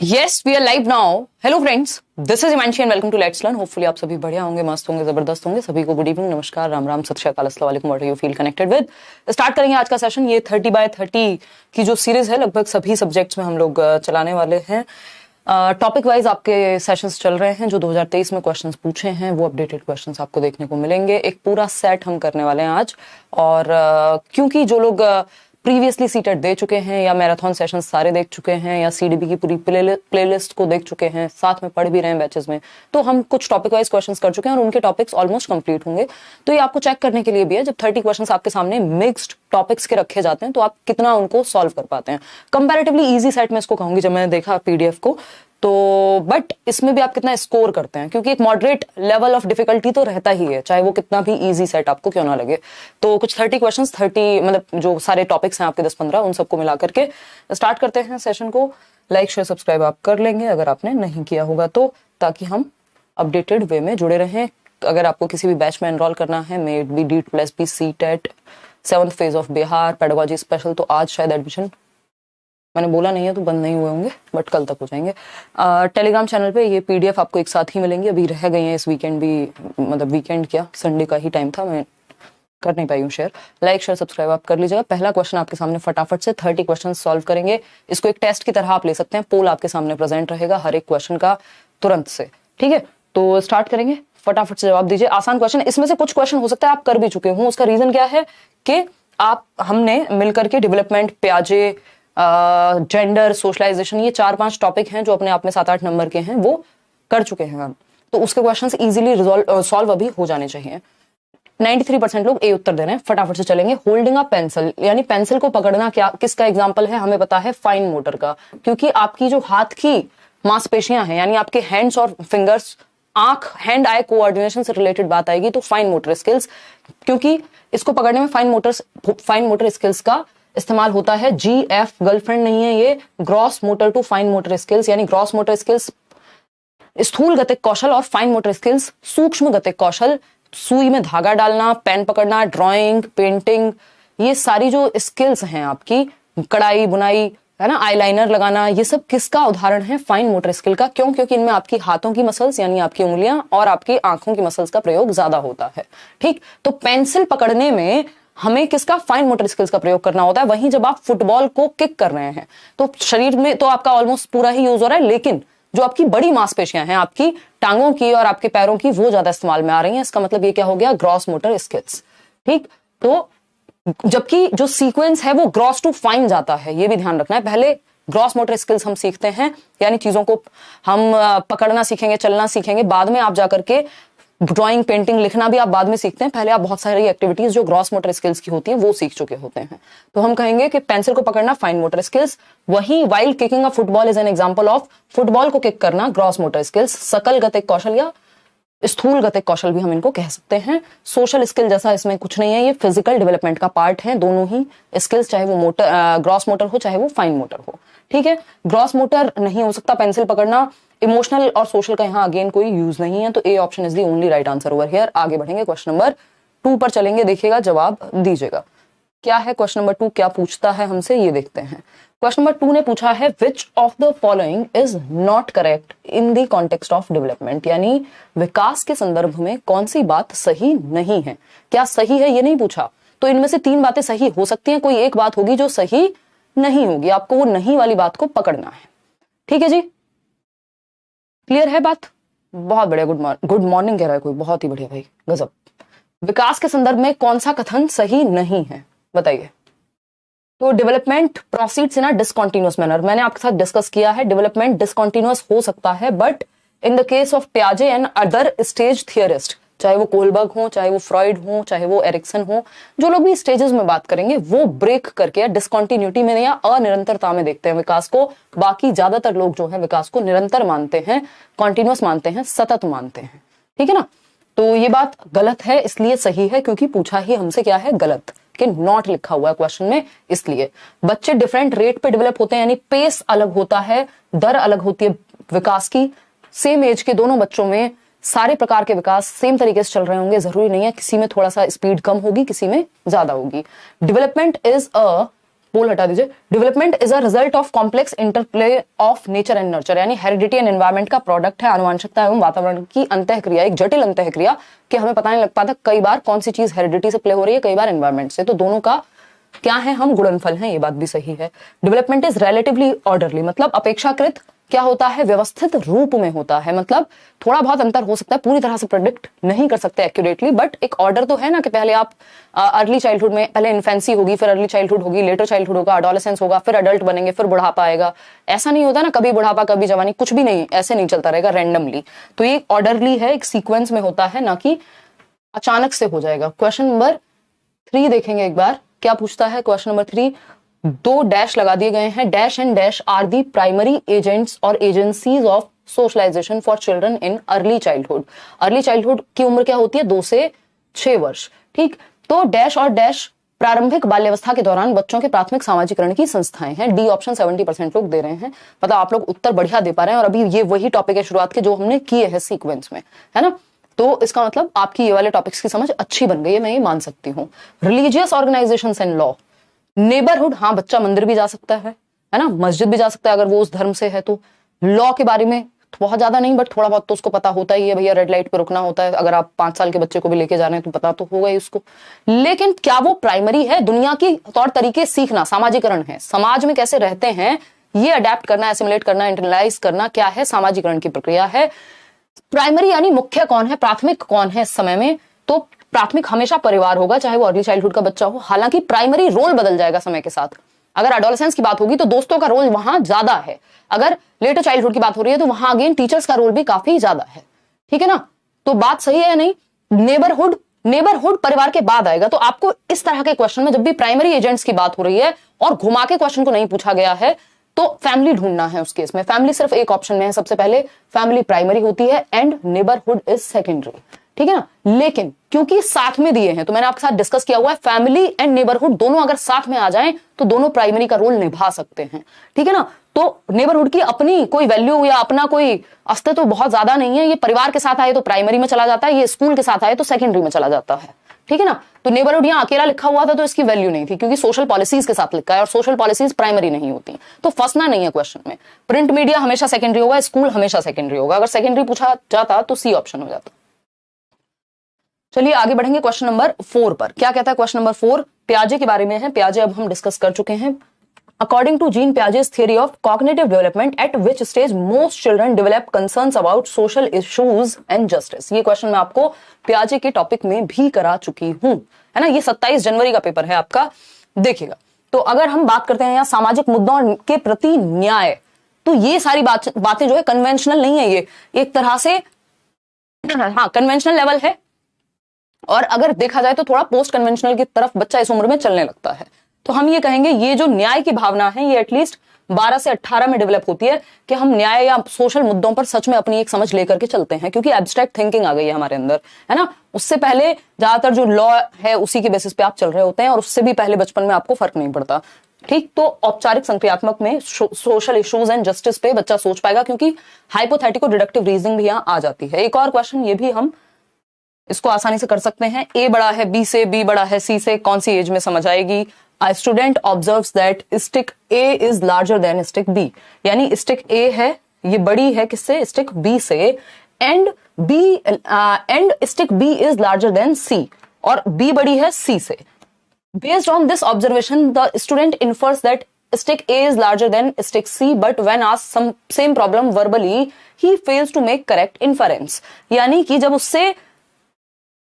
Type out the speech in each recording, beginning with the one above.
Yes, we are live now. Hello friends, this is Himanshi and welcome to Let's Learn. Hopefully आप सभी बढ़िया होंगे, मस्त होंगे, जबरदस्त होंगे. सभी को गुड इवनिंग, नमस्कार, राम राम, सत श्री अकाल, अस्सलाम वालेकुम. What you feel connected with. Start करेंगे आज का सेशन. ये 30x30 की जो सीरीज है लगभग सभी सब्जेक्ट्स में हम लोग चलाने वाले हैं. टॉपिक वाइज आपके सेशंस चल रहे हैं. जो 2023 में क्वेश्चंस पूछे हैं वो अपडेटेड क्वेश्चंस आपको देखने को मिलेंगे. एक पूरा सेट हम करने वाले हैं आज. और क्योंकि जो लोग प्रीवियसली सीटेट दे चुके हैं या मैराथन सेशंस सारे देख चुके हैं या सीडीबी की पूरी प्लेलिस्ट को देख चुके हैं, साथ में पढ़ भी रहे हैं बैचेस में, तो हम कुछ टॉपिक वाइज क्वेश्चंस कर चुके हैं और उनके टॉपिक्स ऑलमोस्ट कंप्लीट होंगे. तो ये आपको चेक करने के लिए भी है, जब 30 क्वेश्चंस आपके सामने मिक्स्ड टॉपिक्स के रखे जाते हैं तो आप कितना उनको सॉल्व कर पाते हैं. कंपैरेटिवली इजी सेट में इसको कहूंगी जब मैंने देखा पीडीएफ को. तो बट इसमें भी आप कितना स्कोर करते हैं, क्योंकि एक मॉडरेट लेवल ऑफ डिफिकल्टी तो रहता ही है, चाहे वो कितना भी इजी सेट आपको क्यों ना लगे. तो कुछ 30 क्वेश्चंस, 30 मतलब जो सारे टॉपिक्स हैं आपके 10-15, उन सबको मिला करके स्टार्ट करते हैं सेशन को. लाइक शेयर सब्सक्राइब आप कर लेंगे अगर आपने नहीं किया होगा तो, ताकि हम अपडेटेड वे में जुड़े रहें. अगर आपको किसी भी बैच में एनरोल करना है, may it be D2+B CTET 7th phase of Bihar pedagogy special, तो आज शायद एडमिशन, मैंने बोला नहीं है तो बंद नहीं हुए होंगे, बट कल तक हो जाएंगे. टेलीग्राम चैनल पे ये पीडीएफ आपको एक साथ ही मिलेंगे. अभी रह गई हैं इस वीकेंड भी, मतलब वीकेंड क्या, संडे का ही टाइम था, मैं कर नहीं पाई हूँ शेयर. लाइक शेयर सब्सक्राइब आप कर लीजिएगा. पहला क्वेश्चन आपके सामने फटाफट से 30 क्वेश्चन सॉल्व करेंगे. इसको एक टेस्ट की तरह आप ले सकते हैं. पोल आपके सामने प्रेजेंट रहेगा हर एक क्वेश्चन का तुरंत से. ठीक है, तो स्टार्ट करेंगे. फटाफट से जवाब दीजिए. आसान क्वेश्चन, इसमें से कुछ क्वेश्चन हो सकता है आप कर भी चुके हों. उसका रीजन क्या है कि हमने मिलकर के डेवलपमेंट, प्याजे, जेंडर, सोशलाइजेशन, ये 4-5 टॉपिक हैं जो अपने आप में 7-8 नंबर के हैं, वो कर चुके हैं हम. तो उसके क्वेश्चंस इजीली सॉल्व अभी हो जाने चाहिए. 93% लोग ए उत्तर दे रहे हैं. फटाफट से चलेंगे. होल्डिंग अ पेंसिल, यानी पेंसिल को पकड़ना, क्या किसका एग्जांपल है? हमें पता है फाइन मोटर का, क्योंकि आपकी जो हाथ की मांसपेशियां हैं, यानी आपके हैंड्स और फिंगर्स, आंख हैंड आई कोऑर्डिनेशन से रिलेटेड बात आएगी तो फाइन मोटर स्किल्स, क्योंकि इसको पकड़ने में फाइन मोटर स्किल्स का इस्तेमाल होता है. GF गर्लफ्रेंड नहीं है ये, gross motor to fine motor skills, यानी ग्रॉस मोटर स्किल्स स्थूल गतिक कौशल और फाइन मोटर स्किल्स सूक्ष्म गतिक कौशल. सुई में धागा डालना, पेन पकड़ना, ड्राइंग, पेंटिंग, ये सारी जो स्किल्स हैं आपकी, कढ़ाई बुनाई है ना, आईलाइनर लगाना, ये सब किसका उदाहरण है? फाइन मोटर स्किल का. क्यों? क्योंकि इनमें आपकी हाथों की मसल्स यानी आपकी उंगलियां और आपकी आंखों की मसल्स का प्रयोग ज्यादा होता है. ठीक, तो पेंसिल पकड़ने में हमें किसका? फाइन मोटर स्किल्स का प्रयोग करना होता है. वहीं जब आप फुटबॉल को किक कर रहे हैं तो शरीर में तो आपका ऑलमोस्ट पूरा ही यूज हो रहा है, लेकिन जो आपकी बड़ी मांसपेशियां हैं, आपकी टांगों की और आपके पैरों की, वो ज्यादा इस्तेमाल में आ रही हैं. इसका मतलब ये क्या हो गया? Gross motor skills. ठीक, तो जबकि जो सीक्वेंस है वो ग्रॉस टू फाइन जाता है, ये भी ध्यान रखना है. पहले ग्रॉस मोटर स्किल्स हम सीखते हैं, यानी चीजों को हम पकड़ना सीखेंगे, चलना सीखेंगे. बाद में आप जाकर के ड्राइंग, पेंटिंग, लिखना भी आप बाद में सीखते हैं. पहले आप बहुत सारी एक्टिविटीज जो ग्रॉस मोटर स्किल्स की होती हैं वो सीख चुके होते हैं. तो हम कहेंगे कि पेंसिल को पकड़ना फाइन मोटर स्किल्स. वहीं wild kicking a football is an example of, football को किक करना ग्रॉस मोटर स्किल्स. सकल गतिक कौशल या स्थूल गतिक कौशल भी हम इनको कह सकते हैं. सोशल स्किल जैसा इसमें कुछ नहीं है, ये फिजिकल डेवलपमेंट का पार्ट है. दोनों ही स्किल्स, चाहे वो मोटर ग्रॉस मोटर हो चाहे वो फाइन मोटर हो. ठीक है, ग्रॉस मोटर नहीं हो सकता पेंसिल पकड़ना. इमोशनल और सोशल का यहाँ अगेन कोई यूज नहीं है, तो ए option is the only right answer over here. आगे बढ़ेंगे, क्वेश्चन नंबर 2 पर चलेंगे. देखिएगा, जवाब दीजिएगा. क्या है क्वेश्चन नंबर 2, क्या पूछता है हमसे, ये देखते हैं. क्वेश्चन नंबर 2 ने पूछा है विच of the following is not correct in the context of development, यानी विकास के संदर्भ में कौन सी बात सही नहीं है. क्या सही है ये नहीं पूछा, तो इनमें से 3 बातें सही हो सकती हैं, कोई एक बात होगी जो सही नहीं होगी. आपको वो नहीं वाली बात को पकड़ना है. ठीक है जी, क्लियर है बात? बहुत बढ़िया. गुड मॉर्निंग कह रहा है कोई, बहुत ही बढ़िया भाई, गजब. विकास के संदर्भ में कौन सा कथन सही नहीं है, बताइए. तो डेवलपमेंट प्रोसीड्स इन अ डिसकंटीन्यूअस मैनर, मैंने आपके साथ डिस्कस किया है. डेवलपमेंट डिसकंटीन्यूअस हो सकता है, but in the case of प्याजे एंड अदर स्टेज थियरिस्ट, चाहे वो कोलबर्ग हो, चाहे वो फ्रॉइड हो, चाहे वो एरिक्सन हो, जो लोग भी स्टेजेस में बात करेंगे वो ब्रेक करके डिसकंटिन्यूटी में या अनिरंतरता में देखते हैं विकास को. बाकी ज्यादातर लोग जो है विकास को निरंतर मानते हैं, कॉन्टिन्यूअस मानते हैं, सतत मानते हैं. ठीक है ना, तो ये बात गलत है, इसलिए सही है क्योंकि पूछा ही हमसे क्या है, गलत, कि नॉट लिखा हुआ है क्वेश्चन में. इसलिए बच्चे डिफरेंट रेट पे डेवलप होते हैं, यानी पेस अलग होता है, दर अलग होती है विकास की. सेम एज के दोनों बच्चों में सारे प्रकार के विकास सेम तरीके से चल रहे होंगे, जरूरी नहीं है. किसी में थोड़ा सा स्पीड कम होगी, किसी में ज्यादा होगी. डेवलपमेंट इज अ पोल हटा दीजिए। Development is a result of complex interplay of nature and nurture, यानी हेरिडिटी एंड एनवायरमेंट का प्रोडक्ट है आनुवंशिकता एवं वातावरण की अंतःक्रिया, एक जटिल अंतःक्रिया कि हमें पता नहीं लग पाता कई बार कौन सी चीज हेरिडिटी से प्ले हो रही है, कई बार एनवायरमेंट से। तो दोनों का क्या है, हम गुणनफल हैं, ये बात भी सही है। डेवलपमेंट इज रिलेटिवली ऑर्डरली, मतलब अपेक्षाकृत क्या होता है, व्यवस्थित रूप में होता है। मतलब थोड़ा बहुत अंतर हो सकता है, पूरी तरह से प्रेडिक्ट नहीं कर सकते एक्यूरेटली, बट एक ऑर्डर तो है ना कि पहले आप अर्ली चाइल्डहुड में, पहले इन्फेंसी होगी, फिर अर्ली चाइल्डहुड होगी, लेटर चाइल्डहुड होगा, एडोलेसेंस होगा, फिर अडल्ट बनेंगे, फिर बुढ़ापा आएगा। ऐसा नहीं होता ना, कभी बुढ़ापा कभी जवानी, कुछ भी नहीं, ऐसे नहीं चलता रहेगा रैंडमली। तो ये ऑर्डरली है, एक सीक्वेंस में होता है, ना कि अचानक से हो जाएगा। क्वेश्चन नंबर 3 देखेंगे एक बार, क्या पूछता है क्वेश्चन नंबर 3। 2 डैश लगा दिए गए हैं, dash and dash are the primary agents और agencies of socialisation for children in early childhood. Early childhood की उम्र क्या होती है, 2 से 6 वर्ष। ठीक, तो डैश और डैश प्रारंभिक बाल्यावस्था के दौरान बच्चों के प्राथमिक सामाजिकरण की संस्थाएं हैं। डी ऑप्शन 70% लोग दे रहे हैं, मतलब आप लोग उत्तर बढ़िया दे पा रहे हैं। और अभी ये वही टॉपिक है शुरुआत के जो हमने किए हैं सीक्वेंस में, है ना। तो इसका मतलब आपकी ये वाले टॉपिक्स की समझ अच्छी बन गई है, मैं ये मान सकती हूँ। Religious organisation and law, neighbourhood, हाँ बच्चा मंदिर भी जा सकता है ना, मस्जिद भी जा सकता है अगर वो उस धर्म से है तो। लॉ के बारे में बहुत ज्यादा नहीं, बट थोड़ा बहुत तो उसको पता होता ही है, भैया रेड लाइट पे रुकना होता है। अगर आप 5 साल के बच्चे को भी लेके जा रहे हैं तो पता तो होगा ही उसको। लेकिन क्या वो प्राइमरी है? दुनिया की तौर तरीके सीखना सामाजिकरण है, समाज में कैसे रहते हैं ये अडेप्ट करना, एसिमुलेट करना, इंटरनलाइज करना, क्या है, सामाजिकरण की प्रक्रिया है। प्राइमरी यानी मुख्य कौन है, प्राथमिक कौन है इस समय में, तो प्राथमिक हमेशा परिवार होगा, चाहे वो अर्ली चाइल्डहुड का बच्चा हो। हालांकि प्राइमरी रोल बदल जाएगा समय के साथ। अगर एडोलेसेंस की बात होगी तो दोस्तों का रोल वहां ज्यादा है, अगर लेटर चाइल्डहुड की बात हो रही है तो वहां अगेन टीचर्स का रोल भी काफी ज्यादा है। ठीक है ना, तो बात सही है या नहीं। नेबरहुड परिवार के बाद आएगा। तो आपको इस तरह के क्वेश्चन में जब भी प्राइमरी एजेंट्स की बात हो रही है और घुमा के क्वेश्चन को नहीं पूछा गया है तो फैमिली ढूंढना है। उस केस में फैमिली सिर्फ एक ऑप्शन में है, सबसे पहले फैमिली प्राइमरी होती है एंड नेबरहुड इज सेकेंडरी। ठीक है ना, लेकिन क्योंकि साथ में दिए हैं तो मैंने आपके साथ डिस्कस किया हुआ है, फैमिली एंड नेबरहुड दोनों अगर साथ में आ जाएं तो दोनों प्राइमरी का रोल निभा सकते हैं। ठीक है ना, तो नेबरहुड की अपनी कोई वैल्यू या अपना कोई अस्तित्व तो बहुत ज्यादा नहीं है। ये परिवार के साथ आए तो प्राइमरी में चला जाता है, ये स्कूल के साथ आए तो सेकेंडरी में चला जाता है। ठीक है ना, तो नेबरहुड यहां अकेला लिखा हुआ था तो इसकी वैल्यू नहीं थी, क्योंकि सोशल पॉलिसीज के साथ लिखा है और सोशल पॉलिसीज प्राइमरी नहीं होती। तो फंसना नहीं है क्वेश्चन में। प्रिंट मीडिया हमेशा सेकेंडरी होगा, स्कूल हमेशा सेकेंडरी होगा। अगर सेकेंडरी पूछा जाता तो सी ऑप्शन हो जाता। चलिए आगे बढ़ेंगे क्वेश्चन नंबर 4 पर। क्या कहता है क्वेश्चन नंबर 4, प्याजे के बारे में है। प्याजे अब हम डिस्कस कर चुके हैं। According to Jean Piaget's theory of cognitive development, at which stage most children develop concerns about social issues and justice? ये क्वेश्चन मैं आपको प्याजे के टॉपिक में भी करा चुकी हूं, है ना। ये 27 जनवरी का पेपर है आपका, देखिएगा। तो अगर हम बात करते हैं यहाँ सामाजिक मुद्दों के प्रति न्याय, तो ये सारी बातें जो है कन्वेंशनल नहीं है, ये एक तरह से हाँ कन्वेंशनल लेवल है। और अगर देखा जाए तो थोड़ा पोस्ट कन्वेंशनल की तरफ बच्चा इस उम्र में चलने लगता है। तो हम ये कहेंगे ये जो न्याय की भावना है ये एटलीस्ट 12 से 18 में डेवलप होती है कि हम न्याय या सोशल मुद्दों पर सच में अपनी एक समझ लेकर के चलते हैं, क्योंकि एब्स्ट्रैक्ट थिंकिंग आ गई है हमारे अंदर, है ना। उससे पहले ज्यादातर जो लॉ है उसी के बेसिस पे आप चल रहे होते हैं, और उससे भी पहले बचपन में आपको फर्क नहीं पड़ता। ठीक, तो औपचारिक संक्रियात्मक में सोशल इश्यूज एंड जस्टिस पे बच्चा सोच पाएगा, क्योंकि हाइपोथेटिको डिडक्टिव रीजनिंग भी यहाँ आ जाती है। एक और क्वेश्चन ये भी हम इसको आसानी से कर सकते हैं। ए बड़ा है बी से, बी बड़ा है सी से, कौन सी एज में समझ आएगी। A student observes that stick A is larger than stick B, यानी stick A है ये बड़ी है किससे, stick B से, and stick B is larger than C, और B बड़ी है C से। Based on this observation, the student infers that stick A is larger than stick C, but when asked some same problem verbally, he fails to make correct inference। यानी कि जब उससे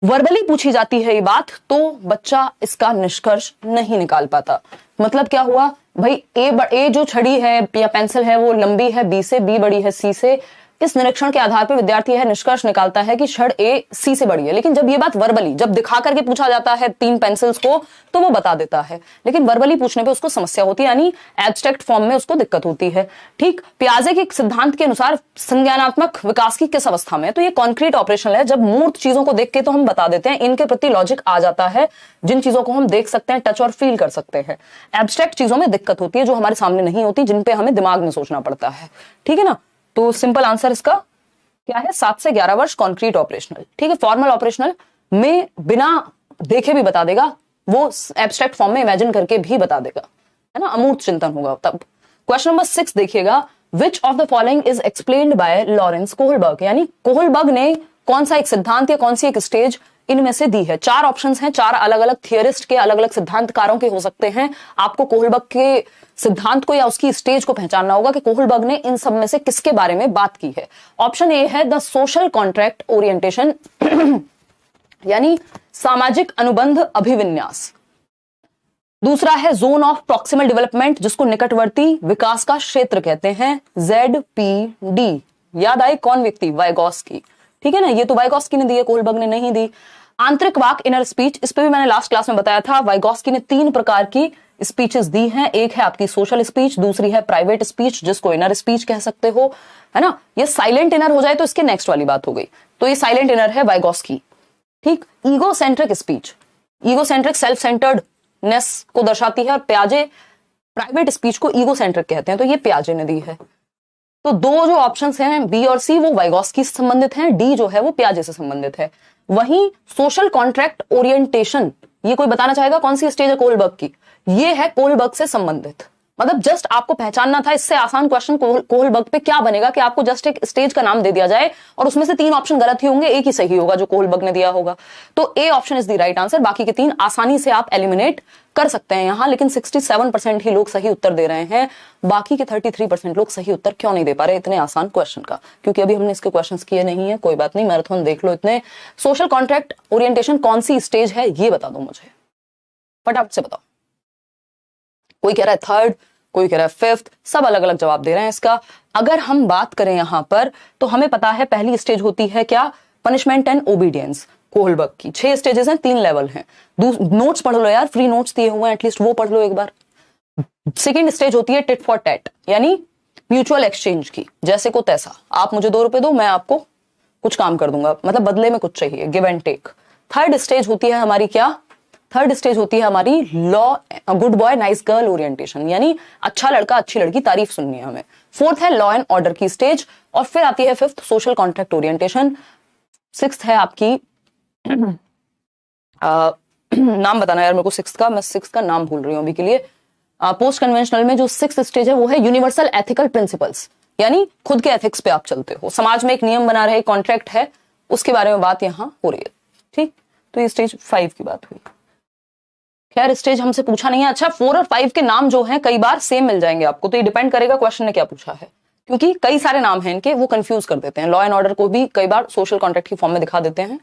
verbally पूछी जाती है ये बात तो बच्चा इसका निष्कर्ष नहीं निकाल पाता। मतलब क्या हुआ भाई, ए जो छड़ी है या पेंसिल है वो लंबी है बी से, बी बड़ी है सी से। इस निरीक्षण के आधार पर विद्यार्थी यह निष्कर्ष निकालता है कि छड़ ए सी से बड़ी है। लेकिन जब ये बात वर्बली, जब दिखा करके पूछा जाता है 3 पेंसिल्स को तो वो बता देता है, लेकिन वर्बली पूछने पे उसको समस्या होती है, यानी एब्स्ट्रैक्ट फॉर्म में उसको दिक्कत होती है। ठीक, पियाजे के सिद्धांत के अनुसार संज्ञानात्मक विकास की किस अवस्था में है, तो ये कॉन्क्रीट ऑपरेशनल है। जब मूर्त चीजों को देख के तो हम बता देते हैं, इनके प्रति लॉजिक आ जाता है, जिन चीजों को हम देख सकते हैं, टच और फील कर सकते हैं। एब्स्ट्रैक्ट चीजों में दिक्कत होती है जो हमारे सामने नहीं होती, जिन पे हमें दिमाग में सोचना पड़ता है। ठीक है ना, तो सिंपल आंसर इसका क्या है, 7 से 11 वर्ष कॉन्क्रीट ऑपरेशनल। ठीक है, फॉर्मल ऑपरेशनल में बिना देखे भी बता देगा, वो एब्स्ट्रैक्ट फॉर्म में इमेजिन करके भी बता देगा। है ना, अमूर्त चिंतन होगा तब। क्वेश्चन नंबर 6 देखिएगा, विच of the following is explained bye Lawrence Kohlberg, यानी कोहलबर्ग ने कौन सा एक सिद्धांत या कौन सी एक स्टेज इनमें से दी है। 4 ऑप्शंस हैं, 4 अलग अलग थियरिस्ट के, अलग अलग सिद्धांतकारों के हो सकते हैं। आपको कोहलबर्ग के सिद्धांत को या उसकी स्टेज को पहचानना होगा कि कोहलबर्ग ने इन सब में से किसके बारे में बात की है। ऑप्शन ए है द सोशल कॉन्ट्रैक्ट ओरिएंटेशन यानी सामाजिक अनुबंध अभिविन्यास। दूसरा है जोन ऑफ प्रॉक्सिमल डेवलपमेंट, जिसको निकटवर्ती विकास का क्षेत्र कहते हैं, ZPD। याद आई कौन व्यक्ति? वाइगॉस्की। ठीक है ना, ये तो वाइगॉस्की ने दी है, कोहलबर्ग ने नहीं दी। आंतरिक वाक इनर स्पीच, इस पे भी मैंने लास्ट क्लास में बताया था, वाइगॉस्की ने 3 प्रकार की स्पीचेस दी हैं। एक है आपकी सोशल स्पीच, दूसरी है प्राइवेट स्पीच जिसको इनर स्पीच कह सकते हो, है ना। ये साइलेंट इनर हो जाए तो इसके नेक्स्ट वाली बात हो गई, तो ये साइलेंट इनर है वाइगॉस्की। ठीक, egocentric speech, egocentric self centredness को दर्शाती है, और प्याजे प्राइवेट स्पीच को ईगोसेंट्रिक कहते हैं, तो ये प्याजे ने दी है। तो 2 जो ऑप्शंस हैं बी और सी वो वाइगॉस्की से संबंधित हैं, डी जो है वो प्याजे से संबंधित है। वहीं सोशल कॉन्ट्रैक्ट ओरिएंटेशन, ये कोई बताना चाहेगा कौन सी स्टेज है कोहलबर्ग की? ये है कोहलबर्ग से संबंधित। मतलब जस्ट आपको पहचानना था, इससे आसान क्वेश्चन कोहलबर्ग पे क्या बनेगा कि आपको जस्ट एक स्टेज का नाम दे दिया जाए और उसमें से 3 ऑप्शन गलत ही होंगे, एक ही सही होगा जो कोहलबर्ग ने दिया होगा। तो ए option is the right answer. बाकी के 3 आसानी से आप एलिमिनेट कर सकते हैं यहां, लेकिन 67% ही लोग सही उत्तर दे रहे हैं। बाकी के 33% लोग सही उत्तर क्यों नहीं दे पा रहे इतने आसान क्वेश्चन का? क्योंकि अभी हमने इसके क्वेश्चंस किए नहीं है। कोई बात नहीं, मैराथन देख लो इतने। सोशल कॉन्ट्रैक्ट ओरिएंटेशन कौन सी स्टेज है ये बता दो मुझे, फटाफट से बताओ। कोई कह रहा है 3rd, कोई कह रहा है 5th, सब अलग अलग जवाब दे रहे हैं इसका। अगर हम बात करें यहां पर तो हमें पता है पहली स्टेज होती है क्या? Punishment and obedience. कोहलबर्ग की 6 स्टेजेस हैं, 3 लेवल हैं। नोट्स पढ़ लो यार, फ्री नोट्स दिए हुए हैं, एटलीस्ट वो पढ़ लो एक बार। सेकेंड स्टेज होती है टिट फॉर टैट, यानी म्यूचुअल एक्सचेंज की, जैसे को तैसा। आप मुझे 2 रुपए दो, मैं आपको कुछ काम कर दूंगा, मतलब बदले में कुछ चाहिए, give and take. Third stage होती है हमारी क्या? थर्ड स्टेज होती है हमारी law good boy nice girl orientation, यानी अच्छा लड़का अच्छी लड़की तारीफ सुननी है हमें। 4th है लॉ एंड ऑर्डर की स्टेज, और फिर आती है 5th social contract orientation. 6th है आपकी नाम बताना यार मेरे को 6th का, मैं 6th का नाम भूल रही हूं अभी के लिए। पोस्ट कन्वेंशनल में जो 6th स्टेज है वो है यूनिवर्सल एथिकल प्रिंसिपल्स, यानी खुद के एथिक्स पे आप चलते हो, समाज में एक नियम बना रहे, कॉन्ट्रैक्ट है, उसके बारे में बात यहां हो रही है। ठीक, तो ये स्टेज 5 की बात हुई। खैर स्टेज हमसे पूछा नहीं है। अच्छा, 4 और 5 के नाम जो हैं कई बार सेम मिल जाएंगे आपको, तो ये डिपेंड करेगा क्वेश्चन ने क्या पूछा है, क्योंकि कई सारे नाम हैं इनके, वो कंफ्यूज कर देते हैं। लॉ एंड ऑर्डर को भी कई बार सोशल कॉन्ट्रैक्ट की फॉर्म में दिखा देते हैं।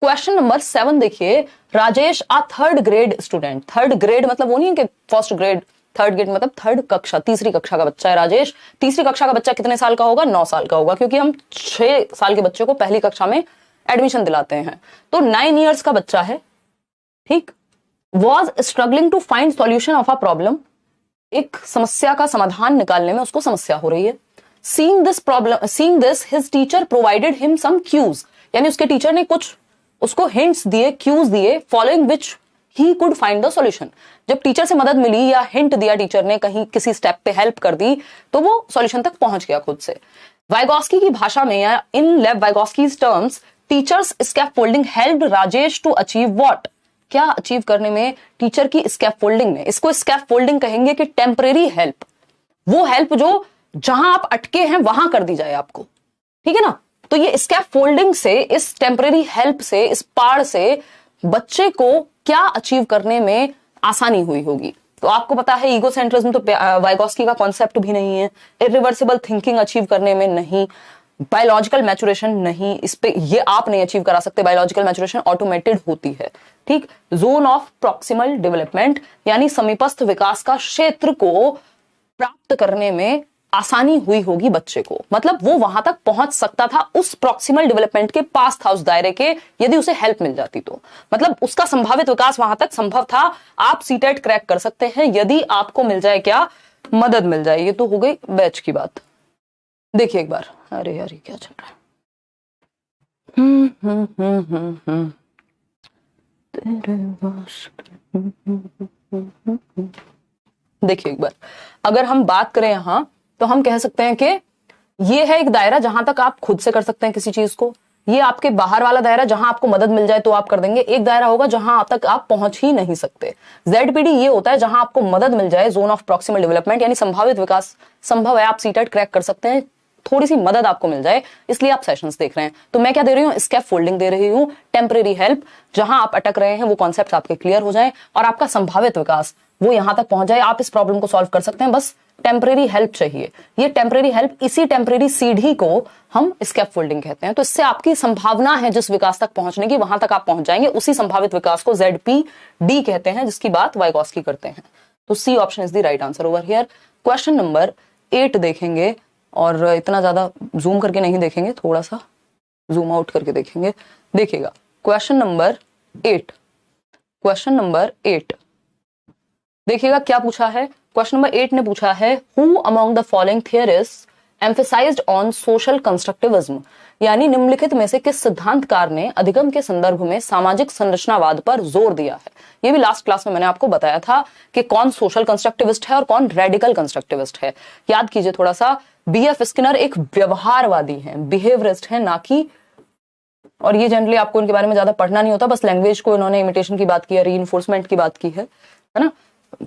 क्वेश्चन नंबर 7 देखिए, राजेश आ 3rd grade student. 3rd grade मतलब वो नहीं है कि 1st ग्रेड, 3rd ग्रेड मतलब 3rd कक्षा, तीसरी कक्षा का बच्चा है राजेश। तीसरी कक्षा का बच्चा कितने साल का होगा? 9 साल का होगा, क्योंकि हम 6 साल के बच्चे को पहली कक्षा में एडमिशन दिलाते हैं, तो 9 ईयर्स का बच्चा है। ठीक, was struggling to find solution of a problem, एक समस्या का समाधान निकालने में उसको समस्या हो रही है। Seeing this his teacher provided him some cues, यानी उसके टीचर ने कुछ उसको हिंट्स दिए, क्यूज दिए, following which he could find the solution. जब टीचर से मदद मिली या हिंट दिया टीचर ने, कहीं किसी स्टेप पे हेल्प कर दी, तो वो सॉल्यूशन तक पहुंच गया खुद से। वाइगॉस्की की भाषा में या in Lev Vygotsky's terms, teachers scaffolding helped Rajesh to achieve what, क्या अचीव करने में टीचर की स्कैफोल्डिंग ने, इसको स्कैफोल्डिंग कहेंगे कि टेम्परेरी हेल्प, वो हेल्प जो जहां आप अटके हैं वहां कर दी जाए आपको। ठीक है ना, तो ये स्कैफोल्डिंग से, इस टेम्परेरी हेल्प से, इस पाड़ से बच्चे को क्या अचीव करने में आसानी हुई होगी। तो आपको पता है ईगोसेंट्रिज्म तो वाइगॉस्की का कॉन्सेप्ट भी नहीं है, इरिवर्सिबल थिंकिंग अचीव करने में नहीं, बायोलॉजिकल मैचुरेशन नहीं, इस पे ये आप नहीं अचीव करा सकते, बायोलॉजिकल मैचुरेशन ऑटोमेटेड होती है। ठीक, जोन ऑफ प्रॉक्सिमल डेवलपमेंट, यानी समीपस्थ विकास का क्षेत्र को प्राप्त करने में आसानी हुई होगी बच्चे को, मतलब वो वहां तक पहुंच सकता था, उस प्रॉक्सिमल डेवलपमेंट के पास था, उस दायरे के, यदि उसे हेल्प मिल जाती तो, मतलब उसका संभावित विकास वहां तक संभव था। आप सीटेट क्रैक कर सकते हैं यदि आपको मिल जाए क्या? मदद मिल जाए। ये तो हो गई बैच की बात। देखिए एक बार, अरे यार ये क्या चल रहा है? देखिए एक बार, अगर हम बात करें यहां तो हम कह सकते हैं कि ये है एक दायरा जहां तक आप खुद से कर सकते हैं किसी चीज को, ये आपके बाहर वाला दायरा, जहां आपको मदद मिल जाए तो आप कर देंगे। एक दायरा होगा जहां तक आप पहुंच ही नहीं सकते। ZPD ये होता है जहां आपको मदद मिल जाए, जोन ऑफ प्रॉक्सिमल डेवलपमेंट, यानी संभावित विकास संभव है, आप सीटेट क्रैक कर सकते हैं, थोड़ी सी मदद आपको मिल जाए, इसलिए आप सेशंस देख रहे हैं। तो मैं क्या दे रही हूँ, स्कैफ फोल्डिंग दे रही हूँ, टेम्परेरी हेल्प, जहां आप अटक रहे हैं वो कॉन्सेप्ट आपके क्लियर हो जाए और आपका संभावित विकास वो यहां तक पहुंच जाए, आप इस प्रॉब्लम को सॉल्व कर सकते हैं, बस टेम्परेरी हेल्प चाहिए। ये टेम्परेरी हेल्प, इसी टेम्परेरी सीढ़ी को हम स्कैफ फोल्डिंग कहते हैं। तो इससे आपकी संभावना है जिस विकास तक पहुंचने की, वहां तक आप पहुंच जाएंगे, उसी संभावित विकास को ZPD कहते हैं, जिसकी बात वाइगॉस्की करते हैं। तो C option is the right answer over here. Question number 8 देखेंगे, और इतना ज्यादा जूम करके नहीं देखेंगे, थोड़ा सा जूम आउट करके देखेंगे। देखिएगा क्वेश्चन नंबर 8, क्वेश्चन नंबर 8 देखिएगा क्या पूछा है। क्वेश्चन नंबर 8 ने पूछा है, who among the following theorist emphasised on social constructivism, यानी निम्नलिखित में से किस सिद्धांतकार ने अधिगम के संदर्भ में सामाजिक संरचनावाद पर जोर दिया है। ये भी लास्ट क्लास में मैंने आपको बताया था कि कौन सोशल कंस्ट्रक्टिविस्ट है और कौन रेडिकल कंस्ट्रक्टिविस्ट है। याद कीजिए थोड़ा सा, BF स्किनर एक व्यवहारवादी हैं, बिहेवियरिस्ट हैं, ना कि, और ये जनरली आपको इनके बारे में ज्यादा पढ़ना नहीं होता, बस लैंग्वेज को इन्होंने इमिटेशन की बात की है, रीइंफोर्समेंट की बात की है ना,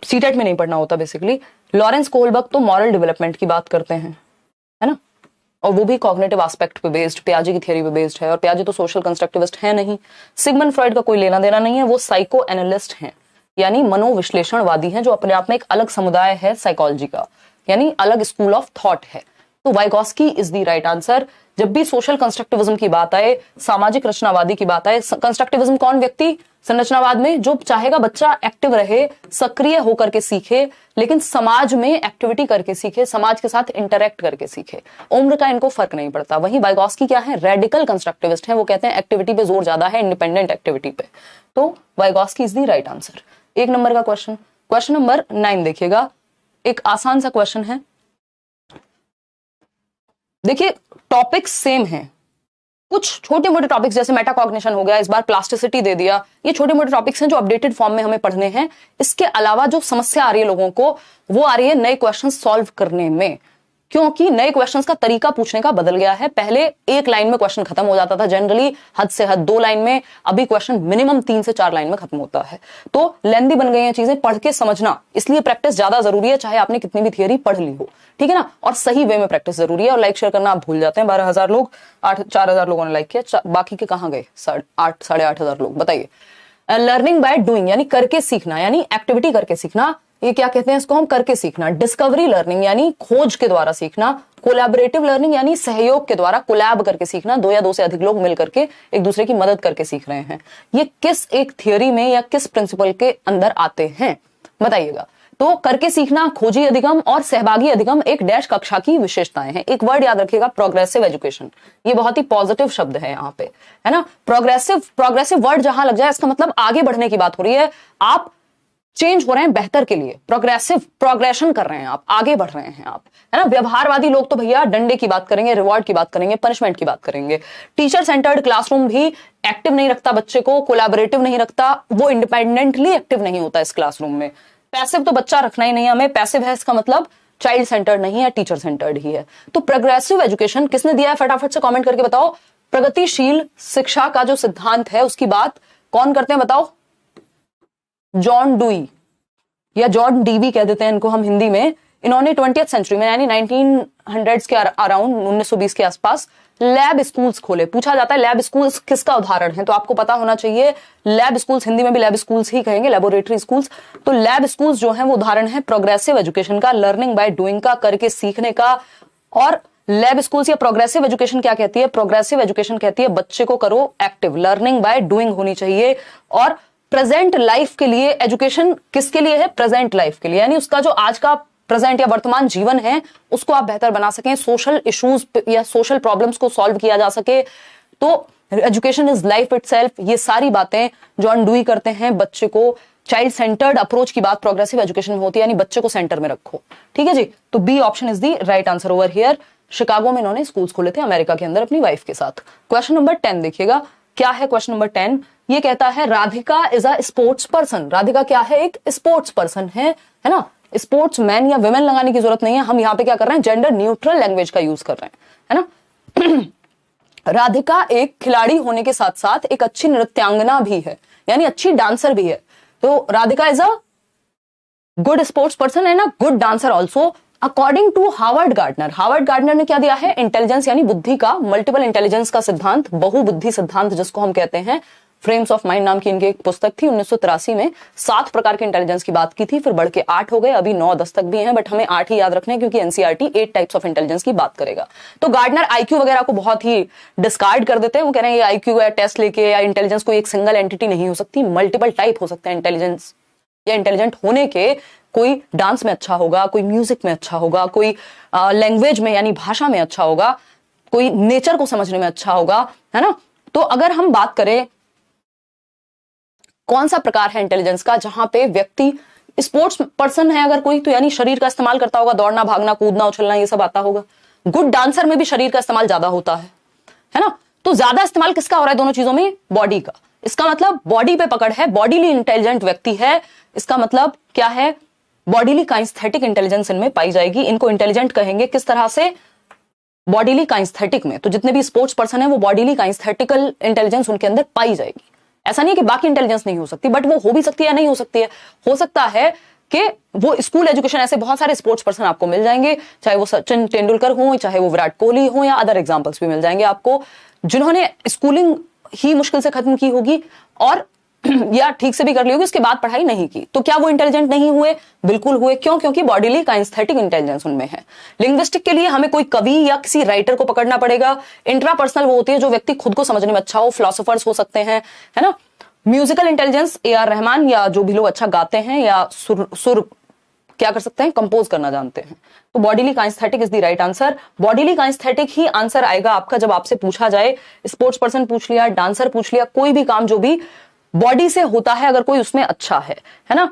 सीटेट में नहीं पढ़ना होता बेसिकली। लॉरेंस कोहलबर्ग तो मॉरल डेवलपमेंट की बात करते हैं, है ना, और वो भी कॉग्निटिव एस्पेक्ट पे बेस्ड, पियाजे की थियरी पे बेस्ड है, और पियाजे तो सोशल कंस्ट्रक्टिविस्ट है नहीं। सिगमंड फ्रॉइड का कोई लेना देना नहीं है, वो साइको एनालिस्ट हैं, यानी मनोविश्लेषणवादी हैं, जो अपने आप में एक अलग समुदाय है साइकोलॉजी का, यानी अलग स्कूल ऑफ थॉट है। तो Vygotsky is the right answer. जब भी सोशल कंस्ट्रक्टिविज्म की बात आए, सामाजिक रचनावादी की बात आए, कंस्ट्रक्टिविज्म कौन व्यक्ति, संरचनावाद में जो चाहेगा बच्चा एक्टिव रहे, सक्रिय होकर के सीखे, लेकिन समाज में एक्टिविटी करके सीखे, समाज के साथ इंटरेक्ट करके सीखे, उम्र का इनको फर्क नहीं पड़ता। वहीं वाइगॉस्की क्या है, रेडिकल कंस्ट्रक्टिविस्ट है, वो कहते हैं एक्टिविटी पे जोर ज्यादा है, इंडिपेंडेंट एक्टिविटी पे। तो Vygotsky is the right answer. 1 number का क्वेश्चन, क्वेश्चन नंबर 9 देखिएगा, एक आसान सा क्वेश्चन है। देखिए टॉपिक्स सेम हैं, कुछ छोटे मोटे टॉपिक्स जैसे मेटाकॉग्निशन हो गया, इस बार प्लास्टिसिटी दे दिया, ये छोटे मोटे टॉपिक्स हैं जो अपडेटेड फॉर्म में हमें पढ़ने हैं। इसके अलावा जो समस्या आ रही है लोगों को, वो आ रही है नए क्वेश्चन सॉल्व करने में, क्योंकि नए क्वेश्चंस का तरीका पूछने का बदल गया है। पहले 1 लाइन में क्वेश्चन खत्म हो जाता था, जनरली हद से हद 2 लाइन में, अभी क्वेश्चन मिनिमम 3 से 4 लाइन में खत्म होता है। तो लेंदी बन गई हैं चीजें, पढ़ के समझना, इसलिए प्रैक्टिस ज्यादा जरूरी है, चाहे आपने कितनी भी थियरी पढ़ ली हो, ठीक है ना, और सही वे में प्रैक्टिस जरूरी है। और लाइक शेयर करना आप भूल जाते हैं। 12,000 लोग, 4,000 लोगों ने लाइक किया, बाकी के कहां गए, 8,500 लोग, बताइए। लर्निंग बाय डूइंग, यानी करके सीखना, यानी एक्टिविटी करके सीखना, ये क्या कहते हैं इसको हम, करके सीखना। डिस्कवरी लर्निंग यानी खोज के द्वारा सीखना। कोलैबोरेटिव लर्निंग यानी सहयोग के द्वारा, कोलैब करके सीखना, 2 या 2 से अधिक लोग मिल करके एक दूसरे की मदद करके सीख रहे हैं। ये किस एक थियरी में या किस प्रिंसिपल के अंदर आते हैं बताइएगा। तो करके सीखना, खोजी अधिगम और सहभागी अधिगम एक डैश कक्षा की विशेषताएं हैं। एक वर्ड याद रखिएगा, प्रोग्रेसिव एजुकेशन, ये बहुत ही पॉजिटिव शब्द है यहाँ पे, है ना। प्रोग्रेसिव वर्ड जहां लग जाए इसका मतलब आगे बढ़ने की बात हो रही है, आप चेंज हो रहे हैं बेहतर के लिए, प्रोग्रेशन कर रहे हैं आप, आगे बढ़ रहे हैं आप, है ना। व्यवहारवादी लोग तो भैया डंडे की बात करेंगे, रिवॉर्ड की बात करेंगे, पनिशमेंट की बात करेंगे। टीचर सेंटर्ड क्लासरूम भी एक्टिव नहीं रखता बच्चे को, कोलैबोरेटिव नहीं रखता, वो इंडिपेंडेंटली एक्टिव नहीं होता इस क्लासरूम में। पैसिव तो बच्चा रखना ही नहीं हमें, पैसिव है इसका मतलब चाइल्ड सेंटर्ड नहीं है, टीचर सेंटर्ड ही है। तो प्रोग्रेसिव एजुकेशन किसने दिया है, फटाफट से कमेंट करके बताओ। प्रगतिशील शिक्षा का जो सिद्धांत है उसकी बात कौन करते हैं बताओ, जॉन डुई या जॉन डीवी कह देते हैं इनको हम हिंदी में। इन्होंने 20th सेंचुरी में यानी 1900s के अराउंड 1920 के आसपास लैब स्कूल्स खोले। पूछा जाता है लैब स्कूल्स किसका उदाहरण है, तो आपको पता होना चाहिए लैब स्कूल्स, हिंदी में भी लैब स्कूल्स ही कहेंगे, लेबोरेटरी स्कूल्स। तो लैब स्कूल्स जो है वो उदाहरण है प्रोग्रेसिव एजुकेशन का, लर्निंग बाय डूइंग का, करके सीखने का। और लैब स्कूल्स या प्रोग्रेसिव एजुकेशन क्या कहती है, प्रोग्रेसिव एजुकेशन कहती है बच्चे को करो एक्टिव, लर्निंग बाय डूइंग होनी चाहिए। और प्रेजेंट लाइफ के लिए एजुकेशन किसके लिए है, प्रेजेंट लाइफ के लिए, यानी उसका जो आज का प्रेजेंट या वर्तमान जीवन है उसको आप बेहतर बना सकें, सोशल इश्यूज या सोशल प्रॉब्लम्स को सॉल्व किया जा सके। तो एजुकेशन इज लाइफ इटसेल्फ, ये सारी बातें जॉन डुई करते हैं। बच्चे को चाइल्ड सेंटर्ड अप्रोच की बात प्रोग्रेसिव एजुकेशन में होती है, यानी बच्चे को सेंटर में रखो, ठीक है जी। तो B option is the right answer over here. Chicago में इन्होंने स्कूल्स खोले थे अमेरिका के अंदर अपनी वाइफ के साथ। क्वेश्चन नंबर 10 देखिएगा, क्या है क्वेश्चन नंबर 10, ये कहता है Radhika is a sports person. Radhika क्या है, एक स्पोर्ट्स पर्सन है ना। स्पोर्ट्स मैन या विमेन लगाने की जरूरत नहीं है, हम यहाँ पे क्या कर रहे हैं, जेंडर न्यूट्रल लैंग्वेज का यूज कर रहे हैं, है ना। राधिका एक खिलाड़ी होने के साथ साथ एक अच्छी नृत्यांगना भी है, यानी अच्छी डांसर भी है। तो Radhika is a good sports person and a good dancer also according to Howard Gardner. Howard Gardner ने क्या दिया है? इंटेलिजेंस यानी बुद्धि का, मल्टीपल इंटेलिजेंस का सिद्धांत, बहुबुद्धि सिद्धांत जिसको हम कहते हैं। फ्रेम्स ऑफ माइंड नाम की इनकी एक पुस्तक थी 1983 में। 7 प्रकार के इंटेलिजेंस की बात की थी, फिर बढ़ के 8 हो गए, अभी 9-10 तक भी हैं, बट हमें 8 ही याद रखने हैं क्योंकि एनसीईआरटी 8 टाइप्स ऑफ इंटेलिजेंस की बात करेगा। तो गार्डनर आईक्यू वगैरह को बहुत ही डिस्कार्ड कर देते हैं। वो कह रहे हैं ये आईक्यू या टेस्ट लेके या इंटेलिजेंस कोई एक सिंगल एंटिटी नहीं हो सकती, मल्टीपल टाइप हो सकते हैं इंटेलिजेंस या इंटेलिजेंट होने के। कोई डांस में अच्छा होगा, कोई म्यूजिक में अच्छा होगा, कोई लैंग्वेज में यानी भाषा में अच्छा होगा, कोई नेचर को समझने में अच्छा होगा, है ना। तो अगर हम बात करें कौन सा प्रकार है इंटेलिजेंस का जहां पे व्यक्ति स्पोर्ट्स पर्सन है अगर कोई, तो यानी शरीर का इस्तेमाल करता होगा, दौड़ना, भागना, कूदना, उछलना ये सब आता होगा। गुड डांसर में भी शरीर का इस्तेमाल ज्यादा होता है ना। तो ज्यादा इस्तेमाल किसका हो रहा है दोनों चीजों में? बॉडी का। इसका मतलब बॉडी पे पकड़ है, बॉडीली इंटेलिजेंट व्यक्ति है। इसका मतलब क्या है? बॉडीली काइंस्थेटिक इंटेलिजेंस इनमें पाई जाएगी। इनको इंटेलिजेंट कहेंगे किस तरह से? बॉडीली काइंस्थेटिक में। तो जितने भी स्पोर्ट्स पर्सन है वो बॉडीली काइंस्थेटिकल इंटेलिजेंस उनके अंदर पाई जाएगी। ऐसा नहीं है कि बाकी इंटेलिजेंस नहीं हो सकती, बट वो हो भी सकती है या नहीं हो सकती है। हो सकता है कि वो स्कूल एजुकेशन, ऐसे बहुत सारे स्पोर्ट्स पर्सन आपको मिल जाएंगे, चाहे वो सचिन तेंदुलकर हो, चाहे वो विराट कोहली हो, या अदर एग्जांपल्स भी मिल जाएंगे आपको जिन्होंने स्कूलिंग ही मुश्किल से खत्म की होगी और या ठीक से भी कर ली होगी, उसके बाद पढ़ाई नहीं की। तो क्या वो इंटेलिजेंट नहीं हुए? बिल्कुल हुए। क्यों? क्योंकि बॉडीली काइंस्थेटिक इंटेलिजेंस उनमें है। लिंग्विस्टिक के लिए हमें कोई कवि या किसी राइटर को पकड़ना पड़ेगा। इंट्रापर्सनल वो होती है जो व्यक्ति खुद को समझने में अच्छा हो, फिलोसोफर्स हो सकते हैं, है ना। म्यूजिकल इंटेलिजेंस AR रहमान या जो भी लोग अच्छा गाते हैं या सुर क्या कर सकते हैं? कंपोज करना जानते हैं। तो bodily kinaesthetic is the right answer. Bodily kinaesthetic he answer आएगा आपका जब आपसे पूछा जाए, स्पोर्ट्स पर्सन पूछ लिया, डांसर पूछ लिया, कोई भी काम जो भी बॉडी से होता है अगर कोई उसमें अच्छा है ना।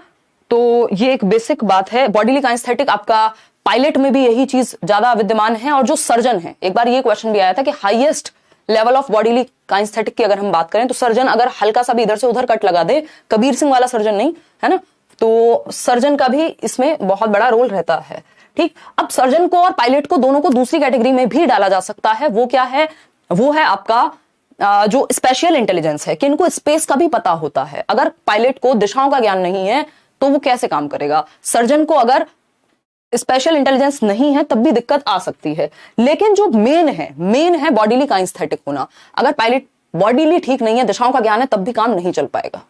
तो ये एक बेसिक बात है। बॉडीली काइंस्थेटिक आपका पायलट में भी यही चीज ज्यादा विद्यमान है। और जो सर्जन है, एक बार ये क्वेश्चन भी आया था कि highest level of bodily kinaesthetic की अगर हम बात करें तो सर्जन अगर हल्का सा भी इधर से उधर कट लगा दे, कबीर सिंह वाला सर्जन नहीं, है ना, तो सर्जन का भी इसमें बहुत बड़ा रोल रहता है। ठीक, अब सर्जन को और पायलट को दोनों को दूसरी कैटेगरी में भी डाला जा सकता है। वो क्या है? वो है आपका जो स्पेशल इंटेलिजेंस है कि इनको स्पेस का भी पता होता है। अगर पायलट को दिशाओं का ज्ञान नहीं है तो वो कैसे काम करेगा? सर्जन को अगर स्पेशल इंटेलिजेंस नहीं है तब भी दिक्कत आ सकती है। लेकिन जो मेन है बॉडीली काइंस्थेटिक होना। अगर पायलट बॉडीली ठीक नहीं है, दिशाओं का ज्ञान है, तब भी काम नहीं चल पाएगा।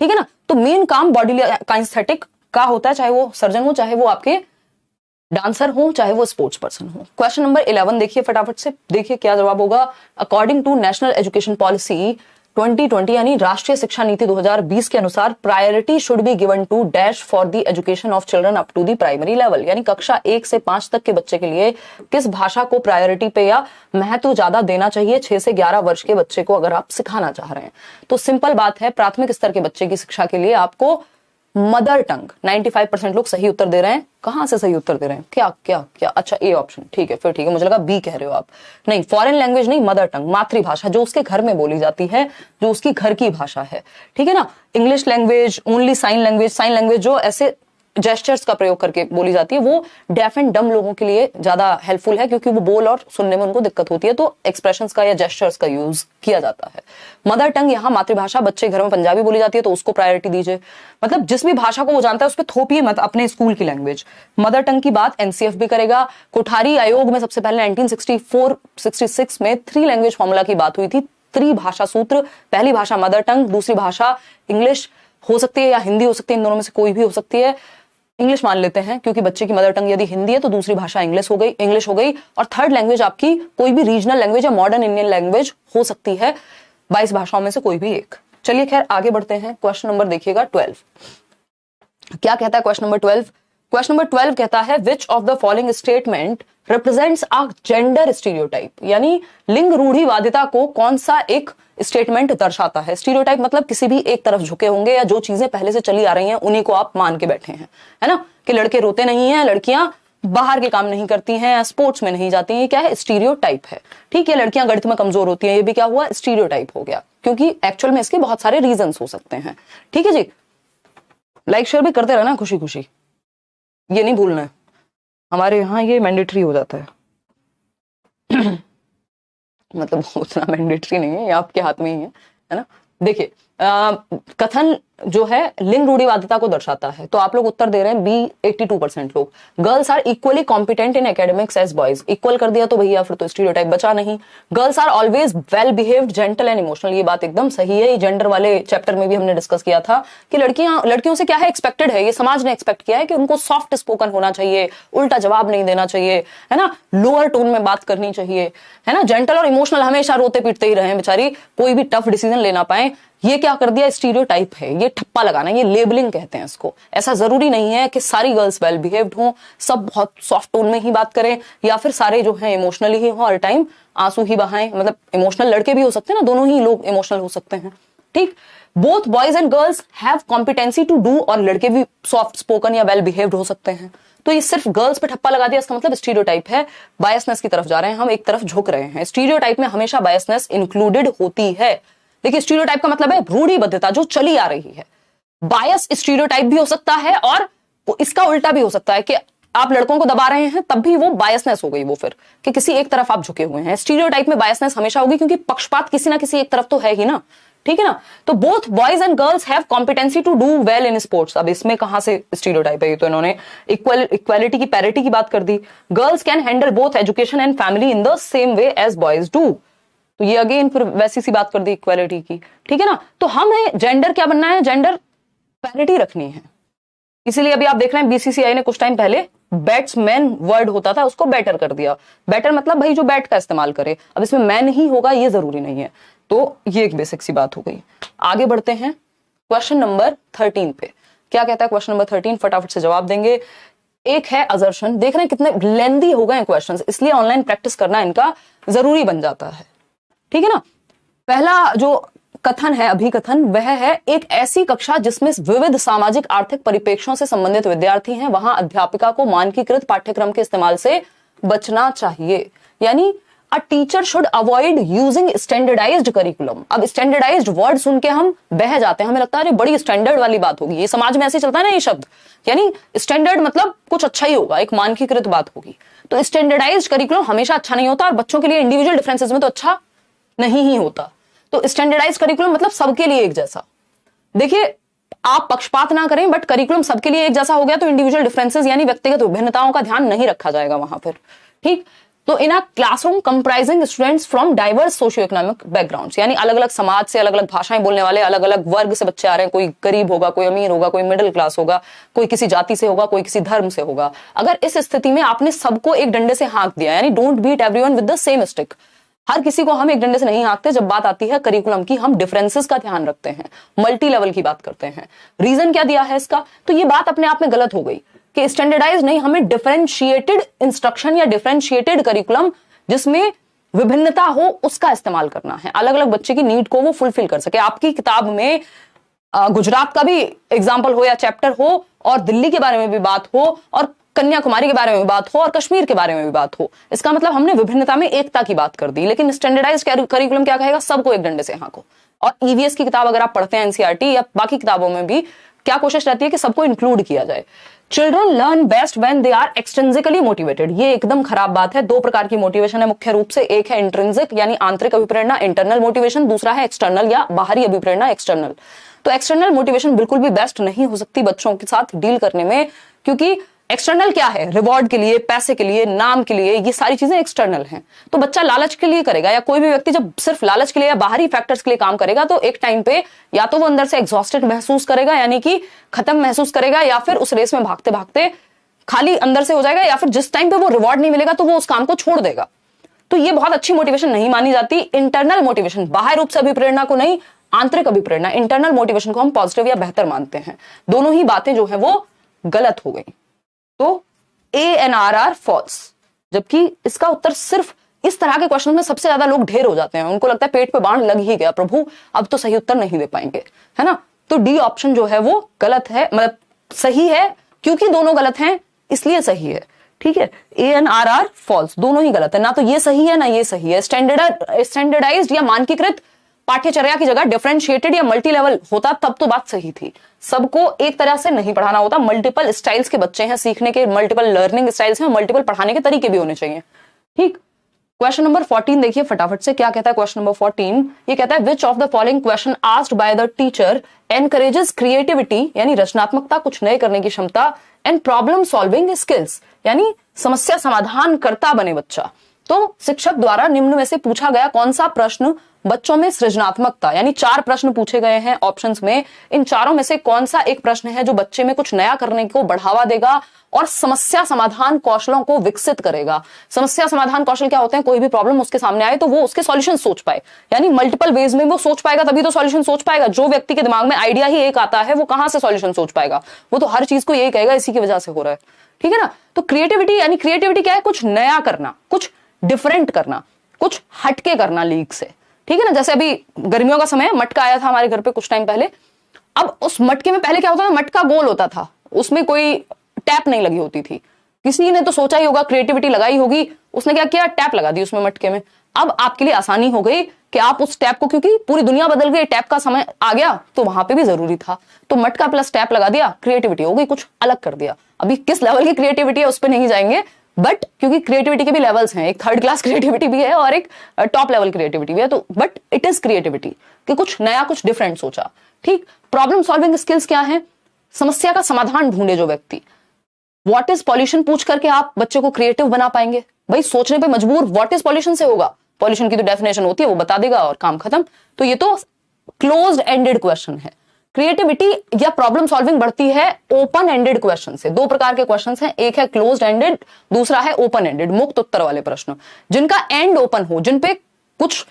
ठीक है ना। तो मेन काम बॉडीली काइंस्थेटिक का होता है, चाहे वो सर्जन हो, चाहे वो आपके डांसर हो, चाहे वो स्पोर्ट्स पर्सन हो। क्वेश्चन नंबर 11 देखिए फटाफट से, देखिए क्या जवाब होगा। According to national education policy 2020 यानी राष्ट्रीय शिक्षा नीति 2020 के अनुसार priority should be given to dash for the education of children up to the primary level. यानी कक्षा 1 से 5 तक के बच्चे के लिए किस भाषा को प्रायोरिटी पे या महत्व ज्यादा देना चाहिए 6 से 11 वर्ष के बच्चे को अगर आप सिखाना चाह रहे हैं? तो सिंपल बात है, प्राथमिक स्तर के बच्चे की शिक्षा के लिए आपको मदर टंग। 95% लोग सही उत्तर दे रहे हैं। कहां से सही उत्तर दे रहे हैं? क्या क्या क्या? अच्छा, ए ऑप्शन। ठीक है, फिर ठीक है, मुझे लगा बी कह रहे हो आप। नहीं, फॉरेन लैंग्वेज नहीं, मदर टंग, मातृभाषा, जो उसके घर में बोली जाती है, जो उसकी घर की भाषा है। ठीक है ना। English language, only sign language जो ऐसे जेस्चर्स का प्रयोग करके बोली जाती है, वो डेफ एंड डम लोगों के लिए ज्यादा हेल्पफुल है क्योंकि वो बोल और सुनने में उनको दिक्कत होती है, तो एक्सप्रेशंस का या जेस्चर्स का यूज किया जाता है। मदर टंग यहाँ मातृभाषा, बच्चे घर में पंजाबी बोली जाती है तो उसको प्रायोरिटी दीजिए। मतलब जिस भी भाषा को वो जानता है उस पर थोपिए मत अपने स्कूल की लैंग्वेज। मदर टंग की बात एनसीएफ भी करेगा। कोठारी आयोग में सबसे पहले 1964-66 में 3 लैंग्वेज फॉर्मूला की बात हुई थी। त्रिभाषा सूत्र, पहली भाषा मदर टंग, दूसरी भाषा इंग्लिश हो सकती है या हिंदी हो सकती है, इन दोनों में से कोई भी हो सकती है। इंग्लिश मान लेते हैं क्योंकि बच्चे की मदर टंग यदि हिंदी है तो दूसरी भाषा इंग्लिश हो गई। और थर्ड लैंग्वेज आपकी कोई भी रीजनल लैंग्वेज या मॉडर्न इंडियन लैंग्वेज हो सकती है। 22 भाषाओं में से कोई भी एक। चलिए खैर आगे बढ़ते हैं। क्वेश्चन नंबर देखिएगा 12। क्या कहता है क्वेश्चन नंबर 12? क्वेश्चन नंबर 12 कहता है विच of the following statement represents a gender stereotype. यानी लिंग रूढ़िवादिता को कौन सा एक स्टेटमेंट दर्शाता है? स्टीरियोटाइप मतलब किसी भी एक तरफ झुके होंगे या जो चीजें पहले से चली आ रही हैं उन्हीं को आप मान के बैठे हैं, है ना। कि लड़के रोते नहीं हैं, लड़कियां बाहर के काम नहीं करती हैं, स्पोर्ट्स में नहीं जाती हैं, ये क्या है? स्टीरियोटाइप है। ठीक है, लड़कियां गणित में कमजोर होती हैं, ये भी क्या हुआ? स्टीरियोटाइप हो गया। क्योंकि एक्चुअल में इसके बहुत सारे रीजंस हो सकते हैं। ठीक है जी, लाइक शेयर भी करते रहना खुशी खुशी, ये नहीं भूलना है, हमारे यहाँ ये मैंडेटरी हो जाता है। मतलब उतना मैंडेटरी नहीं है, ये आपके हाथ में ही है ना। देखिए कथन जो है लिंग रूढ़िवादिता को दर्शाता है, तो आप लोग उत्तर दे रहे हैं बी 82% लोग। Girls are equally competent in academics as boys, equal कर दिया तो भैया फिर तो स्टीरियोटाइप बचा नहीं। Girls are always well behaved, gentle and emotional, ये बात एकदम सही है। जेंडर वाले चैप्टर में भी हमने डिस्कस किया था कि लड़कियों से क्या है एक्सपेक्टेड है, ये समाज ने एक्सपेक्ट किया है कि उनको सॉफ्ट स्पोकन होना चाहिए, उल्टा जवाब नहीं देना चाहिए, है ना, लोअर टोन में बात करनी चाहिए, है ना, जेंटल और इमोशनल, हमेशा रोते पीटते ही रहे बेचारी, कोई भी टफ डिसीजन लेना पाए। ये क्या कर दिया, स्टीरियोटाइप है, ये ठप्पा लगाना, ये लेबलिंग कहते हैं इसको। ऐसा जरूरी नहीं है कि सारी गर्ल्स वेल बिहेव्ड हों, सब बहुत सॉफ्ट टोन में ही बात करें, या फिर सारे जो हैं इमोशनली ही हो, हर टाइम आंसू ही बहाएं। मतलब इमोशनल लड़के भी हो सकते हैं ना, दोनों ही लोग इमोशनल हो सकते हैं, ठीक। Both boys and girls have competency to do, और लड़के भी सॉफ्ट स्पोकन या वेल बिहेव्ड हो सकते हैं। तो ये सिर्फ गर्ल्स पे ठप्पा लगा दिया, इसका मतलब स्टीरियोटाइप है, बायसनेस की तरफ जा रहे हैं हम, एक तरफ झुक रहे हैं। स्टीरियोटाइप में हमेशा बायसनेस इंक्लूडेड होती है। देखिए स्टीरियोटाइप का मतलब है रूढ़िबद्धता जो चली आ रही है। बायस स्टीरियोटाइप भी हो सकता है और इसका उल्टा भी हो सकता है कि आप लड़कों को दबा रहे हैं, तब भी वो बायसनेस हो गई, वो फिर कि किसी एक तरफ आप झुके हुए हैं। स्टीरियोटाइप में बायसनेस हमेशा होगी क्योंकि पक्षपात किसी ना किसी एक तरफ तो है ही ना, ठीक है ना। तो both boys and girls have competency to do well in sports. अब इसमें कहां से स्टीरियोटाइप है, ये तो इन्होंने इक्वालिटी की पैरिटी की बात कर दी। Girls can handle both education and family in the same way as boys do, तो ये अगेन फिर वैसी सी बात कर दी इक्वालिटी की, ठीक है ना। तो हमें जेंडर क्या बनना है, जेंडर पैरिटी रखनी है। इसीलिए अभी आप देख रहे हैं बीसीसीआई ने कुछ टाइम पहले बैट्समैन वर्ड होता था उसको बेटर कर दिया। बेटर मतलब भाई जो बैट का इस्तेमाल करे, अब इसमें मैन ही होगा ये जरूरी नहीं है। तो ये एक बेसिक सी बात हो गई। आगे बढ़ते हैं क्वेश्चन नंबर 13 पे। क्या कहता है क्वेश्चन नंबर 13, फटाफट से जवाब देंगे। एक है असर्शन, देख रहे हैं कितने लेंदी हो गए क्वेश्चंस, इसलिए ऑनलाइन प्रैक्टिस करना इनका जरूरी बन जाता है, ठीक है ना। पहला जो कथन है, अभिकथन, वह है एक ऐसी कक्षा जिसमें विविध सामाजिक आर्थिक परिप्रेक्ष्यों से संबंधित विद्यार्थी हैं, वहां अध्यापिका को मानकीकृत पाठ्यक्रम के इस्तेमाल से बचना चाहिए। यानी a teacher should avoid using standardised curriculum. अब स्टैंडर्डाइज्ड वर्ड सुन के हम बह जाते हैं, हमें लगता है अरे बड़ी स्टैंडर्ड वाली बात होगी, ये समाज में ऐसे चलता है ना ये शब्द, यानी स्टैंडर्ड मतलब कुछ अच्छा ही होगा, एक मानकीकृत बात होगी। तो स्टैंडर्डाइज्ड करिकुलम हमेशा अच्छा नहीं होता, और बच्चों के लिए इंडिविजुअल डिफरेंसेस में तो अच्छा नहीं ही होता। तो स्टैंडर्डाइज्ड करिकुलम मतलब सबके लिए एक जैसा। देखिए आप पक्षपात ना करें, बट करिकुलम सबके लिए एक जैसा हो गया तो इंडिविजुअल डिफरेंसेस यानी व्यक्तिगत विभिन्नताओं का ध्यान नहीं रखा जाएगा वहां पर, ठीक। तो in a classroom comprising students from diverse socio economic backgrounds, यानी अलग अलग समाज से, अलग अलग भाषाएं बोलने वाले, अलग अलग वर्ग से बच्चे आ रहे हैं, कोई गरीब होगा, कोई अमीर होगा, कोई मिडिल क्लास होगा, कोई किसी जाति से होगा, कोई किसी धर्म से होगा। अगर इस स्थिति में आपने सबको एक डंडे से हाँक दिया, यानी don't beat everyone with the same stick, हर किसी को हम एक डंडे से नहीं हाँकते। जब बात आती है करिकुलम की, हम डिफरेंसेस का ध्यान रखते हैं, मल्टी लेवल की बात करते हैं। रीजन क्या दिया है इसका, तो ये बात अपने आप में गलत हो गई कि स्टैंडर्डाइज नहीं, हमें डिफरेंशिएटेड इंस्ट्रक्शन या डिफरेंशिएटेड करिकुलम जिसमें विभिन्नता हो उसका इस्तेमाल करना है, अलग अलग बच्चे की नीड को वो फुलफिल कर सके। आपकी किताब में गुजरात का भी एग्जाम्पल हो या चैप्टर हो, और दिल्ली के बारे में भी बात हो, और कन्याकुमारी के बारे में भी बात हो, और कश्मीर के बारे में भी बात हो, इसका मतलब हमने विभिन्नता में एकता की बात कर दी। लेकिन स्टैंडर्डाइज्ड करिकुलम क्या कहेगा, सबको एक डंडे से हाँको। और ईवीएस की किताब अगर आप पढ़ते हैं, एनसीईआरटी या बाकी किताबों में भी क्या कोशिश रहती है कि सबको इंक्लूड किया जाए। Children learn best when they are extrinsically motivated, ये एकदम खराब बात है। दो प्रकार की मोटिवेशन है मुख्य रूप से, एक है इंट्रिंसिक यानी आंतरिक अभिप्रेरणा, इंटरनल मोटिवेशन, दूसरा है एक्सटर्नल या बाहरी अभिप्रेरणा, एक्सटर्नल। तो एक्सटर्नल मोटिवेशन बिल्कुल भी बेस्ट नहीं हो सकती बच्चों के साथ डील करने में, क्योंकि एक्सटर्नल क्या है, रिवॉर्ड के लिए, पैसे के लिए, नाम के लिए, ये सारी चीजें एक्सटर्नल हैं। तो बच्चा लालच के लिए करेगा, या कोई भी व्यक्ति जब सिर्फ लालच के लिए या बाहरी फैक्टर्स के लिए काम करेगा तो एक टाइम पे या तो वो अंदर से एग्जॉस्टेड महसूस करेगा, यानी कि खत्म महसूस करेगा, या फिर उस रेस में भागते भागते खाली अंदर से हो जाएगा, या फिर जिस टाइम पे वो रिवॉर्ड नहीं मिलेगा तो वो उस काम को छोड़ देगा। तो ये बहुत अच्छी मोटिवेशन नहीं मानी जाती। इंटरनल मोटिवेशन, बाहर रूप से अभिप्रेरणा को नहीं, आंतरिक अभिप्रेरणा, इंटरनल मोटिवेशन को हम पॉजिटिव या बेहतर मानते हैं। दोनों ही बातें जो है वो गलत हो गई। तो ANRR फॉल्स, जबकि इसका उत्तर सिर्फ इस तरह के क्वेश्चन में सबसे ज्यादा लोग ढेर हो जाते हैं, उनको लगता है पेट पे बाण लग ही गया, प्रभु अब तो सही उत्तर नहीं दे पाएंगे, है ना। तो डी ऑप्शन जो है वो गलत है, मतलब सही है क्योंकि दोनों गलत हैं इसलिए सही है, ठीक है। ANRR फॉल्स, दोनों ही गलत है, ना तो ये सही है ना ये सही है। स्टैंडर्डाइज्ड या मानकीकृत पाठ्यचर्या की जगह डिफरेंशिएटेड या मल्टी लेवल होता तब तो बात सही थी। सबको एक तरह से नहीं पढ़ाना होता, मल्टीपल स्टाइल्स के बच्चे हैं सीखने के, मल्टीपल लर्निंग स्टाइल्स हैं, मल्टीपल पढ़ाने के तरीके भी होने चाहिए, ठीक। क्वेश्चन नंबर 14 देखिए फटाफट से क्या कहता है। क्वेश्चन नंबर 14 ये कहता है विच of the following question asked by the teacher encourages creativity, यानी रचनात्मकता, कुछ नए करने की क्षमता, एंड प्रॉब्लम सॉल्विंग स्किल्स, यानी समस्या समाधान करता बने बच्चा। तो शिक्षक द्वारा निम्न में से पूछा गया कौन सा प्रश्न बच्चों में सृजनात्मकता, यानी 4 प्रश्न पूछे गए हैं ऑप्शंस में, इन चारों में से कौन सा एक प्रश्न है जो बच्चे में कुछ नया करने को बढ़ावा देगा और समस्या समाधान कौशलों को विकसित करेगा। समस्या समाधान कौशल क्या होते हैं? कोई भी प्रॉब्लम उसके सामने आए तो वो उसके सॉल्यूशन सोच पाए, यानी मल्टीपल वेज में वो सोच पाएगा तभी तो सॉल्यूशन सोच पाएगा। जो व्यक्ति के दिमाग में आइडिया ही एक आता है वो कहां से सॉल्यूशन सोच पाएगा? वो तो हर चीज को यही कहेगा इसी की वजह से हो रहा है, ठीक है ना। तो क्रिएटिविटी, यानी क्रिएटिविटी क्या है? कुछ नया करना, कुछ डिफरेंट करना, कुछ हटके करना लीक से, ठीक है ना। जैसे अभी गर्मियों का समय, मटका आया था हमारे घर पे कुछ टाइम पहले। अब उस मटके में पहले क्या होता था? मटका गोल होता था, उसमें कोई टैप नहीं लगी होती थी। किसी ने तो सोचा ही होगा, क्रिएटिविटी लगाई होगी, उसने क्या किया? टैप लगा दी उसमें मटके में। अब आपके लिए आसानी हो गई कि आप उस टैप को, क्योंकि पूरी दुनिया बदल गई, टैप का समय आ गया तो वहां पे भी जरूरी था, तो मटका प्लस टैप लगा दिया, क्रिएटिविटी हो गई, कुछ अलग कर दिया। अभी किस लेवल की क्रिएटिविटी है उस पर नहीं जाएंगे, बट क्योंकि क्रिएटिविटी के भी लेवल्स हैं, एक थर्ड क्लास क्रिएटिविटी भी है और एक टॉप लेवल क्रिएटिविटी भी है, तो बट इट इज क्रिएटिविटी कि कुछ नया, कुछ डिफरेंट सोचा, ठीक। प्रॉब्लम सॉल्विंग स्किल्स क्या है? समस्या का समाधान ढूंढे जो व्यक्ति। व्हाट इज पॉल्यूशन पूछ करके आप बच्चे को क्रिएटिव बना पाएंगे? भाई सोचने पे मजबूर व्हाट इज पॉल्यूशन से होगा, पॉल्यूशन की तो डेफिनेशन होती है, वो बता देगा और काम खत्म। तो ये तो क्लोज्ड एंडेड क्वेश्चन है। क्रिएटिविटी या प्रॉब्लम सॉल्विंग बढ़ती है ओपन एंडेड क्वेश्चन से। 2 प्रकार के क्वेश्चंस हैं, एक है क्लोज्ड एंडेड, दूसरा है ओपन एंडेड, मुक्त उत्तर वाले प्रश्न, जिनका एंड ओपन हो, जिन पे कुछ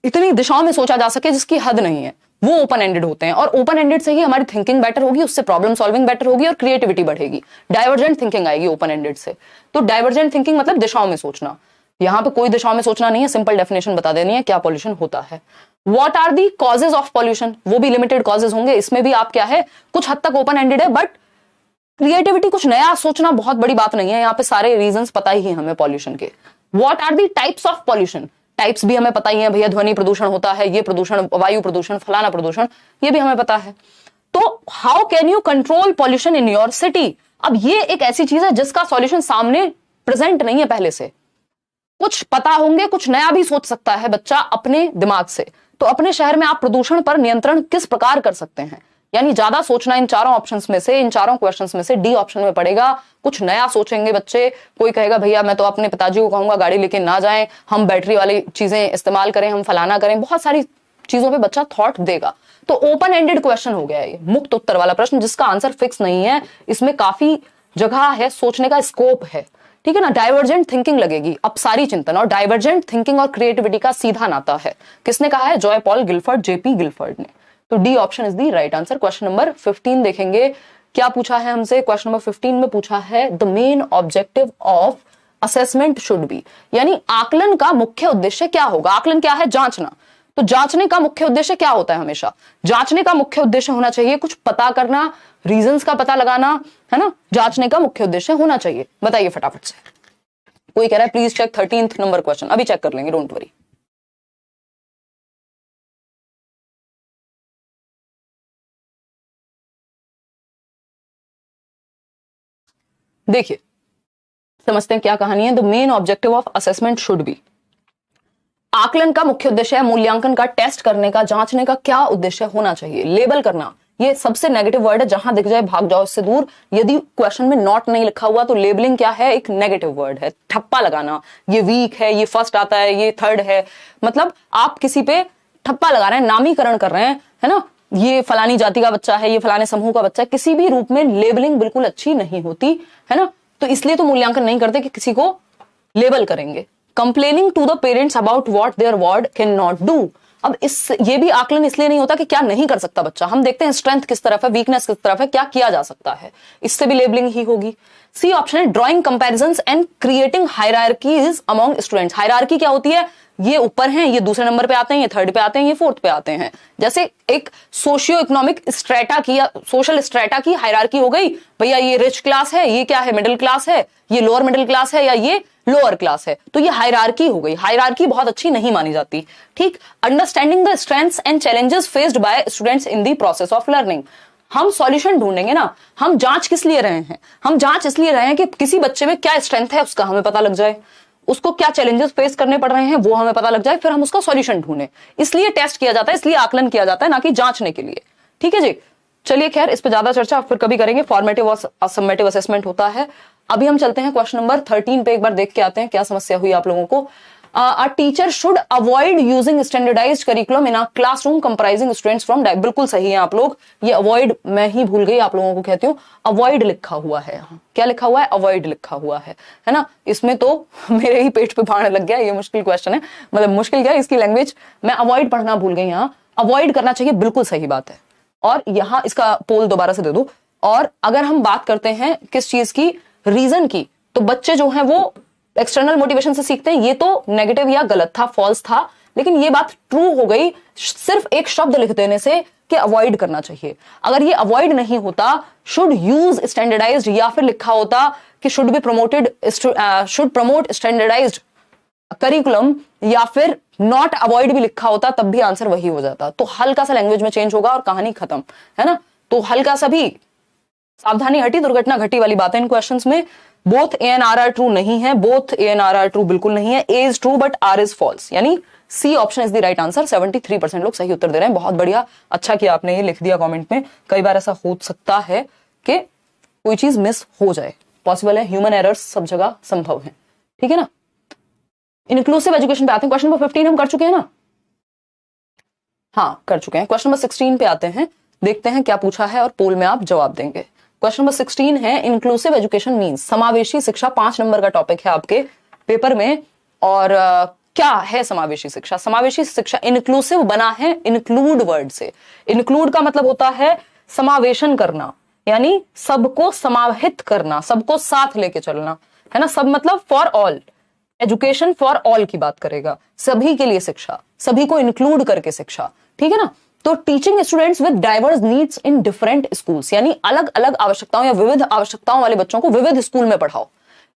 इतनी दिशाओं में सोचा जा सके जिसकी हद नहीं है, वो ओपन एंडेड होते हैं। और ओपन एंडेड से ही हमारी थिंकिंग बेटर होगी, उससे प्रॉब्लम सॉल्विंग बेटर होगी और क्रिएटिविटी बढ़ेगी। डाइवर्जेंट थिंकिंग आएगी ओपन एंडेड से। तो डाइवर्जेंट थिंकिंग मतलब दिशाओं में सोचना, यहां पे कोई दिशाओं में सोचना नहीं है, सिंपल डेफिनेशन बता देनी है क्या पॉल्यूशन होता है। What are the causes of pollution, वो भी लिमिटेड कॉजेज होंगे, इसमें भी आप क्या है, कुछ हद तक ओपन एंडेड है, बट क्रिएटिविटी, कुछ नया सोचना बहुत बड़ी बात नहीं है, यहाँ पे सारे रीजंस पता ही है हमें पॉल्यूशन के। What are the types of pollution, types भी हमें पता ही है भैया, ध्वनि प्रदूषण होता है, ये प्रदूषण, वायु प्रदूषण, फलाना प्रदूषण, ये भी हमें पता है। तो how can you control pollution in your city? अब ये एक ऐसी चीज है जिसका सॉल्यूशन सामने प्रेजेंट नहीं है पहले से। कुछ पता होंगे, कुछ नया भी सोच सकता है बच्चा अपने दिमाग से। तो अपने शहर में आप प्रदूषण पर नियंत्रण किस प्रकार कर सकते हैं? यानी ज्यादा सोचना इन चारों ऑप्शंस में से, इन चारों क्वेश्चंस में से डी ऑप्शन में पड़ेगा। कुछ नया सोचेंगे बच्चे, कोई कहेगा भैया मैं तो अपने पिताजी को कहूंगा गाड़ी लेके ना जाएं, हम बैटरी वाली चीजें इस्तेमाल करें, हम फलाना करें, बहुत सारी चीजों पे बच्चा थॉट देगा। तो ओपन एंडेड क्वेश्चन हो गया ये, मुक्त उत्तर वाला प्रश्न जिसका आंसर फिक्स नहीं है, इसमें काफी जगह है, सोचने का स्कोप है, ठीक है ना। डाइवर्जेंट थिंकिंग लगेगी, अपसारी चिंतन, और डाइवर्जेंट थिंकिंग और क्रिएटिविटी का सीधा नाता है। किसने कहा है? Joy Paul Gilford, JP Gilford ने। तो D option is the right answer. Question number 15 देखेंगे क्या पूछा है हमसे। क्वेश्चन नंबर 15 में पूछा है the main objective of assessment should be, यानी आकलन का मुख्य उद्देश्य क्या होगा। आकलन क्या है? जांचना। तो जांचने का मुख्य उद्देश्य क्या होता है? हमेशा जांचने का मुख्य उद्देश्य होना चाहिए कुछ पता करना, रीजंस का पता लगाना, है ना। जांचने का मुख्य उद्देश्य होना चाहिए। बताइए फटाफट से। कोई कह रहा है please check 13th number question, अभी चेक कर लेंगे, डोंट वरी। देखिए समझते हैं क्या कहानी है। The main objective of assessment should be, आकलन का मुख्य उद्देश्य है मूल्यांकन का, टेस्ट करने का, जांचने का क्या उद्देश्य होना चाहिए। लेबल करना, ये सबसे नेगेटिव वर्ड है, जहां दिख जाए भाग जाओ इससे दूर। यदि क्वेश्चन में नॉट नहीं लिखा हुआ तो लेबलिंग क्या है? एक नेगेटिव वर्ड है। ठप्पा लगाना, ये वीक है, ये फर्स्ट आता है, ये थर्ड है, मतलब आप किसी पे ठप्पा लगा रहे हैं, नामीकरण कर रहे हैं, है ना। ये फलानी जाति का बच्चा है, ये फलाने समूह का बच्चा है, किसी भी रूप में लेबलिंग बिल्कुल अच्छी नहीं होती, है ना। तो इसलिए तो मूल्यांकन नहीं करते कि किसी को लेबल करेंगे। Complaining to the parents about what their ward can not do. अब ये भी आकलन इसलिए नहीं होता कि क्या नहीं कर सकता बच्चा, हम देखते हैं स्ट्रेंथ किस तरफ है, वीकनेस किस तरफ है, क्या किया जा सकता है, इससे भी लेबलिंग ही होगी। सी ऑप्शन है drawing comparisons and creating hierarchies among students. Hierarchy क्या होती है? ये ऊपर हैं, ये दूसरे नंबर पे आते हैं, ये थर्ड पे आते हैं, ये फोर्थ पे आते हैं। जैसे एक सोशियो इकोनॉमिक स्ट्रेटा की या सोशल स्ट्रेटा की हायरार्की हो गई, भैया ये रिच क्लास है, ये क्या है मिडिल क्लास है, ये लोअर मिडिल क्लास है, या ये लोअर क्लास है, तो ये हायरार्की हो गई। हायरार्की बहुत अच्छी नहीं मानी जाती, ठीक। Understanding the strengths and challenges faced by students in the process of learning. हम सॉल्यूशन ढूंढेंगे ना, हम जांच किस लिए रहे हैं? हम जांच इसलिए रहे हैं कि किसी बच्चे में क्या स्ट्रेंथ है उसका हमें पता लग जाए, उसको क्या चैलेंजेस फेस करने पड़ रहे हैं वो हमें पता लग जाए, फिर हम उसका सॉल्यूशन ढूंढें। इसलिए टेस्ट किया जाता है, इसलिए आकलन किया जाता है, ना कि जांचने के लिए। ठीक है जी, चलिए खैर इस पर ज्यादा चर्चा फिर कभी करेंगे। फॉर्मेटिव और समेटिव असेसमेंट होता है। अभी हम चलते हैं क्वेश्चन नंबर 13 पे, एक बार देख के आते हैं क्या समस्या हुई आप लोगों को। A teacher should avoid using standardized curriculum in a classroom comprising students from बिल्कुल सही है आप लोग। ये avoid मैं ही भूल गई, आप लोगों को कहती हूँ। avoid लिखा हुआ है यहाँ, क्या लिखा हुआ है? avoid लिखा हुआ है ना। इसमें तो मेरे ही पेट पे बाण लग गया। ये मुश्किल क्वेश्चन है, मतलब मुश्किल क्या है इसकी लैंग्वेज, मैं avoid पढ़ना भूल गई। यहाँ avoid करना चाहिए, बिल्कुल सही बात है। और यहाँ इसका पोल दोबारा से दे दो। और अगर हम बात करते हैं किस चीज की, रीजन की, तो बच्चे जो हैं वो एक्सटर्नल मोटिवेशन से सीखते हैं। ये तो नेगेटिव या गलत था, फॉल्स था, लेकिन ये बात ट्रू हो गई सिर्फ एक शब्द लिख देने से कि अवॉइड करना चाहिए। अगर ये अवॉइड नहीं होता, शुड यूज स्टैंडर्डाइज्ड, या फिर लिखा होता कि should be promoted, should promote standardised curriculum, या फिर नॉट अवॉइड भी लिखा होता, तब भी आंसर वही हो जाता। तो हल्का सा लैंग्वेज में चेंज होगा और कहानी खत्म, है ना। तो हल्का सा भी सावधानी हटी, दुर्घटना घटी वाली बात है इन क्वेश्चंस में। Both A and R are true नहीं है, both A and R are true बिल्कुल नहीं है। A is true but R is false, यानी C option is the right answer. 73% लोग सही उत्तर दे रहे हैं, बहुत बढ़िया, अच्छा किया आपने ये लिख दिया कमेंट में। कई बार ऐसा हो सकता है कि कोई चीज मिस हो जाए, पॉसिबल है, ह्यूमन एरर्स सब जगह संभव है, ठीक है ना। इंक्लूसिव एजुकेशन पे आते हैं। क्वेश्चन नंबर 15 हम कर चुके हैं ना, हाँ कर चुके हैं। क्वेश्चन नंबर 16 पे आते हैं, देखते हैं क्या पूछा है और पोल में आप जवाब देंगे। क्वेश्चन नंबर 16 है, इंक्लूसिव एजुकेशन मीन्स, समावेशी शिक्षा 5 नंबर का टॉपिक है आपके पेपर में। और क्या है समावेशी शिक्षा? समावेशी शिक्षा इंक्लूसिव बना है इंक्लूड वर्ड से। इंक्लूड का मतलब होता है समावेशन करना, यानी सबको समाहित करना, सबको साथ लेके चलना, है ना। सब मतलब for all, education for all की बात करेगा, सभी के लिए शिक्षा, सभी को इंक्लूड करके शिक्षा, ठीक है ना। तो teaching students with diverse needs in different schools, यानी अलग अलग आवश्यकताओं या विविध आवश्यकताओं वाले बच्चों को विविध स्कूल में पढ़ाओ।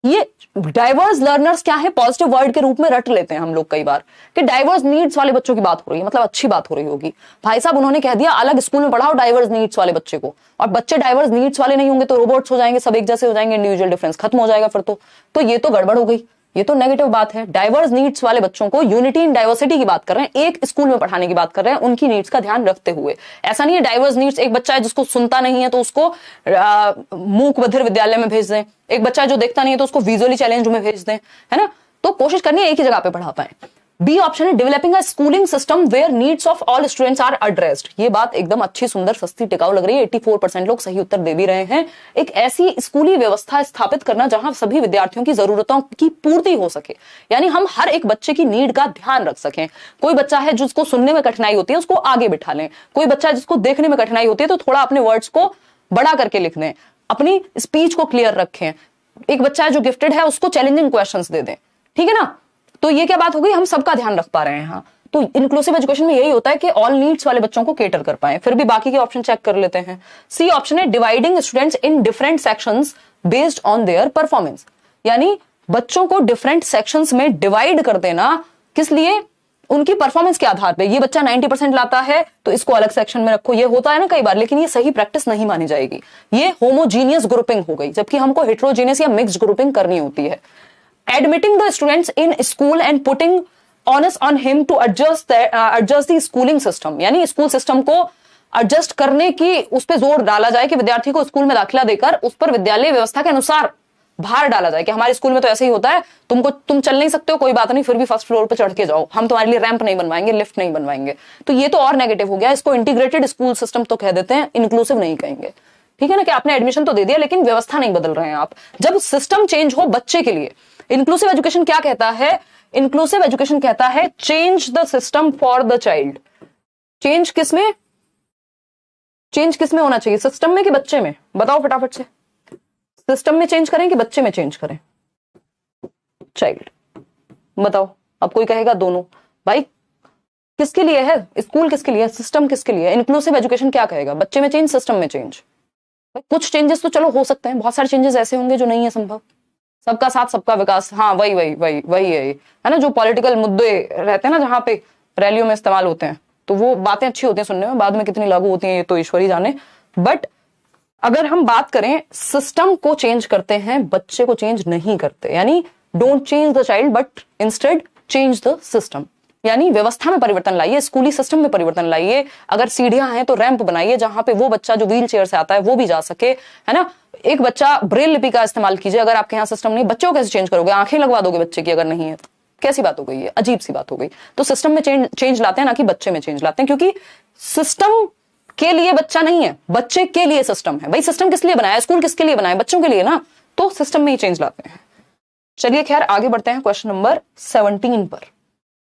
ये डाइवर्स लर्नर्स क्या है, पॉजिटिव वर्ड के रूप में रट लेते हैं हम लोग कई बार कि डाइवर्स नीड्स वाले बच्चों की बात हो रही है, मतलब अच्छी बात हो रही होगी। भाई साहब उन्होंने कह दिया अलग स्कूल में पढ़ाओ डाइवर्स नीड्स वाले बच्चे को, और बच्चे डाइवर्स नीड्स वाले नहीं होंगे तो रोबोट्स हो जाएंगे, सब एक जैसे हो जाएंगे, इंडिविजुअल डिफरेंस खत्म हो जाएगा फिर तो ये तो गड़बड़ हो गई, ये तो नेगेटिव बात है। डाइवर्स नीड्स वाले बच्चों को यूनिटी इन डाइवर्सिटी की बात कर रहे हैं, एक स्कूल में पढ़ाने की बात कर रहे हैं, उनकी नीड्स का ध्यान रखते हुए। ऐसा नहीं है डाइवर्स नीड्स एक बच्चा है जिसको सुनता नहीं है तो उसको मूक बधिर विद्यालय में भेज दें, एक बच्चा है जो देखता नहीं है तो उसको विजुअली चैलेंज में भेज दें, है ना। तो कोशिश करनी है एक ही जगह पे पढ़ा पाए। बी ऑप्शन है, developing a schooling system where needs of all students are addressed. ये बात एकदम अच्छी, सुंदर, सस्ती, टिकाऊ लग रही है। 84% लोग सही उत्तर दे भी रहे हैं। एक ऐसी स्कूली व्यवस्था स्थापित करना जहां सभी विद्यार्थियों की जरूरतों की पूर्ति हो सके, यानी हम हर एक बच्चे की नीड का ध्यान रख सकें। कोई बच्चा है जिसको सुनने में कठिनाई होती है उसको आगे बिठा लें, कोई बच्चा है जिसको देखने में कठिनाई होती है तो थोड़ा अपने वर्ड्स को बड़ा करके लिख दें, अपनी स्पीच को क्लियर रखें। एक बच्चा है जो गिफ्टेड है उसको चैलेंजिंग क्वेश्चंस दे दें, ठीक है ना। तो ये क्या बात हो गई, हम सबका ध्यान रख पा रहे हैं। हाँ, तो इंक्लूसिव एजुकेशन में यही होता है कि ऑल नीड्स वाले बच्चों को केटर कर पाए। फिर भी बाकी के ऑप्शन चेक कर लेते हैं। सी ऑप्शन है, dividing students in different sections based on their performance, यानी बच्चों को डिफरेंट सेक्शंस में डिवाइड कर देना, किस लिए, उनकी परफॉर्मेंस के आधार पे। ये बच्चा 90% लाता है तो इसको अलग सेक्शन में रखो, ये होता है ना कई बार, लेकिन ये सही प्रैक्टिस नहीं मानी जाएगी। ये होमोजीनियस ग्रुपिंग हो गई, जबकि हमको हेट्रोजीनियस या मिक्स्ड ग्रुपिंग करनी होती है। Admitting the students in school and putting onus on him to adjust the schooling system, यानी स्कूल सिस्टम को एडजस्ट करने की उस पर जोर डाला जाए कि विद्यार्थी को स्कूल में दाखिला देकर उस पर विद्यालय व्यवस्था के अनुसार भार डाला जाए कि हमारे स्कूल में तो ऐसे ही होता है, तुम चल नहीं सकते हो कोई बात नहीं, फिर भी फर्स्ट फ्लोर पे चढ़ के जाओ, हम तुम्हारे लिए रैंप नहीं बनवाएंगे, लिफ्ट नहीं बनवाएंगे। तो ये तो और नेगेटिव हो गया। इसको इंटीग्रेटेड स्कूल सिस्टम तो कह देते हैं, इंक्लूसिव नहीं कहेंगे, ठीक है ना। कि आपने एडमिशन तो दे दिया लेकिन व्यवस्था नहीं बदल रहे हैं आप। जब सिस्टम चेंज हो बच्चे के लिए, इंक्लूसिव एजुकेशन क्या कहता है, इंक्लूसिव एजुकेशन कहता है change the system for the child. Change किसमें होना चाहिए, सिस्टम में कि बच्चे में? बताओ फटाफट से, सिस्टम में चेंज करें कि बच्चे में चेंज करें? चाइल्ड, बताओ। अब कोई कहेगा दोनों। भाई किसके लिए है स्कूल, किसके लिए, सिस्टम किसके लिए? इंक्लूसिव एजुकेशन क्या कहेगा, बच्चे में चेंज, सिस्टम में चेंज? कुछ चेंजेस तो चलो हो सकते हैं, बहुत सारे चेंजेस ऐसे होंगे जो नहीं है संभव। सबका साथ सबका विकास, हाँ वही है ना। जो पॉलिटिकल मुद्दे रहते हैं ना जहां पे रैलियों में इस्तेमाल होते हैं, तो वो बातें अच्छी होती हैं सुनने में, बाद में कितनी लागू होती हैं ये तो ईश्वर ही जाने। बट अगर हम बात करें सिस्टम को चेंज करते हैं, बच्चे को चेंज नहीं करते। यानी don't change the child but instead change the system, यानी व्यवस्था में परिवर्तन लाइए, स्कूली सिस्टम में परिवर्तन लाइए। अगर सीढ़ियां हैं तो रैंप बनाइए जहां पे वो बच्चा जो व्हील चेयर से आता है वो भी जा सके, है ना। एक बच्चा ब्रेल लिपि का इस्तेमाल कीजिए। अगर आपके यहाँ सिस्टम नहीं, बच्चों को कैसे चेंज करोगे? आंखें लगवा दोगे बच्चे की अगर नहीं है? कैसी बात हो गई है, अजीब सी बात हो गई। तो सिस्टम में चेंज लाते हैं, ना कि बच्चे में चेंज लाते हैं, क्योंकि सिस्टम के लिए बच्चा नहीं है, बच्चे के लिए सिस्टम है। भाई सिस्टम किस लिए बनाया? स्कूल किसके लिए बनाया? बच्चों के लिए ना। तो सिस्टम में ही चेंज लाते हैं। चलिए खैर आगे बढ़ते हैं क्वेश्चन नंबर 17 पर।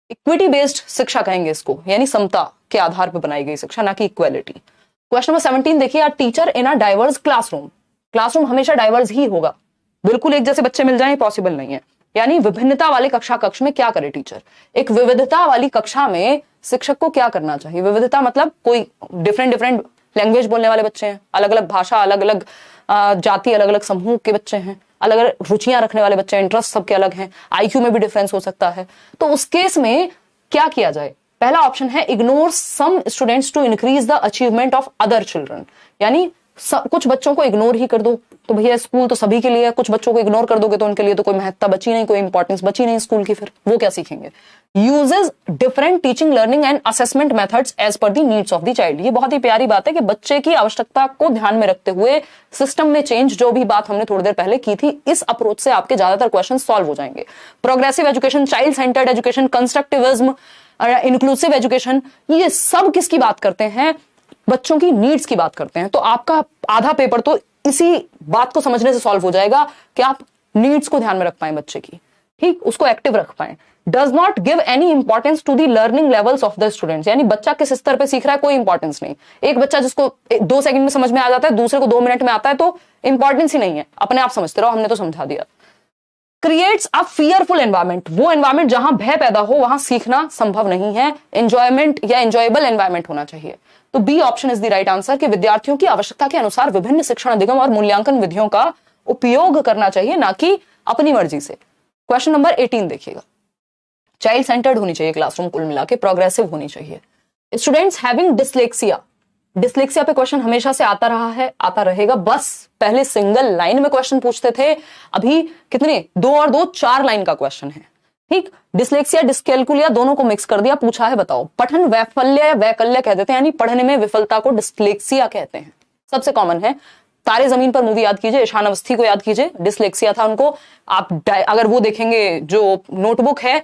इक्विटी बेस्ड शिक्षा कहेंगे इसको, यानी समता के आधार पर बनाई गई शिक्षा, ना कि इक्वेलिटी। क्वेश्चन नंबर 17 देखिए, are teacher in a diverse classroom. Classroom हमेशा डाइवर्स ही होगा, बिल्कुल एक जैसे बच्चे मिल जाएं पॉसिबल नहीं है। यानी विभिन्नता वाले कक्षा कक्ष में क्या करे टीचर? एक विविधता वाली कक्षा में शिक्षक को क्या करना चाहिए? विविधता मतलब कोई डिफरेंट लैंग्वेज बोलने वाले बच्चे हैं, अलग अलग भाषा, अलग अलग जाति, अलग अलग समूह के बच्चे हैं, अलग अलग रुचियां रखने वाले बच्चे हैं, इंटरेस्ट सबके अलग हैं, आईक्यू में भी डिफरेंस हो सकता है। तो उस केस में क्या किया जाए? पहला ऑप्शन है ignore some students to increase the achievement of other children, यानी कुछ बच्चों को इग्नोर ही कर दो। तो भैया स्कूल तो सभी के लिए है, कुछ बच्चों को इग्नोर कर दोगे तो उनके लिए तो कोई महत्ता बची नहीं, कोई इंपॉर्टेंस बची नहीं स्कूल की, फिर वो क्या सीखेंगे? Uses different teaching, learning and assessment methods as per the needs of the child. ये बहुत ही प्यारी बात है कि बच्चे की आवश्यकता को ध्यान में रखते हुए सिस्टम में चेंज, जो भी बात हमने थोड़ी देर पहले की थी, इस अप्रोच से आपके ज्यादातर क्वेश्चन सॉल्व हो जाएंगे। Progressive education, child centred education, constructivism, inclusive education, ये सब किसकी बात करते हैं? बच्चों की नीड्स की बात करते हैं। तो आपका आधा पेपर तो इसी बात को समझने से सॉल्व हो जाएगा कि आप नीड्स को ध्यान में रख पाए बच्चे की, ठीक, उसको एक्टिव रख पाए। Does not give any importance to the learning levels of the students, यानी बच्चा किस स्तर पे सीख रहा है कोई इंपॉर्टेंस नहीं। एक बच्चा जिसको 2 सेकंड में समझ में आ जाता है, दूसरे को 2 मिनट में आता है, तो इंपॉर्टेंस ही नहीं है, अपने आप समझते रहो, हमने तो समझा दिया। क्रिएट्स अ फियरफुल एनवायरमेंट, वो एनवायरमेंट जहां भय पैदा हो वहां सीखना संभव नहीं है। एंजॉयमेंट या एंजॉयबल एनवायरमेंट होना चाहिए। तो B option is the right answer कि विद्यार्थियों की आवश्यकता के अनुसार विभिन्न शिक्षण अधिगम और मूल्यांकन विधियों का उपयोग करना चाहिए, ना कि अपनी मर्जी से। क्वेश्चन नंबर 18 देखिएगा। चाइल्ड सेंटर्ड होनी चाहिए क्लासरूम, कुल मिला के प्रोग्रेसिव होनी चाहिए। स्टूडेंट्स हैविंग डिसलेक्सिया, डिसलेक्सिया पे क्वेश्चन हमेशा से आता रहा है, आता रहेगा। बस पहले सिंगल लाइन में क्वेश्चन पूछते थे, अभी कितने 2 और 2 4 लाइन का क्वेश्चन है, ठीक। डिसलेक्सिया डिस्कैल्कुलिया दोनों को मिक्स कर दिया, पूछा है बताओ। पठन वैफल्य या वैकल्य कहते थे, यानी पढ़ने में विफलता को डिसलेक्सिया कहते हैं। सबसे कॉमन है, तारे जमीन पर मूवी याद कीजिए, ईशान अवस्थी को याद कीजिए, डिसलेक्सिया था उनको। आप अगर वो देखेंगे जो नोटबुक है,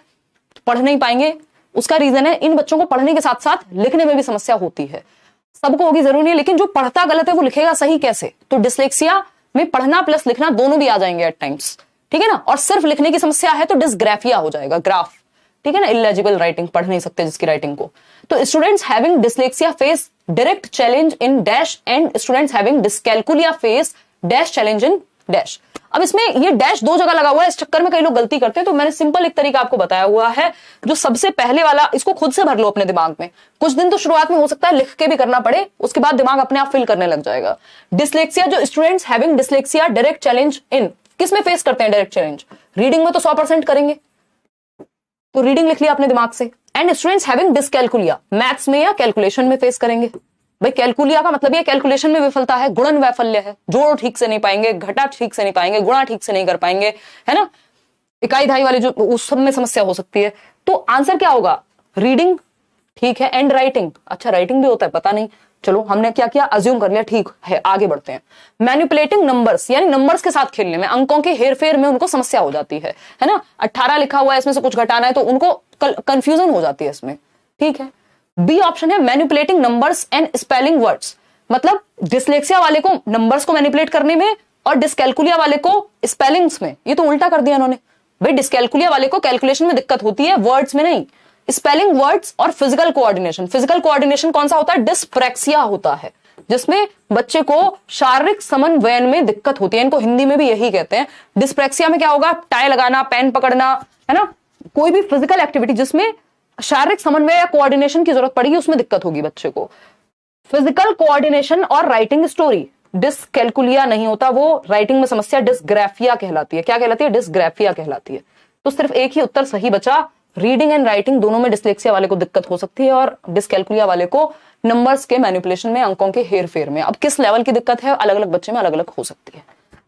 पढ़ नहीं पाएंगे। उसका रीजन है इन बच्चों को पढ़ने के साथ साथ लिखने में भी समस्या होती है। सबको होगी जरूरी नहीं, लेकिन जो पढ़ता गलत है वो लिखेगा सही कैसे? तो डिसलेक्सिया में पढ़ना प्लस लिखना दोनों भी आ जाएंगे एट टाइम्स, ठीक है ना। और सिर्फ लिखने की समस्या है तो डिसग्राफिया हो जाएगा, ग्राफ, ठीक है ना, इलेजिबल राइटिंग, पढ़ नहीं सकते जिसकी राइटिंग को। तो students having dyslexia face direct challenge in dash and students having dyscalculia face dash challenge in dash. अब इसमें ये डैश 2 जगह लगा हुआ है, इस चक्कर में कई लोग गलती करते हैं। तो मैंने सिंपल एक तरीका आपको बताया हुआ है, जो सबसे पहले वाला, इसको खुद से भर लो अपने दिमाग में। कुछ दिन तो शुरुआत में हो सकता है लिख के भी करना पड़े, उसके बाद दिमाग अपने आप फिल करने लग जाएगा। डिसलेक्सिया, जो students having dyslexia direct challenge इन, किस में फेस करते हैं डायरेक्ट चैलेंज? रीडिंग में तो 100% करेंगे, तो रीडिंग लिख लिया अपने दिमाग से। एंड स्टूडेंट्स हैविंग डिसकैल्कुलिया, मैथ्स में या कैलकुलेशन में फेस करेंगे। भाई कैलकुलिया का मतलब ये कैलकुलेशन में विफलता है, गुणन वैफल्य है, जोड़ ठीक से नहीं पाएंगे, घटा ठीक से नहीं पाएंगे, गुणा ठीक से नहीं कर पाएंगे, है ना, इकाई धाई वाले जो उस सब में समस्या हो सकती है। तो आंसर क्या होगा? रीडिंग, ठीक है। एंड राइटिंग, अच्छा राइटिंग भी होता है, पता नहीं, चलो हमने क्या किया, अज्यूम कर लिया, ठीक है, आगे बढ़ते हैं। मैनिपुलेटिंग नंबर्स, यानी नंबर्स के साथ खेलने में, अंकों के हेरफेर में उनको समस्या हो जाती है ना। 18 लिखा हुआ है, इसमें से कुछ घटाना है तो उनको कंफ्यूजन हो जाती है इसमें, ठीक है। बी ऑप्शन है manipulating numbers and spelling words, मतलब डिसलेक्सिया वाले को नंबर्स को मैनिपुलेट करने में और डिसकैल्कुलिया वाले को स्पेलिंग्स में। ये तो उल्टा कर दिया इन्होंने। भाई डिसकैल्कुलिया वाले को कैलकुलेशन में दिक्कत होती है, वर्ड्स में नहीं। स्पेलिंग वर्ड्स और फिजिकल कोऑर्डिनेशन, फिजिकल कोऑर्डिनेशन कौन सा होता है? डिस्प्रैक्सिया होता है, जिसमें बच्चे को शारीरिक समन्वयन में दिक्कत होती है। इनको हिंदी में भी यही कहते हैं। डिस्प्रैक्सिया में क्या होगा? टाई लगाना, पेन पकड़ना, है ना, कोई भी फिजिकल एक्टिविटी जिसमें शारीरिक समन्वय या कोऑर्डिनेशन की जरूरत पड़ेगी, उसमें दिक्कत होगी बच्चे को। फिजिकल कोऑर्डिनेशन और राइटिंग स्टोरी, डिसकैल्कुलिया नहीं होता, वो राइटिंग में समस्या डिसग्राफिया कहलाती है। क्या कहलाती है? डिसग्राफिया कहलाती है। तो सिर्फ एक ही उत्तर सही बचा, रीडिंग एंड राइटिंग दोनों में डिसलेक्सिया वाले को दिक्कत हो सकती है और डिसकैल्कुलिया वाले को नंबर्स के मैनिपुलेशन में, अंकों के हेरफेर में। अब किस लेवल की दिक्कत है, अलग अलग बच्चे में अलग अलग हो सकती है।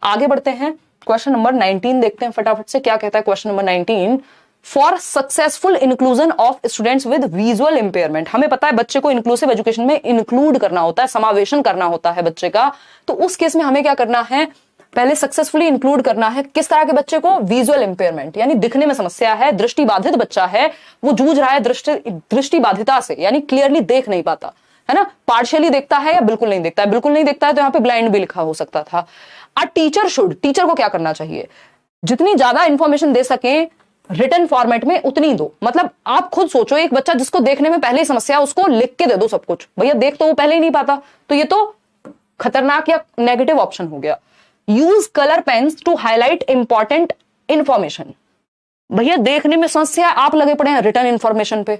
आगे बढ़ते हैं क्वेश्चन नंबर 19 देखते हैं फटाफट से, क्या कहता है question number 19। For successful inclusion of students with visual impairment, हमें पता है बच्चे को इंक्लूसिव एजुकेशन में इंक्लूड करना होता है, समावेशन करना होता है बच्चे का, तो उस केस में हमें क्या करना है, पहले सक्सेसफुली इंक्लूड करना है किस तरह के बच्चे को, विजुअल इंपेयरमेंट यानी दिखने में समस्या है, दृष्टि बाधित बच्चा है, वो जूझ रहा है दृष्टि बाधिता से, यानी क्लियरली देख नहीं पाता है ना, पार्शियली देखता है या बिल्कुल नहीं देखता है, बिल्कुल नहीं देखता है तो यहाँ पे ब्लाइंड भी लिखा हो सकता था। अ टीचर शुड, टीचर को क्या करना चाहिए, जितनी ज्यादा इंफॉर्मेशन दे सके रिटन फॉर्मेट में उतनी दो। मतलब आप खुद सोचो, एक बच्चा जिसको देखने में पहले ही समस्या, उसको लिख के दे दो सब कुछ, भैया देख तो वो पहले ही नहीं पाता, तो ये तो खतरनाक या नेगेटिव ऑप्शन हो गया। Use colour pens to highlight important information, भैया देखने में समस्या, आप लगे पड़े हैं रिटर्न इंफॉर्मेशन पे,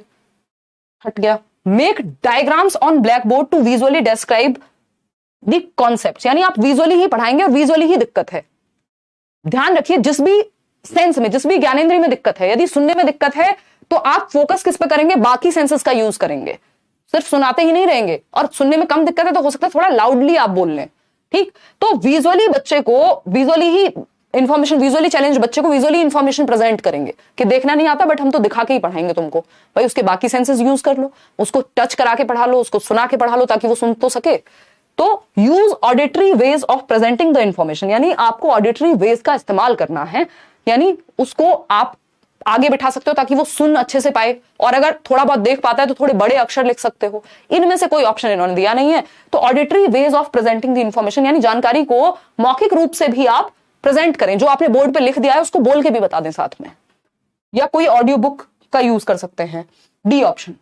हट गया। Make diagrams on black board to visually describe the concept, यानी आप विजुअली ही पढ़ाएंगे और विजुअली ही दिक्कत है। ध्यान रखिए, जिस भी सेंस में, जिस भी ज्ञानेंद्रिय में दिक्कत है, यदि सुनने में दिक्कत है तो आप फोकस किस पे करेंगे, बाकी सेंसेस का यूज करेंगे, सिर्फ सुनाते ही नहीं रहेंगे। और सुनने में कम दिक्कत है तो हो सकता है थोड़ा लाउडली आप बोल लें, ठीक। तो विजुअली बच्चे को विजुअली ही इंफॉर्मेशन, विजुअली चैलेंज बच्चे को विजुअली इंफॉर्मेशन प्रेजेंट करेंगे कि देखना नहीं आता बट हम तो दिखा के ही पढ़ाएंगे तुमको, भाई उसके बाकी सेंसेस यूज कर लो, उसको टच करा के पढ़ा लो, उसको सुना के पढ़ा लो ताकि वो सुन तो सके। तो use auditory ways of presenting the information, यानी आपको ऑडिटरी वेज का इस्तेमाल करना है, यानी उसको आप आगे बिठा सकते हो ताकि वो सुन अच्छे से पाए, और अगर थोड़ा बहुत देख पाता है तो थोड़े बड़े अक्षर लिख सकते हो। इनमें से कोई ऑप्शन इन्होंने दिया नहीं है, तो auditory ways of presenting the information, यानी जानकारी को मौखिक रूप से भी आप प्रेजेंट करें, जो आपने बोर्ड पे लिख दिया है उसको बोल के भी बता दें साथ में, या कोई ऑडियो बुक का यूज कर सकते हैं, डी ऑप्शन।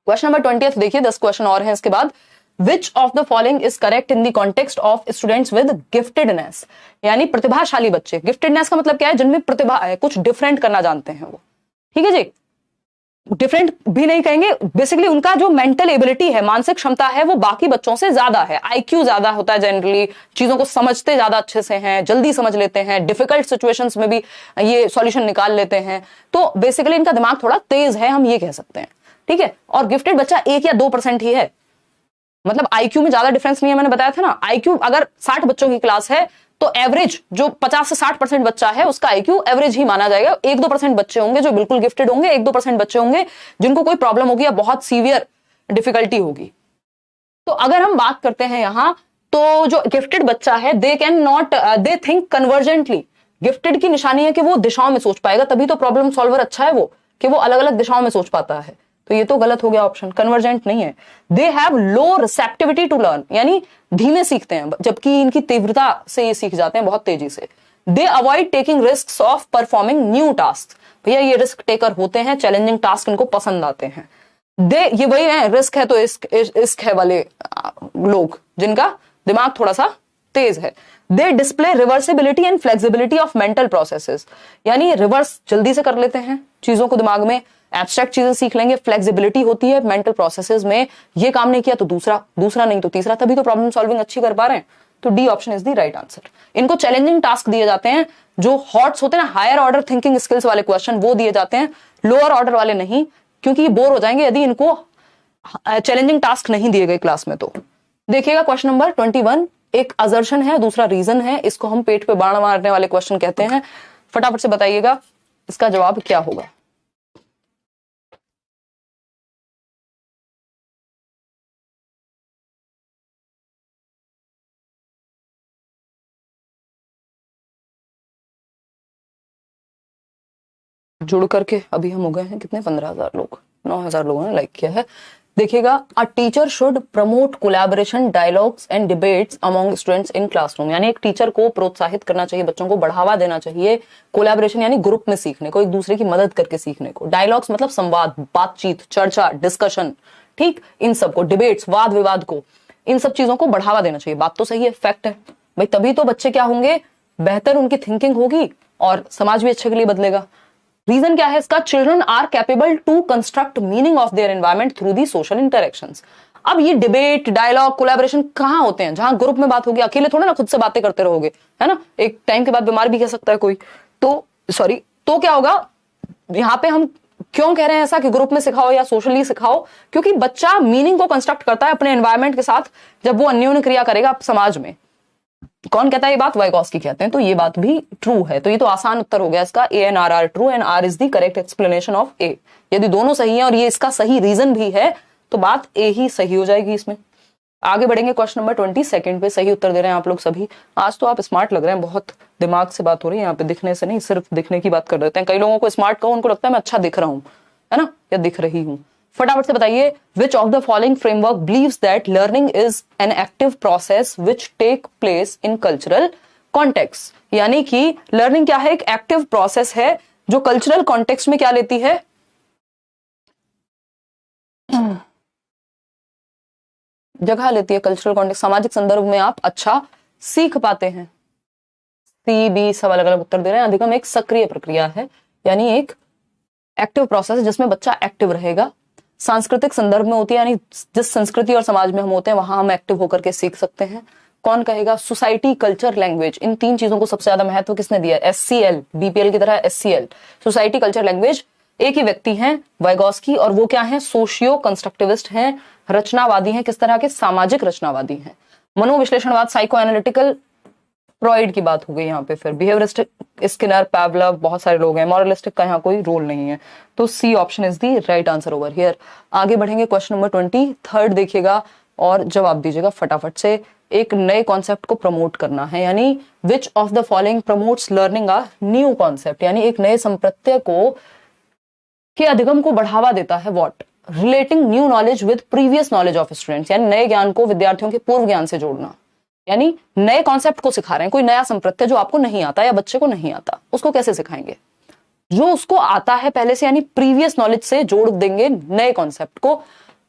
क्वेश्चन नंबर 20 देखिए, 10 क्वेश्चन और हैं इसके बाद। Which of the following is correct in the context of students with giftedness, यानी प्रतिभाशाली बच्चे। गिफ्टेडनेस का मतलब क्या है, जिनमें प्रतिभा है, कुछ डिफरेंट करना जानते हैं वो, ठीक है जी। डिफरेंट भी नहीं कहेंगे, बेसिकली उनका जो मेंटल एबिलिटी है, मानसिक क्षमता है, वो बाकी बच्चों से ज्यादा है, आईक्यू ज्यादा होता है, जनरली चीजों को समझते ज्यादा अच्छे से हैं, जल्दी समझ लेते हैं, डिफिकल्ट सिचुएशंस में भी ये सॉल्यूशन निकाल लेते हैं, तो बेसिकली इनका दिमाग थोड़ा तेज है, हम ये कह सकते हैं, ठीक है। और गिफ्टेड बच्चा 1 या 2% ही है, मतलब आईक्यू में ज्यादा डिफरेंस नहीं है, मैंने बताया था ना, आईक्यू अगर 60 बच्चों की क्लास है तो एवरेज जो 50 से 60% बच्चा है उसका आईक्यू एवरेज ही माना जाएगा। 1-2% बच्चे होंगे जो बिल्कुल गिफ्टेड होंगे, 1-2% बच्चे होंगे जिनको कोई प्रॉब्लम होगी या बहुत सीवियर डिफिकल्टी होगी। तो अगर हम बात करते हैं यहां, तो जो गिफ्टेड बच्चा है they can not, they think convergently. Gifted की निशानी है कि वो दिशाओं में सोच पाएगा, तभी तो प्रॉब्लम सॉल्वर अच्छा है वो, कि वो अलग अलग दिशाओं में सोच पाता है, तो ये तो गलत हो गया ऑप्शन, कन्वर्जेंट नहीं है। They have low receptivity to learn, यानी धीमे सीखते हैं, जबकि इनकी तीव्रता से ये सीख जाते हैं बहुत तेजी से। दे avoid taking risks of performing new task, भैया ये रिस्क टेकर होते हैं, चैलेंजिंग टास्क इनको पसंद आते हैं। दे, ये वही है, रिस्क है तो इश्क है वाले लोग जिनका दिमाग थोड़ा सा तेज है। They display reversibility and flexibility of mental processes, यानी रिवर्स जल्दी से कर लेते हैं चीजों को दिमाग में, एब्स्ट्रैक्ट चीजें सीख लेंगे, फ्लेक्सिबिलिटी होती है मेंटल प्रोसेसेस में, ये काम नहीं किया तो दूसरा नहीं तो तीसरा, तभी तो प्रॉब्लम सॉल्विंग अच्छी कर पा रहे हैं। तो D option is the right answer. इनको चैलेंजिंग टास्क दिए जाते हैं, जो हॉट्स होते हैं ना, हायर ऑर्डर थिंकिंग स्किल्स वाले क्वेश्चन वो दिए जाते हैं, लोअर ऑर्डर वाले नहीं, क्योंकि ये बोर हो जाएंगे यदि इनको चैलेंजिंग टास्क नहीं दिए गए क्लास में। तो देखिएगा क्वेश्चन नंबर 21, एक असर्शन है, दूसरा रीजन है, इसको हम पेट पे बाण मारने वाले क्वेश्चन कहते हैं। फटाफट से बताइएगा इसका जवाब क्या होगा। जुड़ करके अभी हम हो गए हैं कितने, 15,000 लोग, 9,000 लोगों ने लाइक किया है। देखिएगा, अ teacher should promote collaboration, dialogues and debates among students in classroom, यानी एक टीचर को प्रोत्साहित करना चाहिए, बच्चों को बढ़ावा देना चाहिए कोलैबोरेशन यानी ग्रुप में सीखने को, एक दूसरे की मदद करके सीखने को। डायलॉग्स मतलब संवाद, बातचीत, चर्चा, डिस्कशन, ठीक, इन सबको, डिबेट्स वाद विवाद को, इन सब चीजों को बढ़ावा देना चाहिए। बात तो सही है, फैक्ट है भाई, तभी तो बच्चे क्या होंगे, बेहतर उनकी थिंकिंग होगी और समाज भी अच्छे के लिए बदलेगा। रीजन क्या है इसका, children are capable to construct meaning of their environment through the social interactions. अब ये डिबेट, डायलॉग, कोलैबोरेशन कहां होते हैं, जहां ग्रुप में बात होगी, अकेले थोड़ा ना खुद से बातें करते रहोगे, है ना, एक टाइम के बाद बीमार भी कह सकता है कोई, तो सॉरी, तो क्या होगा यहां पे, हम क्यों कह रहे हैं ऐसा कि ग्रुप में सिखाओ या सोशली सिखाओ, क्योंकि बच्चा मीनिंग को कंस्ट्रक्ट करता है अपने एनवायरमेंट के साथ जब वो अन्योन्य क्रिया करेगा समाज में। कौन कहता है ये बात? वाइगॉस्की कहते हैं। तो ये बात भी ट्रू है। तो ये तो आसान उत्तर हो गया इसका, A and R are true and R is the correct explanation of A. यदि दोनों सही है और ये इसका सही रीजन भी है तो बात ए ही सही हो जाएगी इसमें। आगे बढ़ेंगे क्वेश्चन नंबर 22 पे। सही उत्तर दे रहे हैं आप लोग सभी। आज तो आप स्मार्ट लग रहे हैं, बहुत दिमाग से बात हो रही है यहाँ पे, दिखने से नहीं, सिर्फ दिखने की बात कर देते हैं। कई लोगों को स्मार्ट कहो उनको लगता है मैं अच्छा दिख रहा हूँ, है ना, या दिख रही हूँ। फटाफट से बताइए, which of the following framework believes that learning is an active process which take place in cultural context. यानी कि लर्निंग क्या है? एक एक्टिव प्रोसेस है जो कल्चरल कॉन्टेक्स्ट में क्या लेती है? जगह लेती है। कल्चरल कॉन्टेक्स्ट, सामाजिक संदर्भ में आप अच्छा सीख पाते हैं। सी बी सब अलग अलग उत्तर दे रहे हैं। अधिगम एक सक्रिय प्रक्रिया है, यानी एक एक्टिव प्रोसेस है जिसमें बच्चा एक्टिव रहेगा। सांस्कृतिक संदर्भ में होती है, यानी जिस संस्कृति और समाज में हम होते हैं वहां हम एक्टिव होकर के सीख सकते हैं। कौन कहेगा? सोसाइटी, कल्चर, लैंग्वेज, इन तीन चीजों को सबसे ज्यादा महत्व किसने दिया? SCL, BPL की तरह SCL, सोसाइटी, कल्चर, लैंग्वेज। एक ही व्यक्ति हैं वाइगॉस्की, और वो क्या हैं? सोशियो कंस्ट्रक्टिविस्ट हैं, रचनावादी हैं। किस तरह के? सामाजिक रचनावादी हैं। मनोविश्लेषणवाद, साइको एनालिटिकल, फ्रॉइड की बात हो गई यहाँ पे। फिर बिहेवियरिस्टिक, स्किनर, पैवलव, बहुत सारे लोग हैं। मॉरलिस्टिक का यहाँ कोई रोल नहीं है। तो C option is the right answer over here. आगे बढ़ेंगे, क्वेश्चन नंबर 23 देखिएगा और जवाब दीजिएगा फटाफट से। एक नए कॉन्सेप्ट को प्रमोट करना है, यानी विच of the following promotes learning a new concept, यानी एक नए संप्रत्यय को के अधिगम को बढ़ावा देता है। What? Relating new knowledge with previous knowledge of students, यानी नए ज्ञान को विद्यार्थियों के पूर्व ज्ञान से जोड़ना। यानी नए कॉन्सेप्ट को सिखा रहे हैं, कोई नया संप्रत्यय जो आपको नहीं आता या बच्चे को नहीं आता, उसको कैसे सिखाएंगे? जो उसको आता है पहले से, यानी प्रीवियस नॉलेज से जोड़ देंगे नए कॉन्सेप्ट को,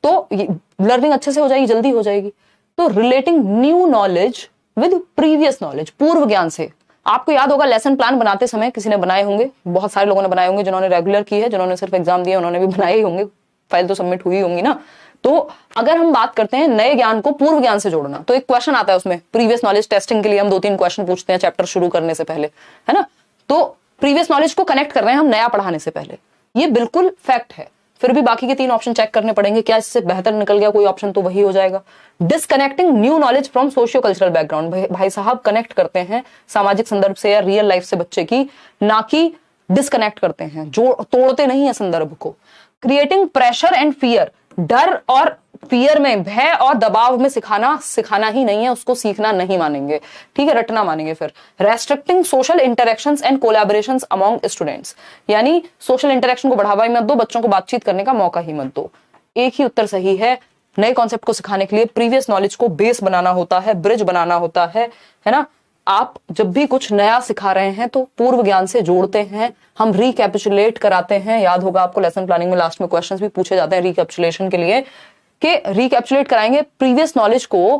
तो लर्निंग अच्छे से हो जाएगी, जल्दी हो जाएगी। तो relating new knowledge with previous knowledge, पूर्व ज्ञान से। आपको याद होगा लेसन प्लान बनाते समय किसी ने बनाए होंगे, बहुत सारे लोगों ने बनाए होंगे, जिन्होंने रेगुलर की है, जिन्होंने सिर्फ एग्जाम दिया उन्होंने भी बनाए ही होंगे, फाइल तो सबमिट हुई होंगी ना। तो अगर हम बात करते हैं नए ज्ञान को पूर्व ज्ञान से जोड़ना, तो एक क्वेश्चन आता है उसमें, प्रीवियस नॉलेज टेस्टिंग के लिए हम 2-3 क्वेश्चन पूछते हैं चैप्टर शुरू करने से पहले, है ना। तो प्रीवियस नॉलेज को कनेक्ट कर रहे हैं हम नया पढ़ाने से पहले, ये बिल्कुल फैक्ट है। फिर भी बाकी के 3 ऑप्शन चेक करने पड़ेंगे, क्या इससे बेहतर निकल गया कोई ऑप्शन तो वही हो जाएगा। Disconnecting new knowledge from socio cultural background, भाई साहब कनेक्ट करते हैं सामाजिक संदर्भ से या रियल लाइफ से बच्चे की, ना कि डिसकनेक्ट करते हैं, जो तोड़ते नहीं है संदर्भ को। क्रिएटिंग प्रेशर एंड फियर, डर और फियर में, भय और दबाव में सिखाना ही नहीं है, उसको सीखना नहीं मानेंगे, ठीक है, रटना मानेंगे। फिर restricting social interactions and collaborations among students, यानी सोशल इंटरेक्शन को बढ़ावा ही मत दो, बच्चों को बातचीत करने का मौका ही मत दो। एक ही उत्तर सही है। नए कॉन्सेप्ट को सिखाने के लिए प्रीवियस नॉलेज को बेस बनाना होता है, ब्रिज बनाना होता है ना। आप जब भी कुछ नया सिखा रहे हैं तो पूर्व ज्ञान से जोड़ते हैं, हम रिकैपिचुलेट कराते हैं। याद होगा आपको लेसन प्लानिंग में लास्ट में क्वेश्चंस भी पूछे जाते हैं रिकैपिचुलेशन के लिए, कि रिकैपिचुलेट कराएंगे प्रीवियस नॉलेज को,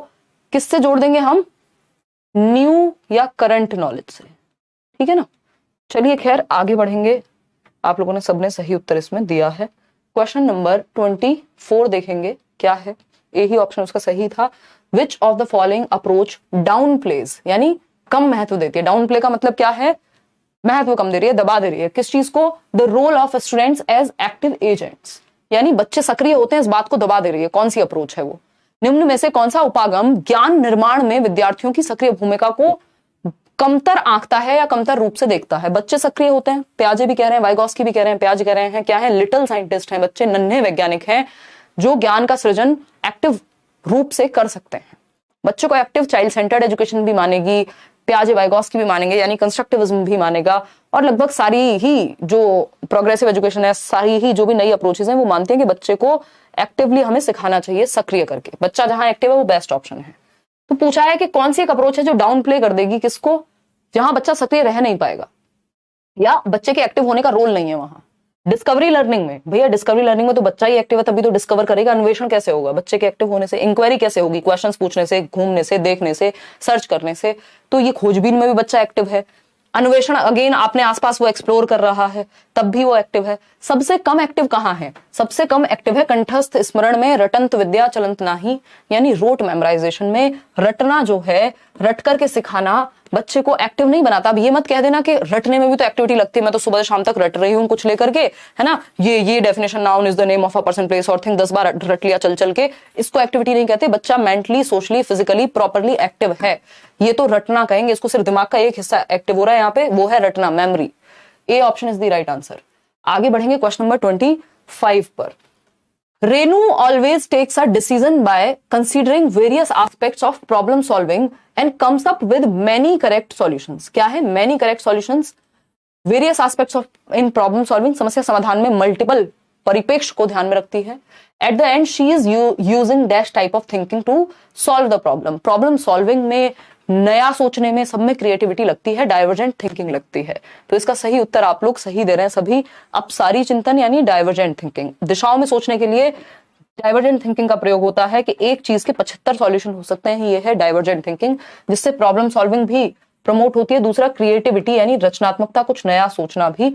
किससे जोड़ देंगे हम? न्यू या करंट नॉलेज से, ठीक है ना। चलिए खैर आगे बढ़ेंगे। आप लोगों ने सबने सही उत्तर इसमें दिया है। क्वेश्चन नंबर 24 देखेंगे क्या है। यही ऑप्शन उसका सही था। Which of the following approach downplays, यानी कम महत्व देती है। डाउन प्ले का मतलब क्या है? महत्व कम दे रही है, दबा दे रही है। किस चीज को? The role of students as active agents, यानी बच्चे सक्रिय होते हैं, इस बात को दबा दे रही है। कौन सी अप्रोच है वो? निम्न में से कौन सा उपागम ज्ञान निर्माण में विद्यार्थियों की सक्रिय भूमिका को कमतर आंकता है या कमतर रूप से देखता है? बच्चे सक्रिय होते हैं, प्याजे भी कह रहे हैं, वाइगॉस्की भी कह रहे हैं, प्याजे कह रहे हैं, क्या है? लिटिल साइंटिस्ट हैं बच्चे, नन्हे वैज्ञानिक हैं जो ज्ञान का सृजन एक्टिव रूप से कर सकते हैं। बच्चों को एक्टिव चाइल्ड सेंटर्ड एजुकेशन भी मानेगी, प्याजे वाइगॉस्की भी मानेंगे, यानी कंस्ट्रक्टिविज्म भी मानेगा, और लगभग सारी ही जो प्रोग्रेसिव एजुकेशन है, सारी ही जो भी नई अप्रोचेस हैं, वो मानते हैं कि बच्चे को एक्टिवली हमें सिखाना चाहिए, सक्रिय करके। बच्चा जहां एक्टिव है वो बेस्ट ऑप्शन है। तो पूछा है कि कौन सी एक अप्रोच है जो डाउन प्ले कर देगी किसको? जहां बच्चा सक्रिय रह नहीं पाएगा या बच्चे के एक्टिव होने का रोल नहीं है वहां। डिस्कवरी लर्निंग में, भैया डिस्कवरी लर्निंग में तो बच्चा ही एक्टिव है, तभी तो डिस्कवर करेगा। अन्वेषण कैसे होगा? बच्चे के एक्टिव होने से। इंक्वायरी कैसे होगी? क्वेश्चंस पूछने से, घूमने से, देखने से, सर्च करने से। तो ये खोजबीन में भी बच्चा एक्टिव है। अन्वेषण अगेन अपने आसपास वो एक्सप्लोर कर रहा है, तब भी वो एक्टिव है। सबसे कम एक्टिव कहाँ है? सबसे कम एक्टिव है कंठस्थ स्मरण में, रटंत विद्या चलंत नाही, यानी रोट मेमोराइजेशन में। रटना जो है, रट करके सिखाना, बच्चे को एक्टिव नहीं बनाता। अब ये मत कह देना कि रटने में भी तो एक्टिविटी लगती है, मैं तो सुबह से शाम तक रट रही हूँ कुछ लेकर के, है ना, ये definition, noun is the name of a person place और थिंग 10 बार रट लिया चल चल के, इसको एक्टिविटी नहीं कहते। बच्चा mentally, socially, physically properly active है, ये तो रटना कहेंगे। इसको सिर्फ दिमाग का एक हिस्सा एक्टिव हो रहा है यहाँ पे, वो है रटना, memory. A option is the right answer. आगे बढ़ेंगे क्वेश्चन नंबर 25 पर। Renu always takes a decision by considering various aspects of problem solving and comes up with many correct solutions. क्या है many correct solutions? Various aspects of in problem solving, समस्या समाधान में multiple परिप्रेक्ष्य को ध्यान में रखती है। At the end she is using dash type of thinking to solve the problem. Problem solving में नया सोचने में, सब में क्रिएटिविटी लगती है, डाइवर्जेंट थिंकिंग लगती है। तो इसका सही उत्तर आप लोग सही दे रहे हैं सभी। अपसारी चिंतन यानी डाइवर्जेंट थिंकिंग, दिशाओं में सोचने के लिए डाइवर्जेंट थिंकिंग का प्रयोग होता है कि एक चीज के 75 सॉल्यूशन हो सकते हैं, ये है डाइवर्जेंट थिंकिंग, जिससे प्रॉब्लम सॉल्विंग भी प्रमोट होती है। दूसरा क्रिएटिविटी यानी रचनात्मकता, कुछ नया सोचना भी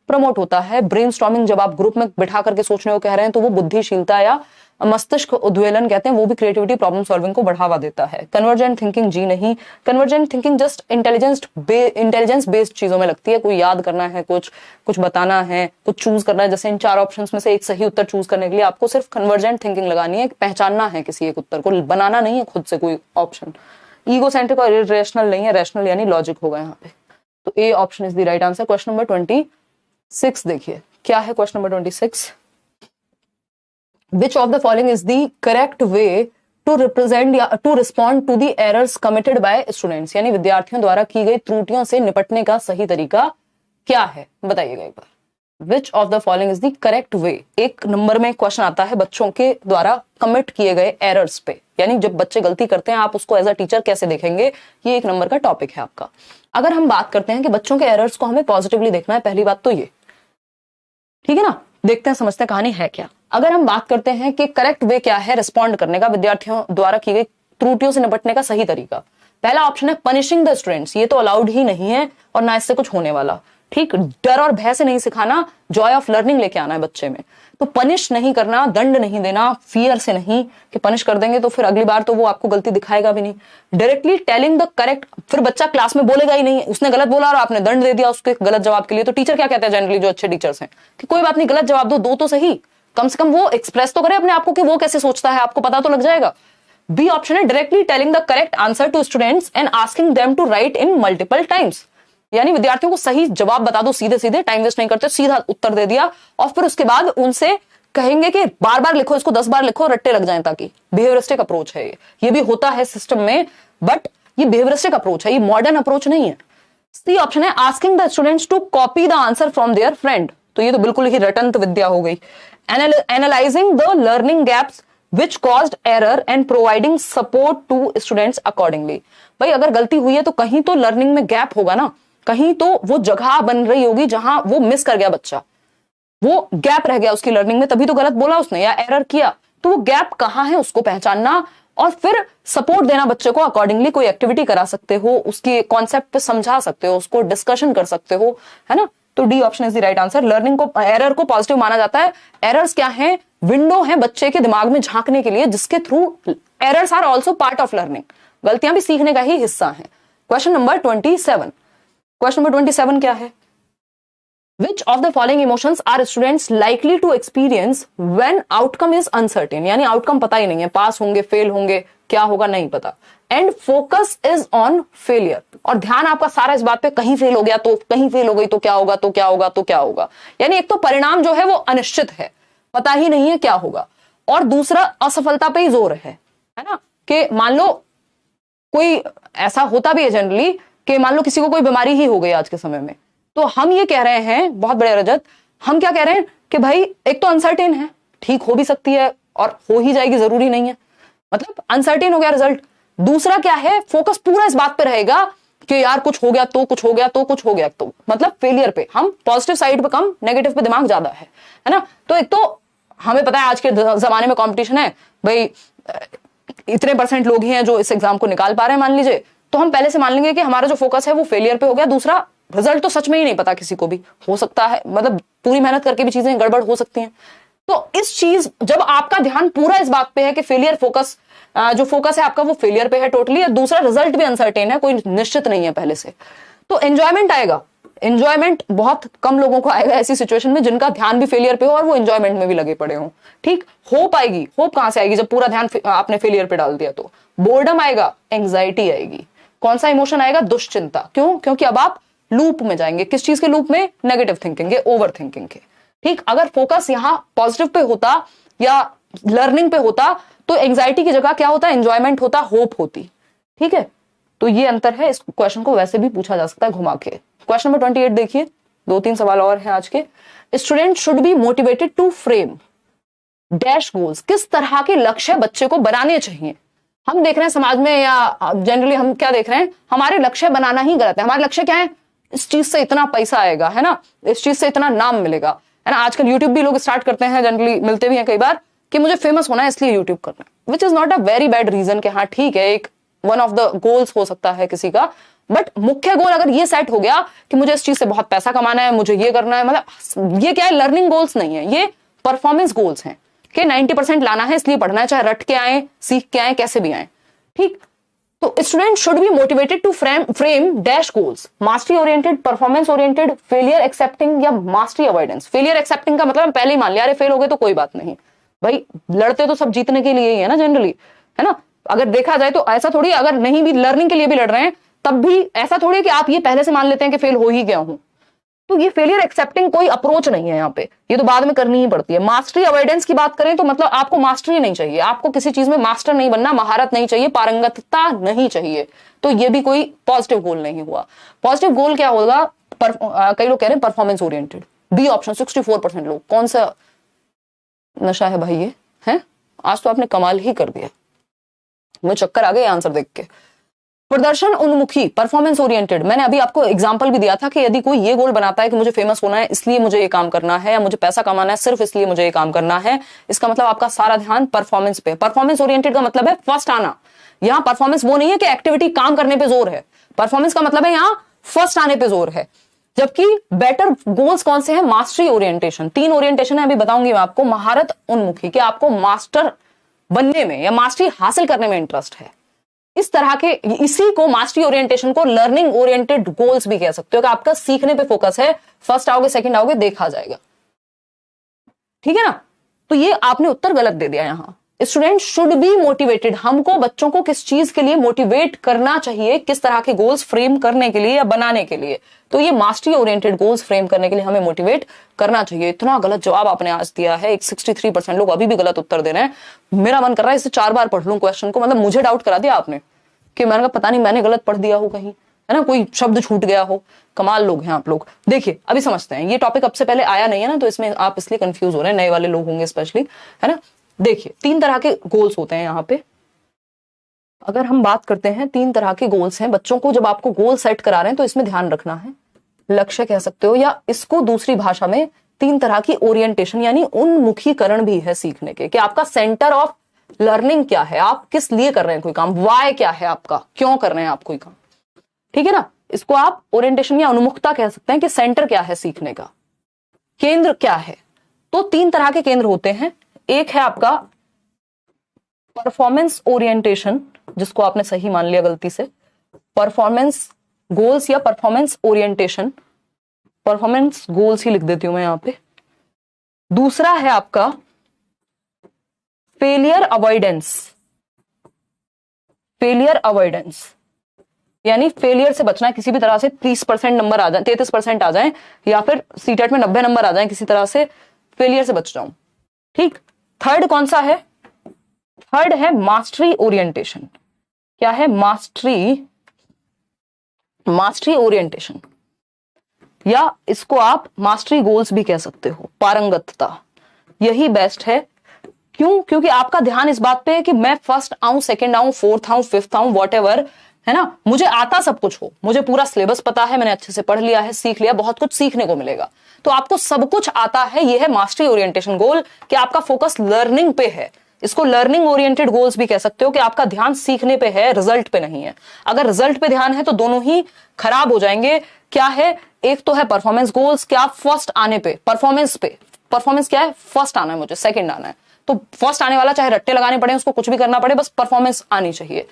प्रमोट होता है। ब्रेनस्टॉर्मिंग, जब आप ग्रुप में बिठा करके सोचने को कह रहे हैं तो वो बुद्धिशीलता या मस्तिष्क उद्वेलन कहते हैं, वो भी क्रिएटिविटी, प्रॉब्लम सॉल्विंग को बढ़ावा देता है। कन्वर्जेंट थिंकिंग जी नहीं, convergent thinking just intelligence based चीजों में लगती है। कोई याद करना है, कुछ बताना है, कुछ चूज करना है, जैसे इन 4 ऑप्शंस में से एक सही उत्तर चूज करने के लिए आपको सिर्फ कन्वर्जेंट थिंकिंग लगानी है, पहचानना है किसी एक उत्तर को, बनाना नहीं है खुद से कोई ऑप्शन। ईगोसेंट्रिक और इरेशनल नहीं है, रैशनल यानी लॉजिक होगा यहाँ पे। तो ए option is the right answer. Question number 26 देखिए क्या है। Question number 26, which of the following is the correct way to represent या to respond to the errors committed by students, यानी विद्यार्थियों द्वारा की गई त्रुटियों से निपटने का सही तरीका क्या है, बताइएगा एक बार। which of the following is the correct way, एक नंबर में क्वेश्चन आता है बच्चों के द्वारा कमिट किए गए एरर्स पे, यानी जब बच्चे गलती करते हैं आप उसको एज अ टीचर कैसे देखेंगे, ये एक नंबर का टॉपिक है आपका। अगर हम बात करते हैं कि बच्चों के एरर्स को हमें पॉजिटिवली देखना है, पहली बात तो ये, ठीक है ना, देखते हैं समझते हैं कहानी है क्या। अगर हम बात करते हैं कि करेक्ट वे क्या है रिस्पॉन्ड करने का, विद्यार्थियों द्वारा की गई त्रुटियों से निपटने का सही तरीका, पहला ऑप्शन है पनिशिंग द स्टूडेंट्स, ये तो अलाउड ही नहीं है और ना इससे कुछ होने वाला, ठीक। डर और भय से नहीं सिखाना, जॉय ऑफ लर्निंग लेके आना है बच्चे में। तो पनिश नहीं करना, दंड नहीं देना, फियर से नहीं कि पनिश कर देंगे तो फिर अगली बार तो वो आपको गलती दिखाएगा भी नहीं। डायरेक्टली टेलिंग द करेक्ट, फिर बच्चा क्लास में बोलेगा ही नहीं, उसने गलत बोला और आपने दंड दे दिया उसके गलत जवाब के लिए, तो टीचर क्या कहते हैं जनरली, जो अच्छे टीचर्स हैं, कि कोई बात नहीं, गलत जवाब दो तो सही, कम से कम वो एक्सप्रेस तो करे अपने आप को कि वो कैसे सोचता है, आपको पता तो लग जाएगा। बी ऑप्शन है directly telling the correct answer to students and asking them to write in multiple times, यानी विद्यार्थियों को सही जवाब बता दो, सीधे सीधे, टाइम वेस्ट नहीं करते, सीधा उत्तर दे दिया और फिर उसके बाद उनसे कहेंगे कि बार बार लिखो, इसको 10 बार लिखो, रट्टे लग जाएं, ताकि बिहेवियरिस्टिक अप्रोच है ये भी होता है सिस्टम में, बट ये बिहेवियरिस्टिक अप्रोच है, ये मॉडर्न अप्रोच नहीं है। सी ऑप्शन है asking the students to copy the answer from their friend, तो ये तो बिल्कुल ही रटंत विद्या हो गई। Analysing the learning gaps which caused error and providing support to students accordingly, भाई अगर गलती हुई है तो कहीं तो लर्निंग में गैप होगा ना, कहीं तो वो जगह बन रही होगी जहां वो मिस कर गया बच्चा, वो गैप रह गया उसकी लर्निंग में, तभी तो गलत बोला उसने या एरर किया, तो वो गैप कहां है उसको पहचानना और फिर सपोर्ट देना बच्चे को अकॉर्डिंगली। कोई एक्टिविटी करा सकते हो, उसके कॉन्सेप्ट पे समझा सकते हो, उसको डिस्कशन कर सकते हो, है ना। तो D option is the right answer. Learning को, एरर को पॉजिटिव माना जाता है। एरर्स क्या है, विंडो है बच्चे के दिमाग में झांकने के लिए, जिसके through errors are also part of learning, गलतियां भी सीखने का ही हिस्सा है। क्वेश्चन नंबर 27, क्वेश्चन नंबर 27 क्या है, Which of the following emotions are students likely to experience when outcome is uncertain, यानी आउटकम पता ही नहीं है, पास होंगे, फेल होंगे, क्या होगा नहीं पता। And focus is on failure, और ध्यान आपका सारा इस बात पे, कहीं फेल हो गया तो, कहीं फेल हो गई तो क्या होगा, तो क्या होगा, तो क्या होगा, यानी एक तो परिणाम जो है वो अनिश्चित है, पता ही नहीं है क्या होगा, और दूसरा असफलता पे ही जोर है ना, कि मान लो कोई ऐसा होता भी है जनरली कि मान लो किसी को कोई बीमारी ही हो गई आज के समय में, तो हम ये कह रहे हैं, बहुत बड़े रजत, हम क्या कह रहे हैं कि भाई एक तो अनसर्टेन है, ठीक हो भी सकती है और हो ही जाएगी, जरूरी नहीं है, मतलब अनसर्टेन हो गया रिजल्ट। दूसरा क्या है, फोकस पूरा इस बात पे रहेगा कि यार कुछ हो गया तो, कुछ हो गया तो, कुछ हो गया तो, मतलब फेलियर पे, हम पॉजिटिव साइड पे कम, नेगेटिव पे दिमाग ज्यादा है ना। तो एक तो हमें पता है आज के जमाने में कंपटीशन है, भाई इतने % लोग ही हैं जो इस एग्जाम को निकाल पा रहे हैं मान लीजिए, तो हम पहले से मान लेंगे कि हमारा जो फोकस है वो फेलियर पे हो गया। दूसरा, रिजल्ट तो सच में ही नहीं पता, किसी को भी हो सकता है, मतलब पूरी मेहनत करके भी चीजें गड़बड़ हो सकती हैं। तो इस चीज, जब आपका ध्यान पूरा इस बात पे है कि फेलियर फोकस जो फोकस है आपका वो फेलियर पे है टोटली, और दूसरा रिजल्ट भी अनसर्टेन है, कोई निश्चित नहीं है पहले से। तो एंजॉयमेंट आएगा, एंजॉयमेंट बहुत कम लोगों को आएगा ऐसी सिचुएशन में जिनका ध्यान भी फेलियर पे हो और वो एंजॉयमेंट में भी लगे पड़े हो। ठीक, होप आएगी, होप कहां से आएगी जब पूरा ध्यान आपने फेलियर पे डाल दिया। तो बोर्डम आएगा, एंग्जाइटी आएगी। कौन सा इमोशन आएगा? दुश्चिंता। क्यों? क्योंकि अब आप लूप में जाएंगे। किस चीज के लूप में? नेगेटिव थिंकिंग के, ओवर थिंकिंग के। ठीक, अगर फोकस यहां पॉजिटिव पे होता या लर्निंग पे होता तो एंग्जाइटी की जगह क्या होता? एंजॉयमेंट होता, होप होती। ठीक है, तो ये अंतर है। इस क्वेश्चन को वैसे भी पूछा जा सकता है घुमा के। क्वेश्चन नंबर 28 देखिए, 2-3 सवाल और हैं आज के। Student should be motivated to frame dash goals. किस तरह के लक्ष्य बच्चे को बनाने चाहिए? हम देख रहे हैं समाज में या जनरली हम क्या देख रहे हैं, हमारे लक्ष्य बनाना ही गलत है। हमारे लक्ष्य क्या है? इस चीज से इतना पैसा आएगा, है ना, इस चीज से इतना नाम मिलेगा, है ना। आजकल यूट्यूब भी लोग स्टार्ट करते हैं, जनरली मिलते भी हैं कई बार, कि मुझे फेमस होना है इसलिए यूट्यूब करना है, which is not a very bad reason. कि हाँ ठीक है, एक वन ऑफ द गोल्स हो सकता है किसी का, बट मुख्य गोल अगर ये सेट हो गया कि मुझे इस चीज से बहुत पैसा कमाना है, मुझे ये करना है, मतलब ये क्या है? लर्निंग गोल्स नहीं है, ये परफॉर्मेंस गोल्स हैं कि 90% लाना है इसलिए पढ़ना है, चाहे रट के आए, सीख के आए, कैसे भी आए। ठीक, तो student should be motivated to frame dash goals, mastery oriented, performance oriented, failure accepting या मास्टरी अवॉइडेंस। फेलियर एक्सेप्टिंग का मतलब हम पहले ही मान लिया, अरे फेल हो गए तो कोई बात नहीं भाई, लड़ते तो सब जीतने के लिए ही है ना जनरली, है ना। अगर देखा जाए तो ऐसा थोड़ी, अगर नहीं भी लर्निंग के लिए भी लड़ रहे हैं तब भी ऐसा थोड़ी कि आप ये पहले से मान लेते हैं कि फेल हो ही गया हूं। तो ये फेलियर एक्सेप्टिंग कोई अप्रोच नहीं है यहाँ पे, ये तो बाद में करनी ही पड़ती है। मास्टरी अवॉइडेंस की बात करें तो मतलब आपको मास्टरी नहीं चाहिए, आपको किसी चीज में मास्टर नहीं बनना, महारत नहीं चाहिए, पारंगतता नहीं चाहिए, तो ये भी कोई पॉजिटिव गोल नहीं हुआ। पॉजिटिव गोल क्या होगा? कई लोग कह रहे हैं परफॉर्मेंस ओरिएंटेड, बी ऑप्शन 64% लोग। कौन सा नशा है भाई ये, है? आज तो आपने कमाल ही कर दिया, मुझे चक्कर आ गए आंसर देख के। प्रदर्शन उन्मुखी, परफॉर्मेंस ओरिएंटेड, मैंने अभी आपको एग्जांपल भी दिया था कि यदि कोई ये गोल बनाता है कि मुझे फेमस होना है इसलिए मुझे ये काम करना है, या मुझे पैसा कमाना है सिर्फ इसलिए मुझे ये काम करना है, इसका मतलब आपका सारा ध्यान परफॉर्मेंस पे। परफॉर्मेंस ओरिएंटेड का मतलब है फर्स्ट आना। यहाँ परफॉर्मेंस वो नहीं है कि एक्टिविटी काम करने पे जोर है, परफॉर्मेंस का मतलब है यहाँ फर्स्ट आने पे जोर है। जबकि बेटर गोल्स कौन से हैं? Mastery orientation. 3 ओरिएंटेशन है, अभी बताऊंगी मैं आपको। महारत उन्मुखी, कि आपको मास्टर बनने में या मास्टरी हासिल करने में इंटरेस्ट है, इस तरह के, इसी को मास्टरी ओरिएंटेशन को लर्निंग ओरिएंटेड गोल्स भी कह सकते हो, कि आपका सीखने पे फोकस है, फर्स्ट आओगे सेकंड आओगे देखा जाएगा। ठीक है ना, तो ये आपने उत्तर गलत दे दिया यहां। स्टूडेंट शुड बी मोटिवेटेड, हमको बच्चों को किस चीज के लिए मोटिवेट करना चाहिए, किस तरह के गोल्स फ्रेम करने के लिए या बनाने के लिए, तो ये मास्टरी ओरिएंटेड गोल्स फ्रेम करने के लिए हमें मोटिवेट करना चाहिए। इतना गलत जवाब आपने आज दिया है, एक 63% लोग अभी भी गलत उत्तर दे रहे हैं। मेरा मन कर रहा है इसे 4 बार पढ़ लूं क्वेश्चन को, मतलब मुझे डाउट करा दिया आपने कि मैंने कहा पता नहीं मैंने गलत पढ़ दिया हो कहीं, है ना, कोई शब्द छूट गया हो। कमाल लोग हैं आप लोग। देखिए अभी समझते हैं, ये टॉपिक अब से पहले आया नहीं है ना, तो इसमें आप इसलिए कंफ्यूज हो रहे हैं, नए वाले लोग होंगे स्पेशली, है ना। देखिए 3 तरह के गोल्स होते हैं यहाँ पे। अगर हम बात करते हैं 3 तरह के गोल्स हैं बच्चों को, जब आपको गोल सेट करा रहे हैं तो इसमें ध्यान रखना है, लक्ष्य कह सकते हो, या इसको दूसरी भाषा में 3 तरह की ओरिएंटेशन यानी उन्मुखीकरण भी है सीखने के, कि आपका सेंटर ऑफ लर्निंग क्या है, आप किस लिए कर रहे हैं कोई काम, वाई क्या है आपका, क्यों कर रहे हैं आप कोई काम। ठीक है ना, इसको आप ओरिएंटेशन या उन्मुखता कह सकते हैं, कि सेंटर क्या है सीखने का, केंद्र क्या है। तो 3 तरह के केंद्र होते हैं। एक है आपका परफॉर्मेंस ओरिएंटेशन, जिसको आपने सही मान लिया गलती से, परफॉर्मेंस गोल्स या परफॉर्मेंस ओरिएंटेशन, परफॉर्मेंस गोल्स ही लिख देती हूं मैं यहां पे। दूसरा है आपका फेलियर अवॉइडेंस, फेलियर अवॉइडेंस यानी फेलियर से बचना, किसी भी तरह से 30% नंबर आ जाए, 33% आ जाए, या फिर सीटेट में 90 नंबर आ जाए, किसी तरह से फेलियर से बच जाऊं। ठीक, थर्ड कौन सा है? थर्ड है मास्टरी ओरिएंटेशन। क्या है? मास्टरी, मास्टरी ओरिएंटेशन, या इसको आप मास्टरी गोल्स भी कह सकते हो, पारंगतता। यही बेस्ट है। क्यों? क्योंकि आपका ध्यान इस बात पे है कि मैं फर्स्ट आऊं, सेकंड आऊं, फोर्थ आऊं, फिफ्थ आऊं, व्हाटएवर, है ना, मुझे आता सब कुछ हो, मुझे पूरा सिलेबस पता है, मैंने अच्छे से पढ़ लिया है, सीख लिया, बहुत कुछ सीखने को मिलेगा। तो आपको सब कुछ आता है, ये है मास्टरी ओरिएंटेशन गोल, कि आपका फोकस लर्निंग पे है। इसको लर्निंग ओरिएंटेड गोल्स भी कह सकते हो, कि आपका ध्यान सीखने पे है, रिजल्ट पे नहीं है। अगर रिजल्ट पे ध्यान है तो दोनों ही खराब हो जाएंगे। क्या है? एक तो है परफॉर्मेंस गोल्स, क्या फर्स्ट आने पे, परफॉर्मेंस पे, परफॉर्मेंस क्या है? फर्स्ट आना है मुझे, सेकंड आना है, तो फर्स्ट आने वाला चाहे रट्टे लगाने पड़े, उसको कुछ भी करना पड़े, बस परफॉर्मेंस आनी चाहिए।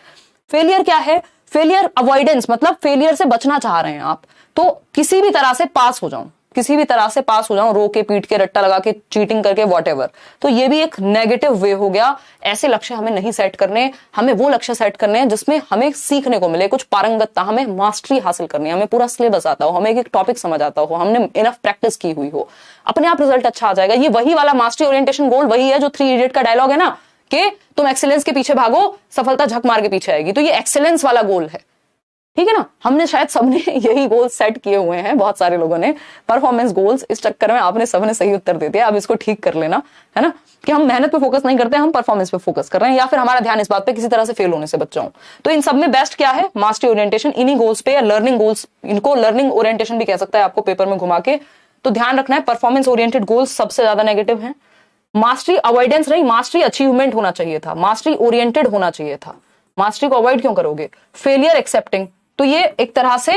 फेलियर क्या है? फेलियर अवॉइडेंस, मतलब फेलियर से बचना चाह रहे हैं आप, तो किसी भी तरह से पास हो जाऊं, किसी भी तरह से पास हो जाऊं, रो के, पीट के, रट्टा लगा के, चीटिंग करके, वॉटएवर। तो ये भी एक नेगेटिव वे हो गया। ऐसे लक्ष्य हमें नहीं सेट करने, हमें वो लक्ष्य सेट करने हैं जिसमें हमें सीखने को मिले, कुछ पारंगतता, हमें मास्टरी हासिल करनी है, हमें पूरा सिलेबस आता हो, हमें एक टॉपिक समझ आता हो, हमने इनफ प्रैक्टिस की हुई हो, अपने आप रिजल्ट अच्छा आ जाएगा। ये वही वाला मास्टरी ओरिएंटेशन गोल वही है जो 3 इडियट का डायलॉग है ना, कि तुम एक्सीलेंस के पीछे भागो, सफलता झक मार के पीछे आएगी। तो ये एक्सीलेंस वाला गोल है, ठीक है ना। हमने शायद सबने यही गोल सेट किए हुए हैं, बहुत सारे लोगों ने परफॉर्मेंस गोल्स। इस चक्कर में आपने सबने सही उत्तर दे दिया। अब इसको ठीक कर लेना, है ना, कि हम मेहनत पे फोकस नहीं करते, हम परफॉर्मेंस पे फोकस कर रहे हैं, या फिर हमारा ध्यान इस बात पे किसी तरह से फेल होने से बच जाऊं। तो इन सब में बेस्ट क्या है? Mastery orientation. इन्हीं गोल्स पे, या लर्निंग गोल्स, इनको लर्निंग ओरिएंटेशन भी कह सकता है आपको पेपर में घुमा के। तो ध्यान रखना है, परफॉर्मेंस ओरिएंटेड गोल्स सबसे ज्यादा नेगेटिव है। मास्टरी अवॉइडेंस नहीं, मास्टरी अचीवमेंट होना चाहिए था, मास्टरी ओरिएंटेड होना चाहिए था। मास्टरी को अवॉइड क्यों करोगे? फेलियर एक्सेप्टिंग, तो ये एक तरह से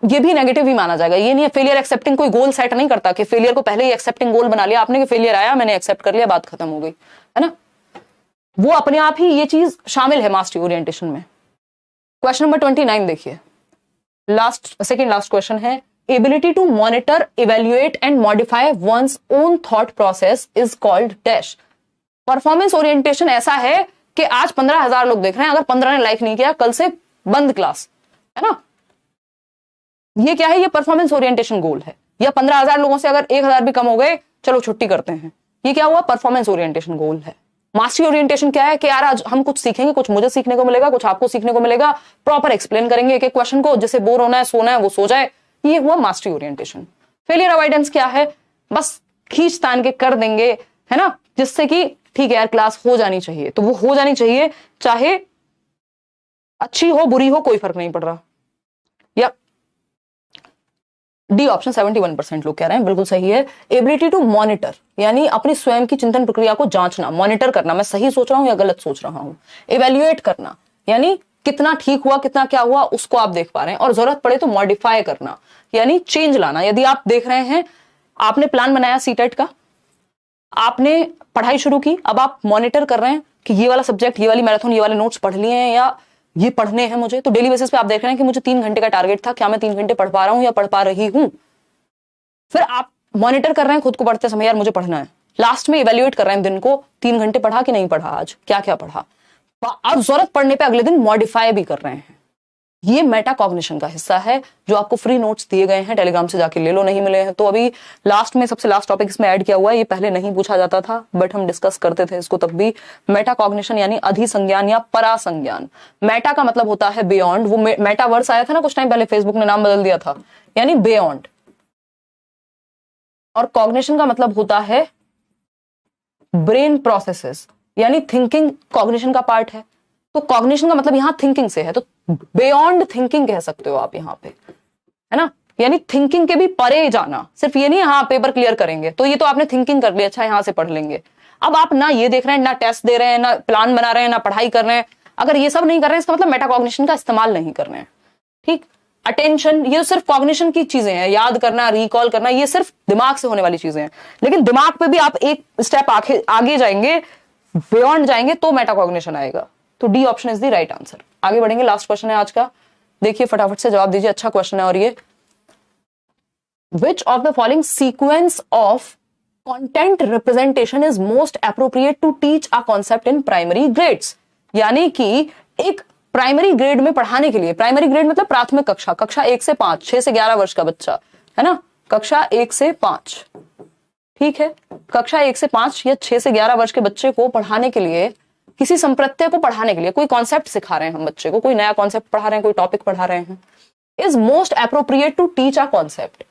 ये भी नेगेटिव ही माना जाएगा। ये नहीं है, फेलियर एक्सेप्टिंग कोई गोल सेट नहीं करता कि फेलियर को पहले ही एक्सेप्टिंग गोल बना लिया आपने, कि फेलियर आया, मैंने एक्सेप्ट कर लिया, बात खत्म हो गई, है ना। वो अपने आप ही ये चीज शामिल है मास्टरी ओरिएंटेशन में। क्वेश्चन नंबर 29 देखिए, सेकेंड लास्ट क्वेश्चन है, ability to monitor, evaluate and modify one's own thought process is called dash. Performance orientation ऐसा है कि आज 15,000 लोग देख रहे हैं, अगर 15 ने लाइक नहीं किया, कल से बंद क्लास, है ना। ये क्या है? ये परफॉर्मेंस ओरिएंटेशन गोल है। या 15,000 लोगों से अगर 1,000 भी कम हो गए, चलो छुट्टी करते हैं, ये क्या हुआ? परफॉर्मेंस ओरिएंटेशन गोल है। मास्टरी ओरिएंटेशन क्या है? कि यार आज हम कुछ सीखेंगे, कुछ मुझे सीखने को मिलेगा, कुछ आपको सीखने को मिलेगा, प्रॉपर एक्सप्लेन करेंगे एक एक क्वेश्चन को, जिसे बोर होना है, सोना है, वो सो जाए। ये हुआ मास्टरी ओरिएंटेशन। फेलियर अवॉइडेंस क्या है? बस खींच तान के कर देंगे, है ना, जिससे कि ठीक है यार क्लास हो जानी चाहिए, तो वो हो जानी चाहिए, चाहे अच्छी हो बुरी हो, कोई फर्क नहीं पड़ रहा। या डी ऑप्शन 71% लोग कह रहे हैं, बिल्कुल सही है। एबिलिटी टू मॉनिटर, यानी अपनी स्वयं की चिंतन प्रक्रिया को जांचना, मॉनिटर करना, मैं सही सोच रहा हूं या गलत सोच रहा हूं। इवेल्युएट करना, यानी कितना ठीक हुआ, कितना क्या हुआ, उसको आप देख पा रहे हैं। और जरूरत पड़े तो मॉडिफाई करना, यानी चेंज लाना। यदि आप देख रहे हैं, आपने प्लान बनाया सीटेट का, आपने पढ़ाई शुरू की, अब आप मॉनिटर कर रहे हैं कि ये वाला सब्जेक्ट, ये वाली मैराथन, ये वाले नोट्स पढ़ लिए हैं या ये पढ़ने हैं मुझे, तो डेली बेसिस पे आप देख रहे हैं कि मुझे 3 घंटे का टारगेट था, क्या मैं 3 घंटे पढ़ पा रहा हूं या पढ़ पा रही हूं। फिर आप मॉनिटर कर रहे हैं खुद को पढ़ते समय, यार मुझे पढ़ना है। लास्ट में इवेल्युएट कर रहे हैं दिन को, 3 घंटे पढ़ा कि नहीं पढ़ा, आज क्या क्या पढ़ा। और जरूरत पड़ने पे अगले दिन मॉडिफाई भी कर रहे हैं। ये मेटा कॉग्निशन का हिस्सा है, जो आपको फ्री नोट्स दिए गए हैं, टेलीग्राम से जाके ले लो, नहीं मिले हैं तो अभी लास्ट में सबसे लास्ट टॉपिक इसमें ऐड किया हुआ है। ये पहले नहीं पूछा जाता था, बट हम डिस्कस करते थे इसको तब भी। मेटा कॉग्निशन यानी अधिसंज्ञान या परासंज्ञान। मेटा का मतलब होता है बियॉन्ड। वो मेटा वर्ड्स आया था ना कुछ टाइम पहले, फेसबुक ने नाम बदल दिया था, यानी बियॉन्ड। और कॉग्निशन का मतलब होता है ब्रेन प्रोसेसेस, यानी थिंकिंग कॉग्निशन का पार्ट है। तो कॉग्निशन का मतलब यहां थिंकिंग से है, तो बियॉन्ड थिंकिंग कह सकते हो आप यहां पे, है ना, यानी थिंकिंग के भी परे जाना। सिर्फ ये नहीं हाँ पेपर क्लियर करेंगे, तो ये तो आपने थिंकिंग कर ली, अच्छा यहां से पढ़ लेंगे। अब आप ना ये देख रहे हैं, ना टेस्ट दे रहे हैं, ना प्लान बना रहे हैं, ना पढ़ाई कर रहे हैं, अगर ये सब नहीं कर रहे हैं, इसका मतलब मेटाकॉग्निशन का इस्तेमाल नहीं कर रहे हैं। ठीक, अटेंशन, ये सिर्फ कॉग्निशन की चीजें हैं, याद करना, रिकॉल करना, ये सिर्फ दिमाग से होने वाली चीजें हैं। लेकिन दिमाग पे भी आप एक स्टेप आगे जाएंगे, बियॉन्ड जाएंगे, तो मेटाकॉग्निशन आएगा। तो D option is the right answer. आगे बढ़ेंगे, लास्ट क्वेश्चन है आज का, देखिए फटाफट से जवाब दीजिए, अच्छा क्वेश्चन है। और ये, which of the following sequence of content representation is most appropriate to teach a concept in primary grades. यानी कि एक प्राइमरी ग्रेड में पढ़ाने के लिए, प्राइमरी ग्रेड मतलब प्राथमिक कक्षा, कक्षा 1 से 5, 6 से 11 वर्ष का बच्चा, है ना, कक्षा 1 से 5, ठीक है, कक्षा 1 से 5 या 6 से 11 वर्ष के बच्चे को पढ़ाने के लिए, किसी संप्रत्यय को पढ़ाने के लिए, कोई कॉन्सेप्ट सिखा रहे हैं हम बच्चे को, कोई नया कॉन्सेप्ट पढ़ा रहे हैं, कोई टॉपिक पढ़ा रहे हैं, is most appropriate to teach a concept.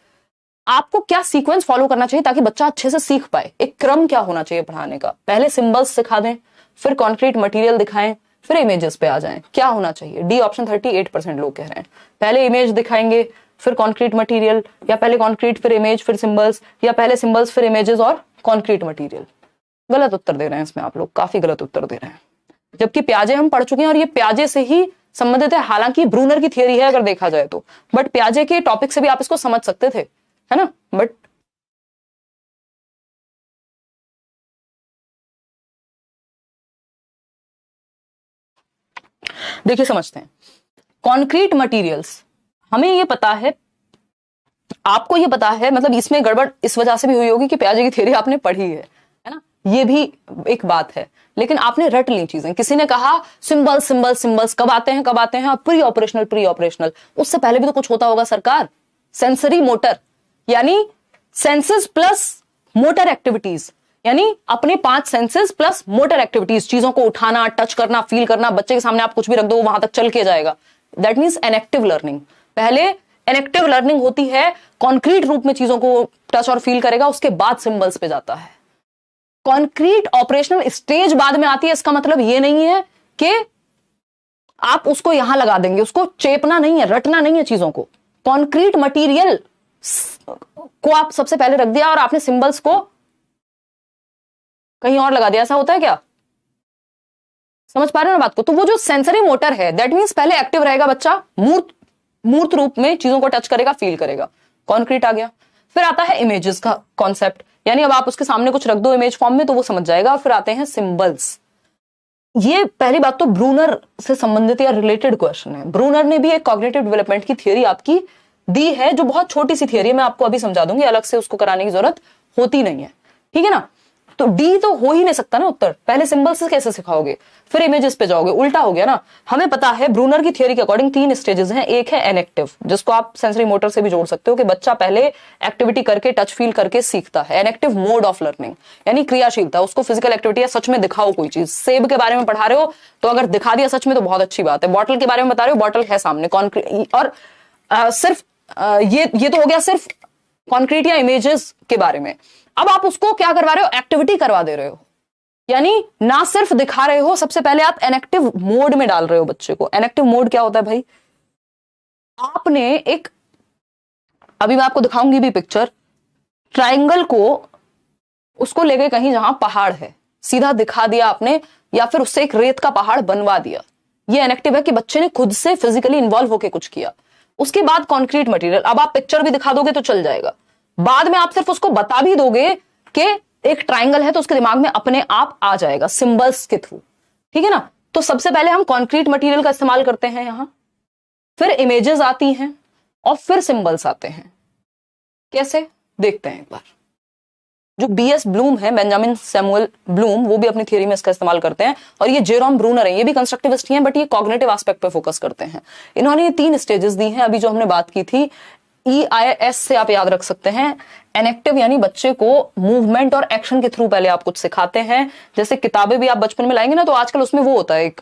आपको क्या सीक्वेंस फॉलो करना चाहिए ताकि बच्चा अच्छे से सीख पाए, एक क्रम क्या होना चाहिए पढ़ाने का। पहले सिंबल्स सिखा दें, फिर कॉन्क्रीट मटेरियल दिखाएं, फिर इमेजेस पे आ जाएं, क्या होना चाहिए। डी ऑप्शन 38% लोग कह रहे हैं, पहले इमेज दिखाएंगे फिर कॉन्क्रीट मटेरियल, या पहले कॉन्क्रीट फिर इमेज फिर सिंबल्स, या पहले सिंबल्स फिर इमेजेस और कॉन्क्रीट मटेरियल। गलत उत्तर दे रहे हैं इसमें आप लोग, काफी गलत उत्तर दे रहे हैं, जबकि प्याजे हम पढ़ चुके हैं और ये प्याजे से ही संबंधित है। हालांकि ब्रूनर की थियरी है अगर देखा जाए तो, बट प्याजे के टॉपिक से भी आप इसको समझ सकते थे, है ना, बट देखिए समझते हैं। कॉन्क्रीट मटेरियल्स, हमें ये पता है, आपको ये पता है, मतलब इसमें गड़बड़ इस वजह से भी हुई होगी कि पियाजे की थ्योरी आपने पढ़ी है ना, ये भी एक बात है, लेकिन आपने रट ली चीजें। किसी ने कहा सिंबल सिंबल सिंबल्स कब आते हैं, कब आते हैं, प्री ऑपरेशनल, प्री ऑपरेशनल, उससे पहले भी तो कुछ होता होगा सरकार। सेंसरी मोटर, यानी सेंसेस प्लस मोटर एक्टिविटीज, यानी अपने 5 सेंसेस प्लस मोटर एक्टिविटीज, चीजों को उठाना, टच करना, फील करना, बच्चे के सामने आप कुछ भी रख दो वहां तक चल के जाएगा, दैट मीन्स एनएक्टिव लर्निंग। पहले एनएक्टिव लर्निंग होती है, कॉन्क्रीट रूप में चीजों को टच और फील करेगा, उसके बाद सिंबल्स पे जाता है। कॉन्क्रीट ऑपरेशनल स्टेज बाद में आती है, इसका मतलब यह नहीं है कि आप उसको यहां लगा देंगे, उसको चेपना नहीं है, रटना नहीं है चीजों को। कॉन्क्रीट मटेरियल को आप सबसे पहले रख दिया और आपने सिंबल्स को कहीं और लगा दिया, ऐसा होता है क्या? समझ पा रहे हो ना बात को? तो वो जो सेंसरी मोटर है, दैट मीन्स पहले एक्टिव रहेगा बच्चा, मूर्त रूप में चीजों को टच करेगा, फील करेगा, कॉन्क्रीट आ गया। फिर आता है इमेजेस का कॉन्सेप्ट, यानी अब आप उसके सामने कुछ रख दो इमेज फॉर्म में तो वो समझ जाएगा। और फिर आते हैं सिंबल्स। ये पहली बात तो ब्रूनर से संबंधित या रिलेटेड क्वेश्चन है। ब्रूनर ने भी एक कॉग्निटिव डेवलपमेंट की थियरी आपकी दी है, जो बहुत छोटी सी थियरी है, मैं आपको अभी समझा दूंगी, अलग से उसको कराने की जरूरत होती नहीं है, ठीक है ना। तो डी तो हो ही नहीं सकता ना उत्तर, पहले सिंबल से कैसे सिखाओगे, फिर इमेजेस पे जाओगे, उल्टा हो गया ना। हमें पता है ब्रूनर की थियरी के अकॉर्डिंग 3 स्टेजेस हैं। एक है एनेक्टिव, जिसको आप सेंसरी मोटर से भी जोड़ सकते हो कि बच्चा पहले एक्टिविटी करके, टच फील करके सीखता है। एनेक्टिव मोड ऑफ लर्निंग, यानी क्रियाशीलता, उसको फिजिकल एक्टिविटी या सच में दिखाओ कोई चीज। सेब के बारे में पढ़ा रहे हो तो अगर दिखा दिया सच में तो बहुत अच्छी बात है। बॉटल के बारे में बता रहे हो, बॉटल है सामने, कॉन्क्रीट। और सिर्फ ये तो हो गया सिर्फ कॉन्क्रीट या इमेजेस के बारे में। अब आप उसको क्या करवा रहे हो, एक्टिविटी करवा दे रहे हो, यानी ना सिर्फ दिखा रहे हो, सबसे पहले आप एनेक्टिव मोड में डाल रहे हो बच्चे को। एनेक्टिव मोड क्या होता है भाई? आपने एक, अभी मैं आपको दिखाऊंगी भी पिक्चर, ट्राइंगल को उसको ले गए कहीं जहां पहाड़ है, सीधा दिखा दिया आपने, या फिर उससे एक रेत का पहाड़ बनवा दिया। ये एनेक्टिव है कि बच्चे ने खुद से फिजिकली इन्वॉल्व होकर कुछ किया। उसके बाद कॉन्क्रीट मटेरियल, अब आप पिक्चर भी दिखा दोगे तो चल जाएगा, बाद में आप सिर्फ उसको बता भी दोगे कि एक ट्राइंगल है तो उसके दिमाग में अपने आप आ जाएगा सिंबल्स के थ्रू, ठीक है ना। तो सबसे पहले हम कॉन्क्रीट मटेरियल का इस्तेमाल करते हैं यहां, फिर इमेजेस आती हैं और फिर सिंबल्स आते हैं। कैसे देखते हैं एक बार। जो बीएस ब्लूम है, बेंजामिन सैमुअल ब्लूम, वो भी अपनी थियरी में इसका इस्तेमाल करते हैं। और ये जेरोम ब्रूनर है, ये भी कंस्ट्रक्टिविस्ट ही हैं, बट ये कॉग्निटिव एस्पेक्ट पे फोकस करते हैं। इन्होंने ये 3 स्टेजेस दी हैं, अभी जो हमने बात की थी EIS से आप याद रख सकते हैं। एनेक्टिव यानी बच्चे को मूवमेंट और एक्शन के थ्रू पहले आप कुछ सिखाते हैं। जैसे किताबें भी आप बचपन में लाएंगे ना, तो आजकल उसमें वो होता है एक,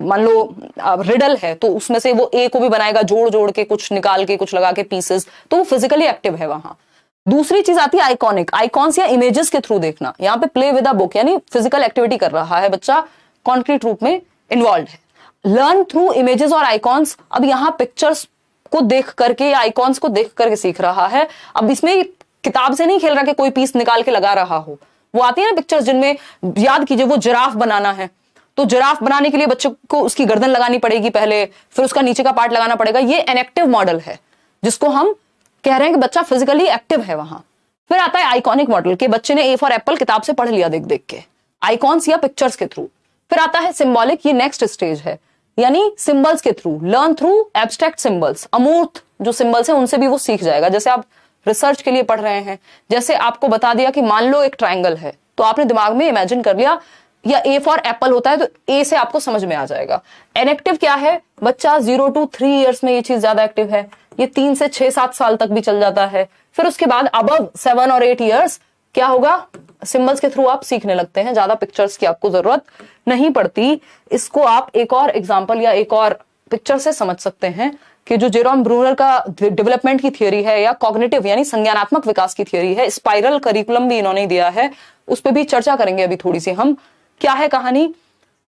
मान लो रिडल है तो उसमें से वो ए को भी बनाएगा, जोड़ जोड़ के, कुछ निकाल के, कुछ लगा के पीसेस, तो वो फिजिकली एक्टिव है वहां। दूसरी चीज आती है आइकॉनिक, आइकॉन्स या इमेजेस के थ्रू देखना। यहाँ पे प्ले विद अ बुक, यानी फिजिकल एक्टिविटी कर रहा है बच्चा, कॉन्क्रीट रूप में इन्वॉल्व है। लर्न थ्रू इमेजेस और आइकॉन्स, अब यहाँ पिक्चर्स को देख करके या आइकॉन्स को देख करके सीख रहा है। अब इसमें किताब से नहीं खेल रहा कि कोई पीस निकाल के लगा रहा हो। वो आती है ना पिक्चर्स जिनमें, याद कीजिए, वो जिराफ बनाना है तो जिराफ बनाने के लिए बच्चे को उसकी गर्दन लगानी पड़ेगी पहले, फिर उसका नीचे का पार्ट लगाना पड़ेगा। ये एनेक्टिव मॉडल है जिसको हम कह रहे हैं कि बच्चा फिजिकली एक्टिव है वहां। फिर आता है आइकॉनिक मॉडल के बच्चे ने ए फॉर एप्पल किताब से पढ़ लिया देख देख के, आइकॉन्स या पिक्चर्स के थ्रू। फिर आता है सिंबॉलिक, ये नेक्स्ट स्टेज है, यानी सिंबल्स के through, learn through abstract symbols. अमूर्त जो सिंबल्स हैं उनसे भी वो सीख जाएगा। जैसे आप रिसर्च के लिए पढ़ रहे हैं, जैसे आपको बता दिया कि मान लो एक ट्राइंगल है, तो आपने दिमाग में इमेजिन कर लिया, या ए फॉर एप्पल होता है तो ए से आपको समझ में आ जाएगा। एनेक्टिव क्या है? बच्चा 0 to 3 ईयर्स में ये चीज ज्यादा एक्टिव है, ये 3 से 6-7 साल तक भी चल जाता है। फिर उसके बाद अबव 7 और 8 ईयर्स क्या होगा? सिंबल्स के थ्रू आप सीखने लगते हैं, ज्यादा पिक्चर्स की आपको जरूरत नहीं पड़ती। इसको आप एक और एग्जांपल या एक और पिक्चर से समझ सकते हैं कि जो जेरोम ब्रूनर का डेवलपमेंट की थियरी है या कॉग्निटिव यानी संज्ञानात्मक विकास की थियरी है, स्पाइरल करिकुलम भी इन्होंने दिया है, उस पर भी चर्चा करेंगे अभी थोड़ी सी हम। क्या है कहानी?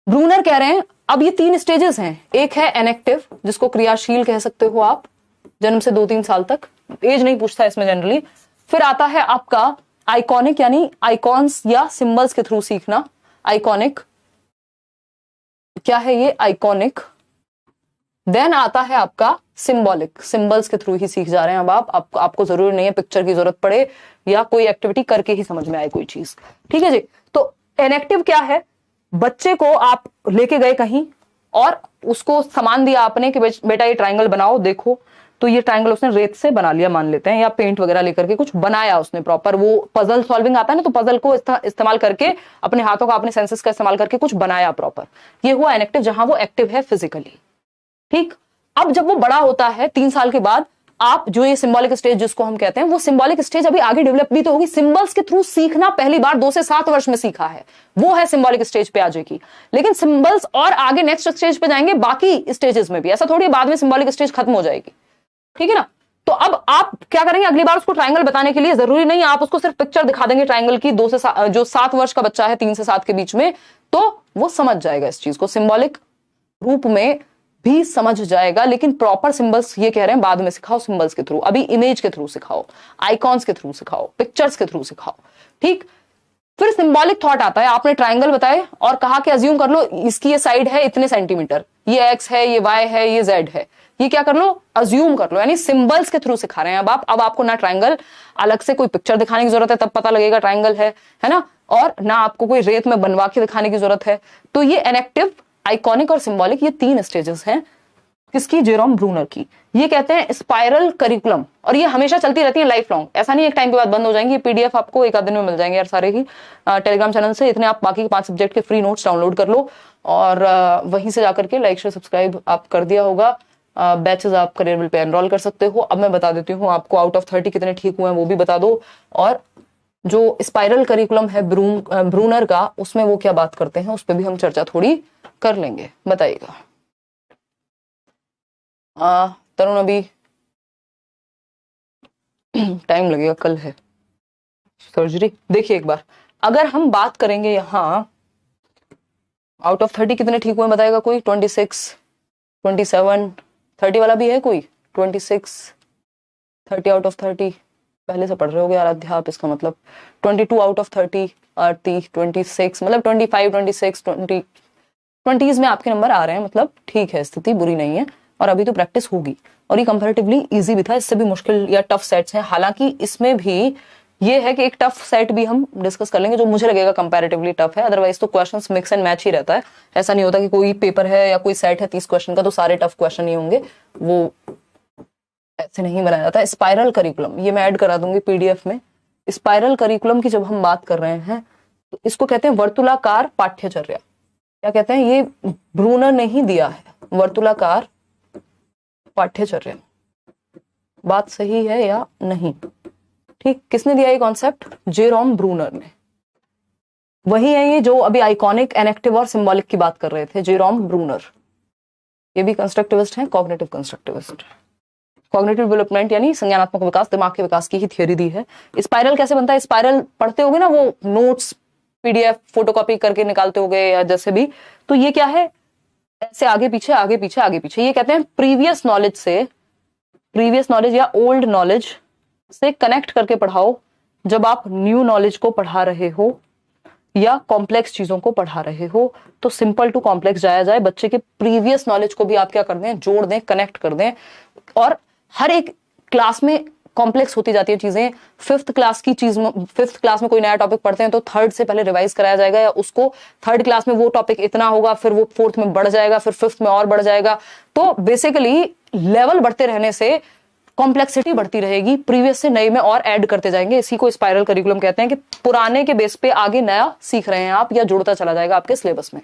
ब्रूनर कह रहे हैं अब ये 3 स्टेजेस हैं। एक है एनेक्टिव, जिसको क्रियाशील कह सकते हो आप, जन्म से 2-3 साल तक, एज नहीं पूछता इसमें जनरली। फिर आता है आपका आइकॉनिक, यानी आइकॉन्स या सिंबल्स के थ्रू सीखना। आइकॉनिक क्या है? ये आइकॉनिक। देन आता है आपका सिंबॉलिक, सिंबल्स के थ्रू ही सीख जा रहे हैं अब आपको जरूरी नहीं है पिक्चर की जरूरत पड़े या कोई एक्टिविटी करके ही समझ में आए कोई चीज, ठीक है जी। तो एनेक्टिव क्या है? बच्चे को आप लेके गए कहीं और उसको सामान दिया आपने कि बेटा ये ट्राइंगल बनाओ, देखो तो ये ट्राइंगल उसने रेत से बना लिया मान लेते हैं, या पेंट वगैरह लेकर के कुछ बनाया उसने प्रॉपर, वो पजल सॉल्विंग आता है ना, तो पजल को इस्तेमाल करके अपने हाथों का अपने सेंसेस का इस्तेमाल करके कुछ बनाया प्रॉपर, ये हुआ इनएक्टिव, जहां वो एक्टिव है फिजिकली। ठीक, अब जब वो बड़ा होता है 3 साल के बाद, आप जो ये सिंबॉलिक स्टेज जिसको हम कहते हैं, वो सिंबॉलिक स्टेज अभी आगे डेवलप भी तो होगी। सिंबल्स के थ्रू सीखना पहली बार 2 से 7 वर्ष में सीखा है, वो है सिंबॉलिक स्टेज पे आ जाएगी। लेकिन सिंबल्स और आगे नेक्स्ट स्टेज पे जाएंगे बाकी स्टेजेस में भी, ऐसा थोड़ी बाद में सिंबॉलिक स्टेज खत्म हो जाएगी, ठीक है ना। तो अब आप क्या करेंगे, अगली बार उसको ट्राइंगल बताने के लिए जरूरी नहीं आप उसको सिर्फ पिक्चर दिखा देंगे ट्राइंगल की, 2 से 7 जो 7 वर्ष का बच्चा है 3 से 7 के बीच में, तो वो समझ जाएगा इस चीज को, सिंबॉलिक रूप में भी समझ जाएगा। लेकिन प्रॉपर सिंबल्स ये कह रहे हैं बाद में सिखाओ, सिंबल्स के थ्रू, अभी इमेज के थ्रू सिखाओ, आइकॉन्स के थ्रू सिखाओ, पिक्चर्स के थ्रू सिखाओ। ठीक, फिर सिंबॉलिक थॉट आता है, आपने ट्राइंगल बताए और कहा कि अज्यूम कर लो इसकी ये साइड है इतने सेंटीमीटर, ये एक्स है, ये वाई है, ये जेड है, ये क्या कर लो, अज्यूम कर लो, यानी सिंबल्स के थ्रू सिखा रहे हैं अब आपको ना ट्राइंगल अलग से कोई पिक्चर दिखाने की जरूरत है तब पता लगेगा ट्राइंगल है ना, और ना आपको कोई रेत में बनवा के दिखाने की जरूरत है। तो ये इनएक्टिव, आइकॉनिक और सिंबॉलिक, ये 3 स्टेजेस हैं किसकी, जेरोम ब्रूनर की। ये कहते हैं स्पाइरल करिकुलम, और ये हमेशा चलती रहती है लाइफ लॉन्ग, ऐसा नहीं एक टाइम के बाद बंद हो जाएंगी। पीडीएफ आपको एक आध दिन में मिल जाएंगे यार सारे ही टेलीग्राम चैनल से, इतने आप बाकी के 5 सब्जेक्ट के फ्री नोट्स डाउनलोड कर लो, और वहीं से जाकर के लाइक शेयर सब्सक्राइब आप कर दिया होगा। बैचेस आप करियर पे एनरोल कर सकते हो। अब मैं बता देती हूँ आपको आउट ऑफ 30 कितने ठीक हुए हैं वो भी बता दो, और जो स्पाइरल करिकुलम है ब्रूनर का, उसमें वो क्या बात करते हैं उस पर भी हम चर्चा थोड़ी कर लेंगे, बताइएगा। तरुण अभी टाइम लगेगा, कल है सर्जरी। देखिए एक बार, अगर हम बात करेंगे यहाँ आउट ऑफ 30 कितने ठीक हुए बताएगा कोई, 26, 27, 30 वाला भी है कोई, 26, 30 आउट ऑफ 30 पहले से पढ़ रहे हो गए आराध्या आप, इसका मतलब 22 आउट ऑफ 30, 26 मतलब 25, 26, 20s में आपके नंबर आ रहे हैं, मतलब ठीक है, स्थिति बुरी नहीं है, और अभी तो प्रैक्टिस होगी। और ये कंपैरेटिवली इजी भी था, इससे भी मुश्किल या टफ सेट्स हैं, हालांकि इसमें भी ये है कि एक टफ सेट भी हम डिस्कस कर लेंगे जो मुझे लगेगा कंपैरेटिवली टफ है, अदरवाइज तो क्वेश्चंस मिक्स एंड मैच ही रहता है। ऐसा नहीं होता कि कोई पेपर है या कोई सेट है 30 क्वेश्चन का तो सारे टफ क्वेश्चन ही होंगे, वो ऐसे नहीं बनाया जाता। स्पाइरल करिकुलम ये मैं ऐड करा दूंगी पीडीएफ में। स्पाइरल करिकुलम की जब हम बात कर रहे हैं तो इसको कहते हैं वर्तुलाकार पाठ्यचर्या। क्या कहते हैं, ये ब्रूनर ने ही दिया है, वर्तुलाकार पाठ्यचर्या। बात सही है या नहीं? ठीक, किसने दिया ये कॉन्सेप्ट? जेरोम ब्रूनर ने। वही है ये जो अभी आइकॉनिक, इनएक्टिव और सिंबॉलिक की बात कर रहे थे, जेरोम ब्रूनर। ये भी कंस्ट्रक्टिविस्ट हैं, कॉग्निटिव कंस्ट्रक्टिविस्ट। कॉग्निटिव डेवलपमेंट यानी संज्ञानात्मक विकास, दिमाग के विकास की ही थियोरी दी है। स्पाइरल कैसे बनता है, स्पाइरल पढ़ते होगे ना, वो नोट्स पीडीएफ फोटोकॉपी करके निकालते होगे या जैसे भी, तो ये क्या है, ऐसे आगे पीछे आगे पीछे आगे पीछे। ये कहते हैं प्रीवियस नॉलेज या ओल्ड नॉलेज से कनेक्ट करके पढ़ाओ जब आप न्यू नॉलेज को पढ़ा रहे हो या कॉम्प्लेक्स चीजों को पढ़ा रहे हो। तो सिंपल टू कॉम्प्लेक्स जाया जाए, बच्चे के प्रीवियस नॉलेज को भी आप क्या कर दें, जोड़ दें, कनेक्ट कर दें। और हर एक क्लास में कॉम्प्लेक्स होती जाती है चीजें। 5th क्लास में कोई नया टॉपिक पढ़ते हैं तो 3rd से पहले रिवाइज कराया जाएगा, या उसको 3rd क्लास में वो टॉपिक इतना होगा, फिर वो 4th में बढ़ जाएगा, फिर 5th में और बढ़ जाएगा। तो बेसिकली लेवल बढ़ते रहने से कॉम्प्लेक्सिटी बढ़ती रहेगी, प्रीवियस से नए में और ऐड करते जाएंगे। इसी को स्पाइरल करिकुलम कहते हैं कि पुराने के बेस पे आगे नया सीख रहे हैं आप, या जुड़ता चला जाएगा आपके सिलेबस में।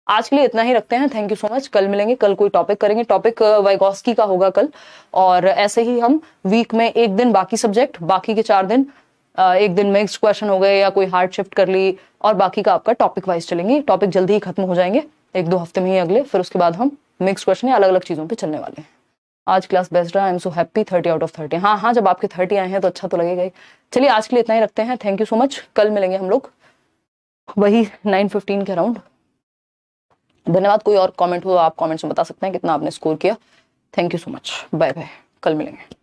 आज के लिए इतना ही रखते हैं, थैंक यू सो मच। कल मिलेंगे, कल कोई टॉपिक करेंगे, टॉपिक वाइगॉस्की का होगा कल। और ऐसे ही हम वीक में एक दिन बाकी सब्जेक्ट, बाकी के 4 दिन एक दिन मिक्स्ड क्वेश्चन हो गए या कोई हार्ड शिफ्ट कर ली, और बाकी का आपका टॉपिक वाइज चलेंगे। टॉपिक जल्दी ही खत्म हो जाएंगे, 1-2 हफ्ते में ही अगले, फिर उसके बाद हम मिक्स्ड क्वेश्चन या अलग अलग चीजों पर चलने वाले हैं। आज क्लास बेस्ट रहा, I am so happy. 30 out of 30। हाँ, जब आपके 30 आए हैं तो अच्छा तो लगेगा ही। चलिए आज के लिए इतना ही रखते हैं, थैंक यू सो मच। कल मिलेंगे हम लोग वही 9:15 के अराउंड। धन्यवाद। कोई और कमेंट हो आप कमेंट्स में बता सकते हैं कितना आपने स्कोर किया। Thank you so much, bye bye, कल मिलेंगे।